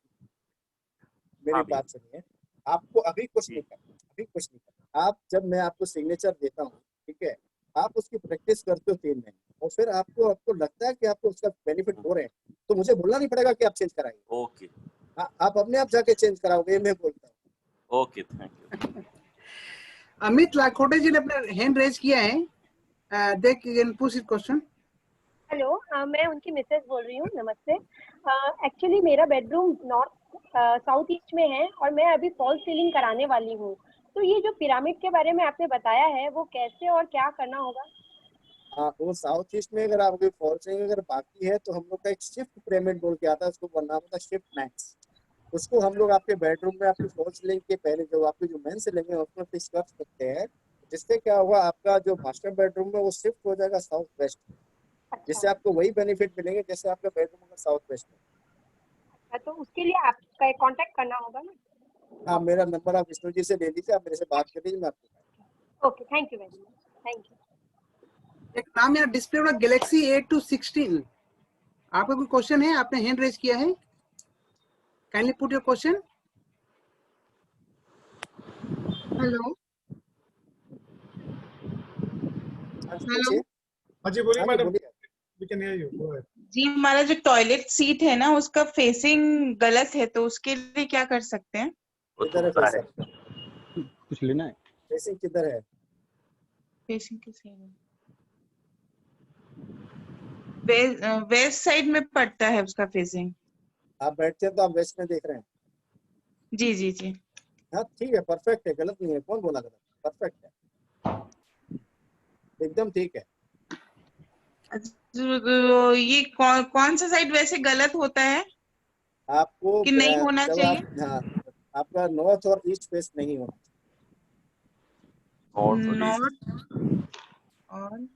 सुनिए, आपको अभी कुछ नहीं करना, अभी कुछ नहीं करना। आप जब मैं आपको सिग्नेचर देता हूँ, ठीक है, आप उसकी प्रैक्टिस करते हो 3 महीने और फिर आपको लगता है कि आपको उसका बेनिफिट हो रहे हैं, तो मुझे बोलना नहीं पड़ेगा कि आप चेंज कराइए। ओके आप अपने आप जाके चेंज कराओगे, ये मैं बोलता हूँ। Okay, thank you. Amit Lakhote ji ने अपना हैंड रेज किया है, they can push it question. Hello, मैं उनकी मिसेस बोल रही हूँ। नमस्ते। एक्चुअली मेरा बेडरूम नॉर्थ साउथ ईस्ट में है और मैं अभी फॉल्स सीलिंग कराने वाली हूँ। तो ये जो पिरामिड के बारे में आपने बताया है वो कैसे और क्या करना होगा? हाँ, वो साउथ ईस्ट में अगर आपकी फॉल सीलिंग अगर बाकी है तो हम लोग का एक शिफ्ट पिरामिड बोल के आता है, उसको नाम होता है शिफ्ट मैक्स। उसको हम लोग आपके बेडरूम में आपकी फॉल सीलिंग के पहले जो आपकी जो मेन सीलिंग है उसमें फिक्स कर सकते हैं, जिससे क्या होगा आपका जो मास्टर बेडरूम है वो शिफ्ट हो जाएगा साउथ वेस्ट, जिससे आपको वही बेनिफिट मिलेंगे जैसे आपका बेडरूम अगर साउथ वेस्ट में। तो उसके लिए आपका कांटेक्ट करना होगा ना? हाँ, मेरा नंबर आप विष्णु जी से ले लीजिए, आप मेरे से बात कर लीजिए, मैं आपको। Okay, thank you very much. Thank you. एक नाम मेरा डिस्प्ले वाला गैलेक्सी A216, आपका कोई क्वेश्चन है? आपने हैंड रेज किया है, kindly put your question. Hello hello, हाँ जी बोलिए madam, we can hear you, go ahead. जी, हमारा जो टॉयलेट सीट है ना उसका फेसिंग गलत है, तो उसके लिए क्या कर सकते हैं? किधर है फेसिंग? कुछ लेना है? फेसिंग किधर है? फेसिंग किस साइड है? वेस्ट साइड में पड़ता है उसका फेसिंग। आप बैठते हैं तो आप वेस्ट में देख रहे हैं? जी जी जी। हाँ ठीक है, परफेक्ट है, गलत नहीं है। कौन बोला गलत? परफेक्ट है, एकदम ठीक है। तो ये कौन सा साइड वैसे गलत होता है आपको कि नहीं होना जब चाहिए? हाँ, आपका नॉर्थ और ईस्ट फेस नहीं होना नॉर्थ और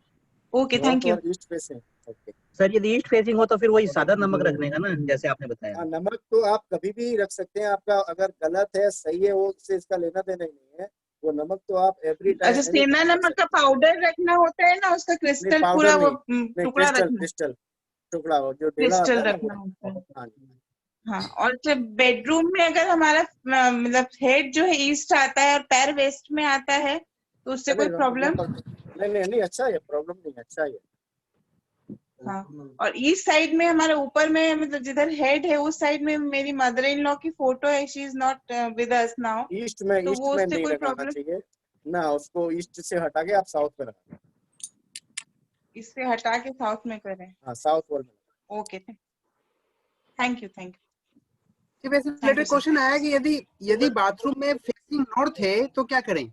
ओके, चाहिए। Thank north you. और ईस्ट फेस है। ओके सर यदि ईस्ट फेसिंग हो तो फिर वही सादा नमक रखने का ना, जैसे आपने बताया। हाँ, नमक तो आप कभी भी रख सकते हैं, आपका अगर गलत है सही है वो उससे इसका लेना देना ही नहीं है। वो नमक तो आप एवरी टाइम अच्छा, सेंधा नमक का पाउडर रखना होता है ना, उसका क्रिस्टल पूरा वो टुकड़ा रखना, क्रिस्टल टुकड़ा जो डेला क्रिस्टल आता है ना रखना वो। होता है। हाँ जी। हाँ, और जब बेडरूम में अगर हमारा मतलब हेड जो है ईस्ट आता है और पैर वेस्ट में आता है तो उससे कोई प्रॉब्लम? नहीं, अच्छा है, प्रॉब्लम नहीं है, अच्छा है। हाँ, और ईस्ट साइड में हमारे ऊपर में मतलब जिधर हेड है उस साइड में मेरी मदर इन लॉ की फोटो है, she is not with us now, east में तो वो उससे नहीं कोई लगाना प्रॉब्लम? चाहिए ना, उसको ईस्ट से हटा के आप साउथ में लगाना। इससे हटा के साउथ में करें? हाँ, साउथ वॉल में। Okay, thank you. वैसे रिलेटेड क्वेश्चन आया कि यदि बाथरूम में फेसिंग नॉर्थ है तो क्या करें?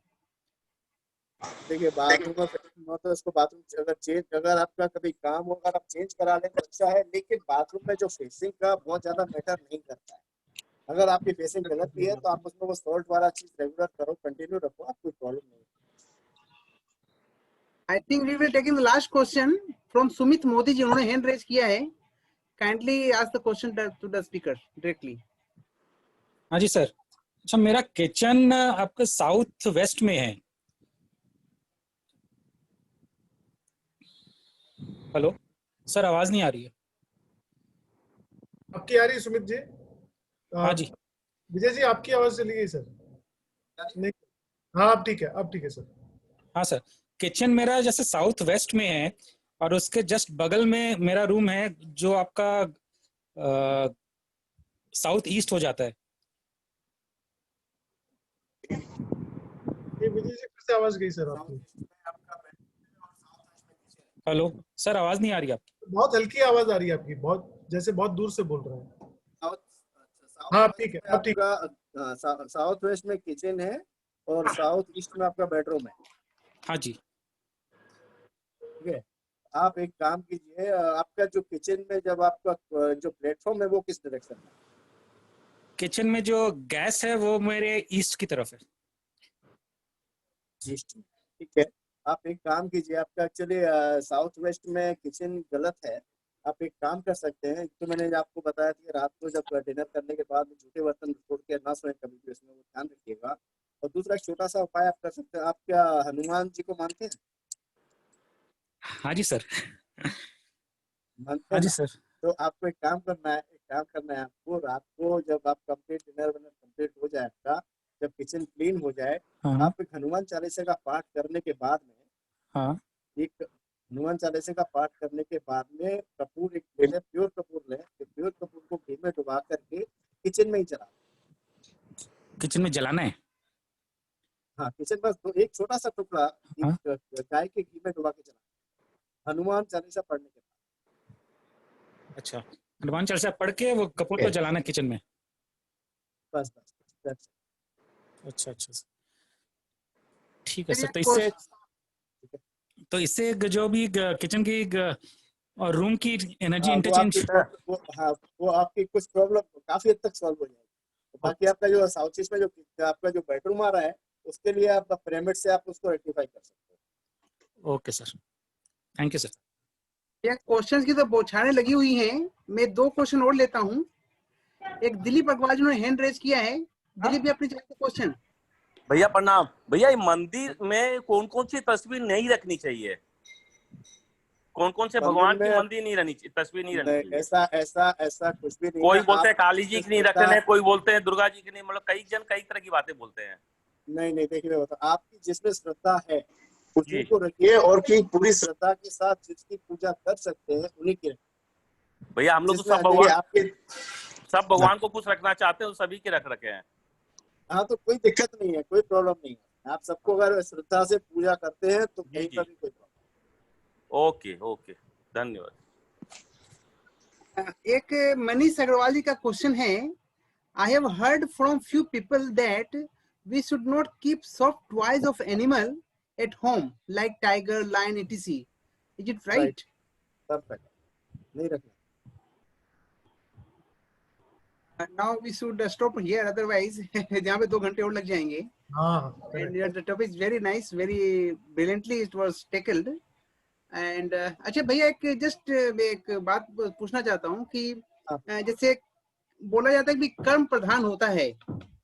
देखिए, बाथरूम में तो इसको बाथरूम अगर आपका कभी काम होगा आप चेंज करा लें तो अच्छा है, लेकिन बाथरूम में जो फेसिंग का बहुत ज्यादा मैटर नहीं करता है। अगर आपकी फेसिंग गलत भी है तो आप उसमें वो सॉल्ट वाला चीज रेगुलर करो, कंटिन्यू रखो, आप कोई प्रॉब्लम नहीं। I think we will taking the last question from Sumit Modi ji, उन्होंने हैंड रेज किया है, kindly ask the question to the speaker directly. हाँ जी सर। अच्छा, मेरा किचन आपका साउथ वेस्ट में है। हेलो सर, आवाज नहीं आ रही है। आपकी आ रही है सुमित जी? हाँ जी। विजय जी आपकी आवाज चली गई सर। नहीं, हाँ अब ठीक है, अब ठीक है सर। हाँ सर, किचन मेरा जैसे साउथ वेस्ट में है और उसके जस्ट बगल में मेरा रूम है जो आपका साउथ ईस्ट हो जाता है। ये विजय जी फिर से आवाज गई सर आपकी। हेलो सर, आवाज नहीं आ रही आपकी। बहुत हल्की आवाज आ रही है आपकी, बहुत जैसे बहुत दूर से बोल रहे हैं। हाँ ठीक है, अब ठीक है। साउथ वेस्ट में किचन है और साउथ ईस्ट में आपका बेडरूम है। हाँ जी। ठीक है, आप एक काम कीजिए, आपका जो किचन में जब आपका जो प्लेटफॉर्म है वो किस डायरेक्शन में? किचन में जो गैस है वो मेरे ईस्ट की तरफ है। ईस्ट में, ठीक है। आप एक काम कीजिए, आपका एक्चुअली साउथ वेस्ट में किचन गलत है। आप एक काम कर सकते हैं, तो मैंने आपको बताया कि रात को जब डिनर करने के बाद झूठे बर्तन छोड़ के ना सोएं कभी भी, उसमें वो ध्यान रखिएगा। और दूसरा एक छोटा सा उपाय आप कर सकते हैं, आप क्या हनुमान जी को मानते हैं? हाँ जी सर। मानते हाँ हैं जी ना? सर। तो आपको एक काम करना है, आपको रात को जब आप कंप्लीट डिनर कंप्लीट हो जाए आपका, जब किचन क्लीन हो जाए, हाँ। आप एक हनुमान चालीसा का पाठ करने के बाद में हाँ एक हनुमान चालीसा का पाठ करने के बाद में कपूर, एक पहले प्योर कपूर लें, तो प्योर कपूर को घी में डुबा करके किचन में ही जला। किचन में जलाना है? हाँ, किचन बस एक छोटा सा टुकड़ा हाँ? गाय के घी में डुबा के जला, हनुमान चालीसा पढ़ने के बाद। अच्छा, हनुमान चालीसा पढ़ के वो कपूर को जलाना किचन में? बस बस। अच्छा अच्छा, ठीक है सर। तो इससे जो भी किचन की और रूम की एनर्जी इंटरचेंज, वो आपकी कुछ प्रॉब्लम काफी हद तक सॉल्व हो जाएगी। बाकी आपका जो साउथ ईस्ट में जो आपका जो बेडरूम आ रहा है, उसके लिए आप पिरामिड से आप उसको रेक्टिफाई कर सकते हो। Okay sir, thank you sir. ये क्वेश्चंस की तो बौछारें लगी हुई हैं। मैं 2 क्वेश्चन और लेता हूं। एक दिलीप अग्रवाल जिन्होंने हैंड रेज किया है। दिलीप भी अपनी क्वेश्चन। भैया प्रणाम। भैया, ये मंदिर में कौन कौन सी तस्वीर नहीं रखनी चाहिए? कौन कौन से भगवान की मंदिर नहीं रहनी चाहिए, तस्वीर नहीं रहनी चाहिए? ऐसा कुछ भी नहीं। कोई बोलते हैं काली जी की नहीं रखने, कोई बोलते हैं दुर्गा जी की नहीं, मतलब कई जन कई तरह की बातें बोलते हैं। नहीं, देखिए मैं बताऊं, आपकी जिसमें श्रद्धा है उसी को रखिए, और की पूरी श्रद्धा के साथ जिसकी पूजा कर सकते हैं उन्हीं की रखिए। भैया, हम लोग तो सब भगवान को खुश रखना चाहते हैं, तो सभी के रख रखे हैं। हाँ, तो कोई दिक्कत नहीं है, कोई प्रॉब्लम नहीं है। आप सबको अगर श्रद्धा से पूजा करते हैं तो कहीं पर भी कोई प्रॉब्लम। ओके, धन्यवाद। एक मनीष अग्रवाल जी का क्वेश्चन है, I have heard from few people that we should not keep soft toys of animal at home like tiger, lion etc. Is it right? Perfect, नहीं रखना। Now we should stop here, otherwise जहाँ पे 2 घंटे और लग जाएंगे। And the topic is very nice, very brilliantly it was tackled. And अच्छा भैया, एक बात पूछना चाहता हूँ कि जैसे बोला जाता है कि कर्म प्रधान होता है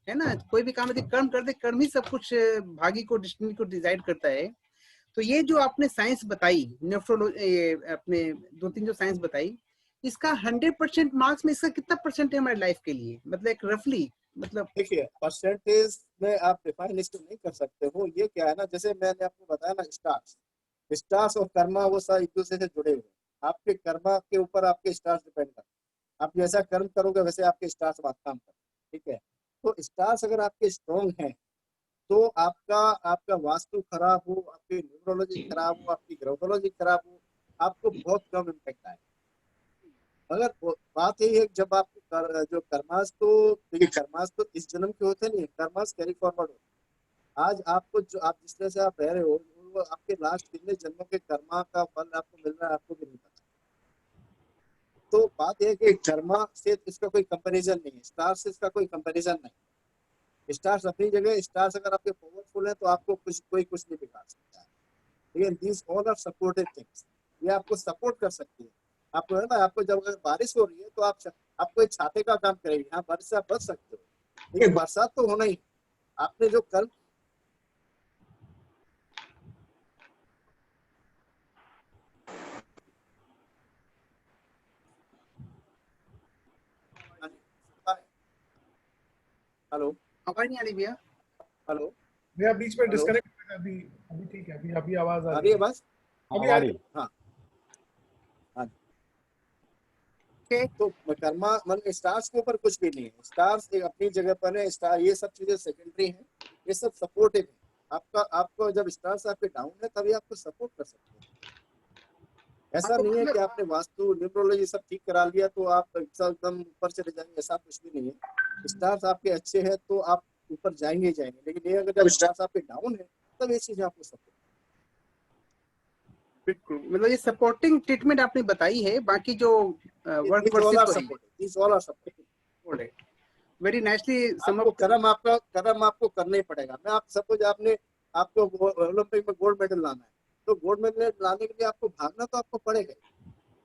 ना? कोई भी काम यदि कर्म करते, कर्म ही सब कुछ भागी को, डेस्टिनी को डिसाइड करता है। तो ये जो आपने साइंस बताई, नेफ्रोलॉजी, अपने 2-3 जो साइंस बताई, इसका 100% मार्क्स में इसका कितना परसेंट है हमारे लाइफ के लिए? मतलब एक रफली, मतलब देखिए परसेंटेज में आप डिफाइन इसको नहीं कर सकते हो। ये क्या है ना, जैसे मैंने आपको बताया ना, स्टार्स और कर्मा वो सब एक दूसरे से जुड़े हुए हैं। आपके कर्मा के ऊपर आपके स्टार्स डिपेंड करते हैं। आप जैसा कर्म करोगे वैसे आपके स्टार्स काम करेंगे, ठीक है? तो स्टार्स अगर आपके स्ट्रॉन्ग हैं तो आपका वास्तु खराब हो, आपकी न्यूमरोलॉजी खराब हो, आपकी ग्राफोलॉजी खराब हो, आपको बहुत कम इम्पैक्ट आए। अगर बात यही है, जब आपको जो कर्मास, तो देखिए कर्मास तो इस जन्म के होते नहीं है, कर्मास कैरी फॉरवर्ड होते। आज आपको जो आप जिस तरह से आप रह रहे हो, वो आपके लास्ट कितने जन्मों के कर्मा का फल आपको मिल रहा है, आपको भी नहीं पता। तो बात यह है कि कर्मा से इसका कोई कंपैरिजन नहीं है, स्टार से इसका कोई कंपैरिजन नहीं। स्टार्स अपनी जगह, स्टार्स अगर आपके पावरफुल है तो आपको कोई कुछ नहीं बिगाड़ सकता है। लेकिन these all are supportive things, ये आपको सपोर्ट कर सकती है। आपको है ना, आपको जब अगर बारिश हो रही है तो आपको एक छाते का काम करेगी। हाँ, बारिश से आप बच सकते हो, लेकिन बरसात तो होना ही। आपने जो कर्म हेलो, आवाज नहीं आ रही भैया? हेलो भैया, बीच में डिस्कनेक्ट हो गया। अभी ठीक है, अभी आवाज आ रही है। बस अभी आ रही है। हाँ, तो कर्मा मन स्टार्स के ऊपर कुछ भी नहीं है। स्टार्स एक अपनी जगह पर है। स्टार ये सब चीजें सेकेंडरी हैं, ये सब सपोर्टिव है। आपको जब स्टार्स आपके डाउन है तभी आपको सपोर्ट कर सकते हैं। ऐसा नहीं है कि आपने वास्तु न्यूमरोलॉजी सब ठीक करा लिया तो आप एकदम ऊपर चले जाएंगे, ऐसा कुछ भी नहीं है। स्टार्स आपके अच्छे हैं तो आप ऊपर जाएंगे ही जाएंगे, लेकिन ये अगर जब स्टार्स आपके डाउन है तब ये चीजें आपको सपोर्ट। बिल्कुल, मतलब ये सपोर्टिंग ट्रीटमेंट आपने बताई है। बाकी जो वर्क वेरी नाइसली कर्म आपको करना ही पड़ेगा। मैं आप सपोज आपको ओलंपिक में गोल्ड मेडल लाना है, तो गोल्ड मेडल लाने के लिए आपको भागना तो आपको पड़ेगा।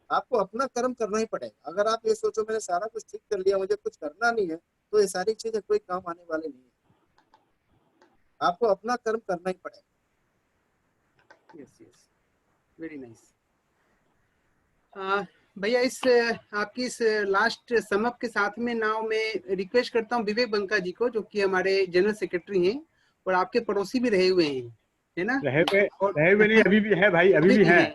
आपको अपना कर्म करना ही पड़ेगा। अगर आप ये सोचो मैंने सारा कुछ ठीक कर लिया, मुझे कुछ करना नहीं है, तो ये सारी चीजें कोई काम आने वाली नहीं है। आपको अपना कर्म करना ही पड़ेगा। Yes, very nice. भैया, इस आपकी इस लास्ट समअप के साथ में नाउ मैं रिक्वेस्ट करता हूँ विवेक बंका जी को, जो कि हमारे जनरल सेक्रेटरी हैं और आपके पड़ोसी भी रहे हुए हैं, है ना? रहे हुए नहीं, अभी भी है भाई, अभी भी है।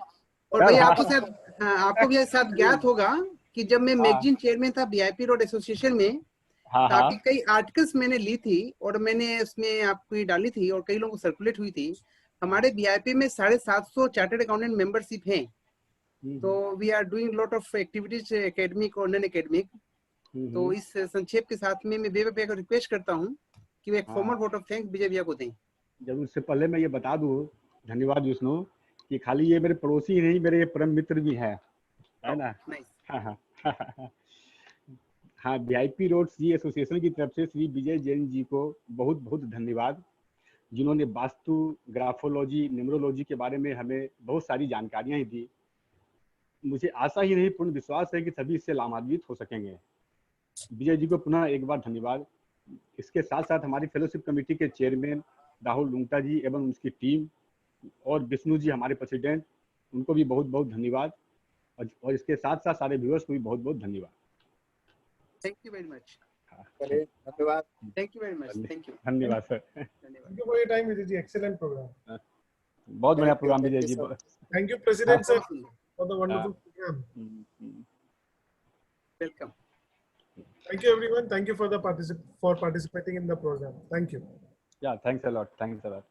और भाई आपके साथ, हाँ, आपको भी साथ ज्ञात होगा कि जब मैं मैगजीन चेयरमैन था वीआईपी रोड एसोसिएशन में, तो आपकी कई आर्टिकल्स मैंने ली थी और मैंने उसमें आपको डाली थी और कई लोगों को सर्कुलेट हुई थी। हमारे वीआईपी में 750 चार्टर्ड अकाउंटेंट मेंबरशिप हैं। तो we are doing lot of activities academic और नॉन एकेडमिक। तो इस संक्षेप के साथ में मैं विजय भैया को रिक्वेस्ट करता हूँ कि वो एक फॉर्मल वोट ऑफ थैंक्स विजय भैया को दें। जरूर। उससे पहले मैं ये बता दूं, धन्यवाद विष्णु, कि खाली ये मेरे पड़ोसी ही नहीं, मेरे ये परम मित्र भी है ना? हाँ, वीआईपी रोड सी एसोसिएशन की तरफ से श्री विजय जैन जी को बहुत बहुत धन्यवाद, जिन्होंने वास्तु, ग्राफोलॉजी, न्यूमरोलॉजी के बारे में हमें बहुत सारी जानकारियां दी। मुझे आशा ही नहीं, पूर्ण विश्वास है कि सभी इससे लाभान्वित हो सकेंगे। विजय जी को पुनः एक बार धन्यवाद। इसके साथ साथ हमारी फेलोशिप कमेटी के चेयरमैन राहुल लुंगटा जी एवं उनकी टीम और विष्णु जी हमारे प्रेसिडेंट, उनको भी बहुत बहुत धन्यवाद। और इसके साथ साथ सारे व्यूअर्स को भी बहुत बहुत धन्यवाद। Thank you very much. धन्यवाद। Thank you very much. Thank you. धन्यवाद sir. Thank you for your time Vijay ji, excellent programme. बहुत बढ़िया programme Vijay ji. Thank you president sir for the wonderful programme. Welcome. Thank you everyone. Thank you for participating in the program. Thank you. Yeah, thanks a lot. Thanks a lot.